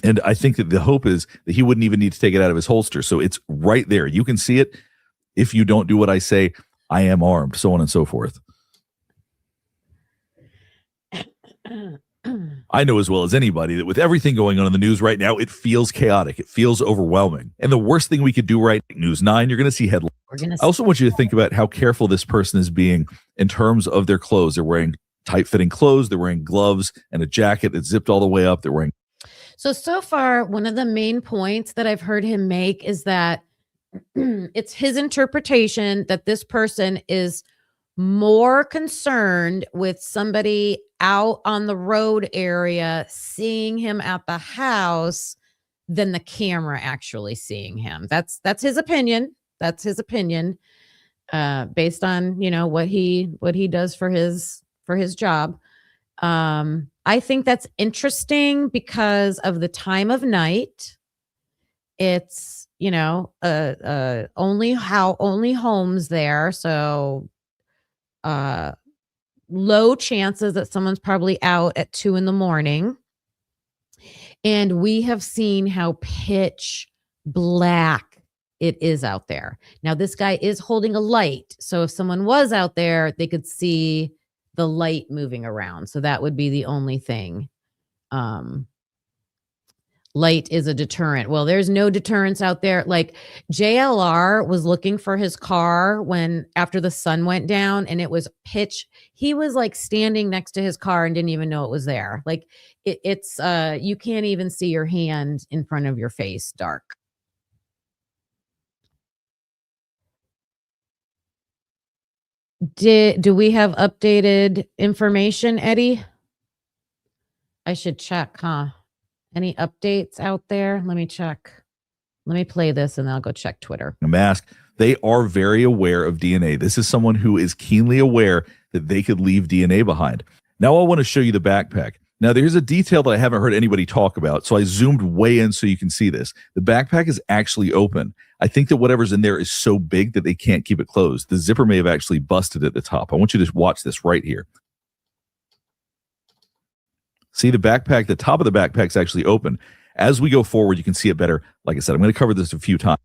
And I think that the hope is that he wouldn't even need to take it out of his holster. So it's right there. You can see it. If you don't do what I say, I am armed, so on and so forth. I know as well as anybody that with everything going on in the news right now, it feels chaotic. It feels overwhelming. And the worst thing we could do right now, News 9, you're going to see headlines. I also want you to think about how careful this person is being in terms of their clothes. They're wearing tight-fitting clothes. They're wearing gloves and a jacket that's zipped all the way up. They're wearing. So far, one of the main points that I've heard him make is that it's his interpretation that this person is more concerned with somebody out on the road area seeing him at the house than the camera actually seeing him. That's his opinion. That's his opinion, based on what he does for his job. I think that's interesting because of the time of night. It's only homes there, so low chances that someone's probably out at 2 a.m. And we have seen how pitch black it is out there. Now, this guy is holding a light. So if someone was out there, they could see the light moving around. So that would be the only thing. Light is a deterrent. Well, there's no deterrence out there. Like JLR was looking for his car when after the sun went down and it was pitch. He was like standing next to his car and didn't even know it was there. Like it's you can't even see your hand in front of your face, dark. Do we have updated information, Eddie? I should check, huh? Any updates out there? Let me check. Let me play this and then I'll go check Twitter. A mask. They are very aware of DNA. This is someone who is keenly aware that they could leave DNA behind. Now I want to show you the backpack. Now there's a detail that I haven't heard anybody talk about, so I zoomed way in so you can see this. The backpack is actually open. I think that whatever's in there is so big that they can't keep it closed. The zipper may have actually busted at the top. I want you to watch this right here. See the backpack, the top of the backpack's actually open. As we go forward, you can see it better. Like I said, I'm going to cover this a few times.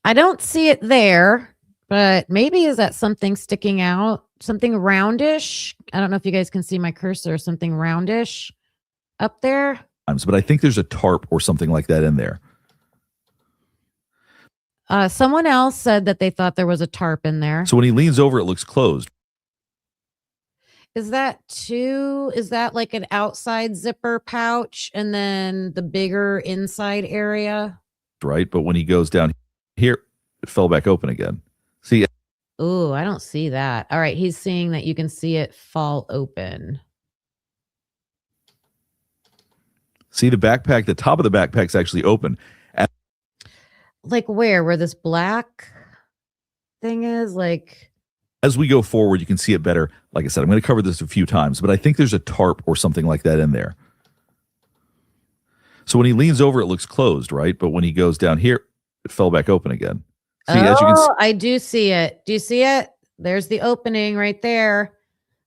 I don't see it there, but maybe is that something sticking out? Something roundish? I don't know if you guys can see my cursor. Something roundish up there? But I think there's a tarp or something like that in there. Someone else said that they thought there was a tarp in there. So when he leans over, it looks closed. Is that like an outside zipper pouch and then the bigger inside area? Right? But when he goes down here, it fell back open again. See? Ooh, I don't see that. All right. He's seeing that you can see it fall open. See the backpack, the top of the backpack's actually open. Like where this black thing is? Like as we go forward, you can see it better. Like I said, I'm going to cover this a few times, but I think there's a tarp or something like that in there. So when he leans over, it looks closed, right? But when he goes down here, it fell back open again. See, as you can see, I do see it. Do you see it? There's the opening right there.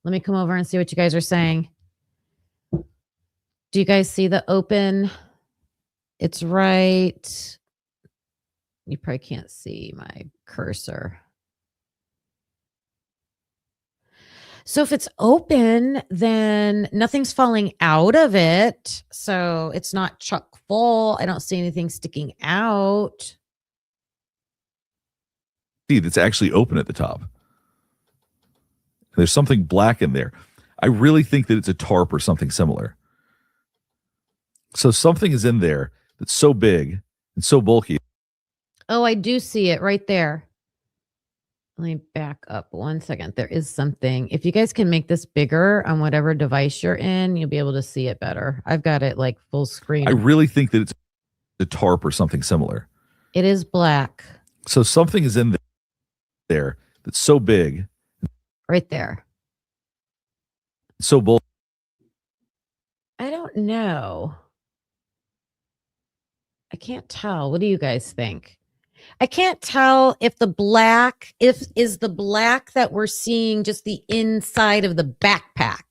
Let me come over and see what you guys are saying. Do you guys see the open? It's right. You probably can't see my cursor. So if it's open, then nothing's falling out of it. So it's not chock full. I don't see anything sticking out. see that's actually open at the top. There's something black in there. I really think that it's a tarp or something similar. So something is in there that's so big and so bulky. Oh, I do see it right there. Let me back up 1 second. There is something. If you guys can make this bigger on whatever device you're in, you'll be able to see it better. I've got it like full screen. I really think that it's a tarp or something similar. It is black. So something is in there that's so big. Right there. So bulky. I don't know. I can't tell. What do you guys think? I can't tell if the black, is the black that we're seeing just the inside of the backpack.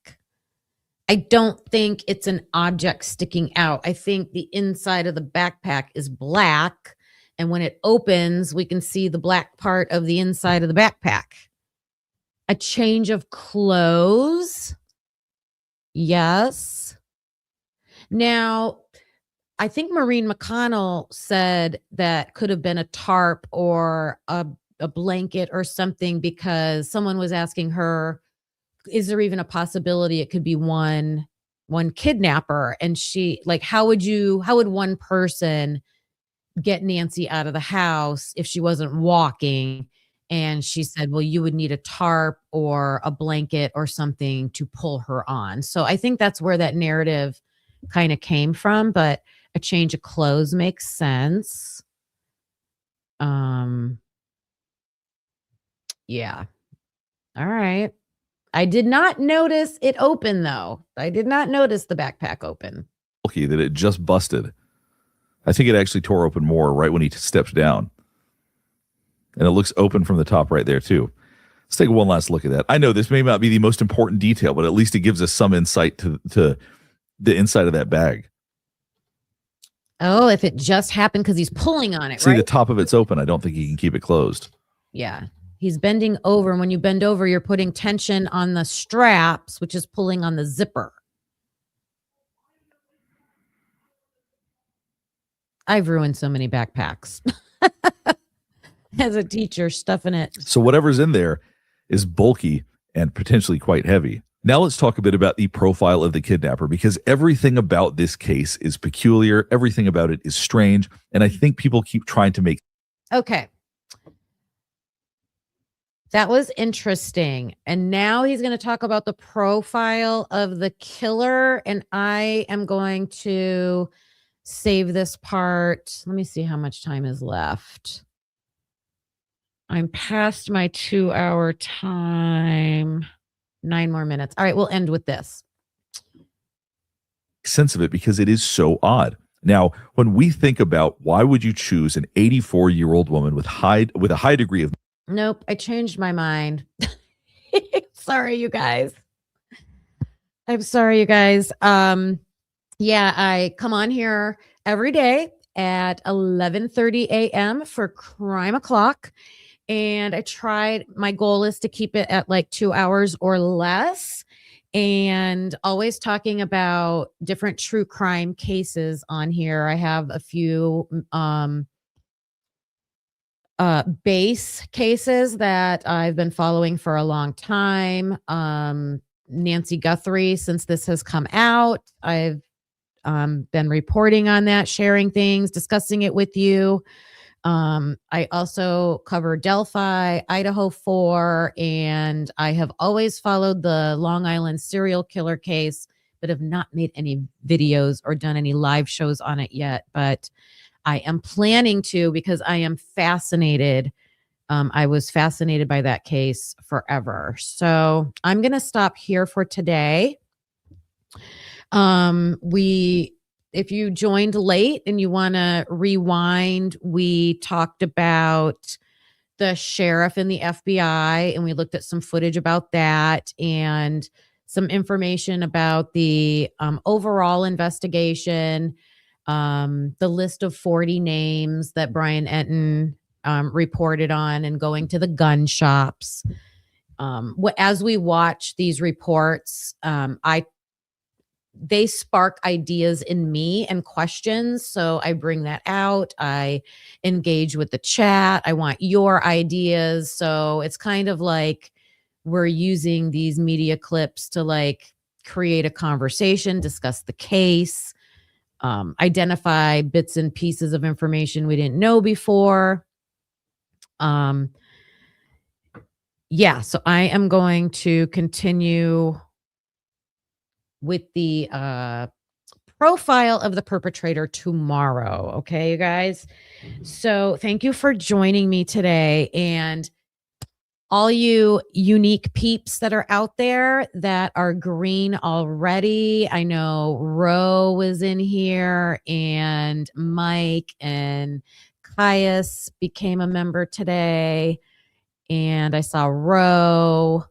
I don't think it's an object sticking out. I think the inside of the backpack is black. And when it opens, we can see the black part of the inside of the backpack. A change of clothes. Yes. Now, I think Maureen McConnell said that could have been a tarp or a blanket or something, because someone was asking her, is there even a possibility it could be one kidnapper? And she, like, how would one person get Nancy out of the house if she wasn't walking? And she said, well, you would need a tarp or a blanket or something to pull her on. So I think that's where that narrative kind of came from, but a change of clothes makes sense. Yeah. All right. I did not notice it open, though. I did not notice the backpack open. Bulky that it just busted. I think it actually tore open more right when he stepped down. And it looks open from the top right there, too. Let's take one last look at that. I know this may not be the most important detail, but at least it gives us some insight to the inside of that bag. Oh, if it just happened because he's pulling on it, See, right? the top of it's open. I don't think he can keep it closed. Yeah. He's bending over. And when you bend over, you're putting tension on the straps, which is pulling on the zipper. I've ruined so many backpacks as a teacher, stuffing it. So whatever's in there is bulky and potentially quite heavy. Now let's talk a bit about the profile of the kidnapper, because everything about this case is peculiar. Everything about it is strange. And I think people keep trying to make. Okay. That was interesting. And now he's going to talk about the profile of the killer. And I am going to save this part. Let me see how much time is left. I'm past my 2-hour time. 9 more minutes. All right, we'll end with this. Sense of it, because it is so odd. Now, when we think about why would you choose an 84-year-old woman with a high degree of. Nope, I changed my mind. Sorry, you guys. I'm sorry, you guys. Yeah, I come on here every day at 11:30 a.m. for Crime O'Clock. And my goal is to keep it at like 2 hours or less, and always talking about different true crime cases on here. I have a few base cases that I've been following for a long time. Nancy Guthrie, since this has come out, I've been reporting on that, sharing things, discussing it with you. I also cover Delphi, Idaho 4, and I have always followed the Long Island serial killer case, but have not made any videos or done any live shows on it yet. But I am planning to, because I am fascinated. I was fascinated by that case forever. So I'm going to stop here for today. If you joined late and you want to rewind, we talked about the sheriff and the FBI, and we looked at some footage about that and some information about the overall investigation, the list of 40 names that Brian Enton reported on, and going to the gun shops. As we watch these reports, they spark ideas in me and questions. So I bring that out. I engage with the chat. I want your ideas. So it's kind of like we're using these media clips to like create a conversation, discuss the case, identify bits and pieces of information we didn't know before. Yeah, so I am going to continue with the profile of the perpetrator tomorrow. Okay, you guys. So thank you for joining me today. And all you unique peeps that are out there that are green already. I know Ro was in here, and Mike and Caius became a member today. And I saw Ro.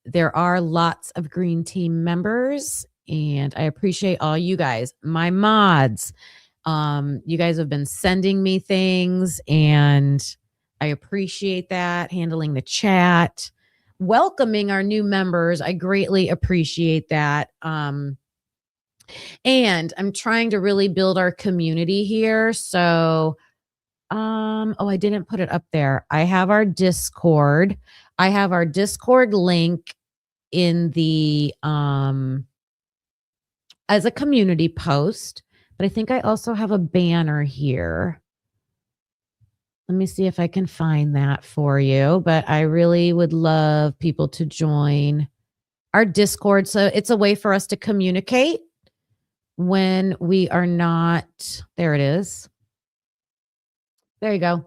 There are lots of green team members, and I appreciate all you guys, my mods. You guys have been sending me things, and I appreciate that. Handling the chat, welcoming our new members. I greatly appreciate that. And I'm trying to really build our community here. So, I didn't put it up there. I have our Discord. I have our Discord link in the as a community post, but I think I also have a banner here. Let me see if I can find that for you, but I really would love people to join our Discord. So it's a way for us to communicate when we are not, there it is. There you go.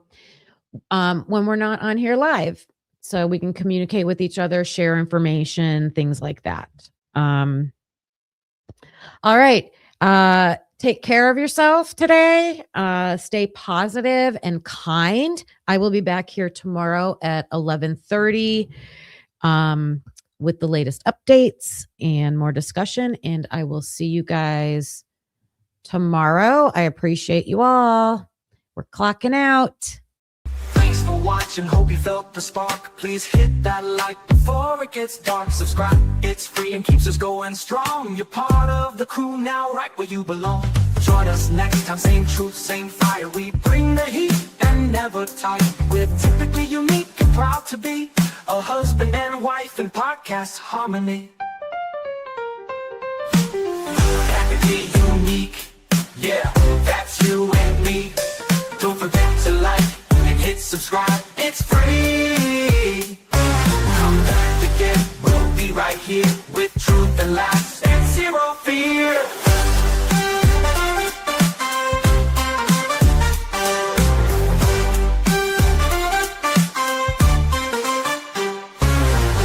When we're not on here live. So we can communicate with each other, share information, things like that. All right. Take care of yourself today. Stay positive and kind. I will be back here tomorrow at 11:30 with the latest updates and more discussion. And I will see you guys tomorrow. I appreciate you all. We're clocking out. Thanks for watching, hope you felt the spark. Please hit that like before it gets dark. Subscribe, it's free and keeps us going strong. You're part of the crew now, right where you belong. Join us next time, same truth, same fire. We bring the heat and never tire. We're typically unique and proud to be a husband and wife in podcast harmony. That could be unique, yeah, that's you and me. Don't forget to like and hit subscribe, it's free. Come back again, we'll be right here with truth and laughs and zero fear.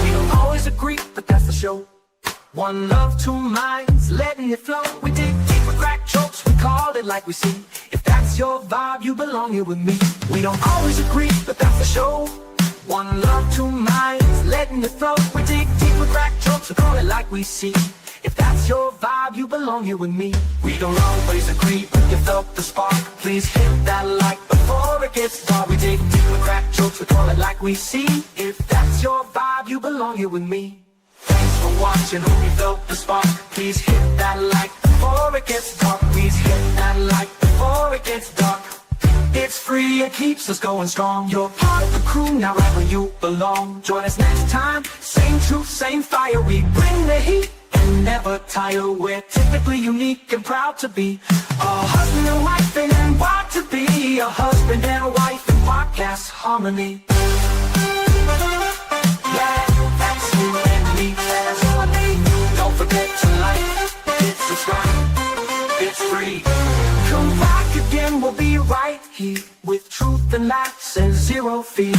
We don't always agree, but that's the show. One love, two minds, letting it flow. We dig deep with crack jokes, we call it like we see. If that's your vibe, you belong here with me. We don't always agree, but that's the show. One love, two minds, letting it flow. We dig deep with crack jokes, we call it like we see. If that's your vibe, you belong here with me. We don't always agree, but you felt the spark. Please hit that like before it gets dark. We dig deep with crack jokes, we call it like we see. If that's your vibe, you belong here with me. Thanks for watching, hope you felt the spark. Please hit that like before it gets dark. Please hit that like before it gets dark. It's free, it keeps us going strong. You're part of the crew now, right where you belong. Join us next time, same truth, same fire. We bring the heat and never tire. We're typically unique and proud to be a husband and wife and wild to be a husband and wife in podcast harmony. Yeah, that's you and me, that's you and me. Don't forget to like, hit subscribe, it's free. Come back again, we'll be right here with truth and laughs and zero fear.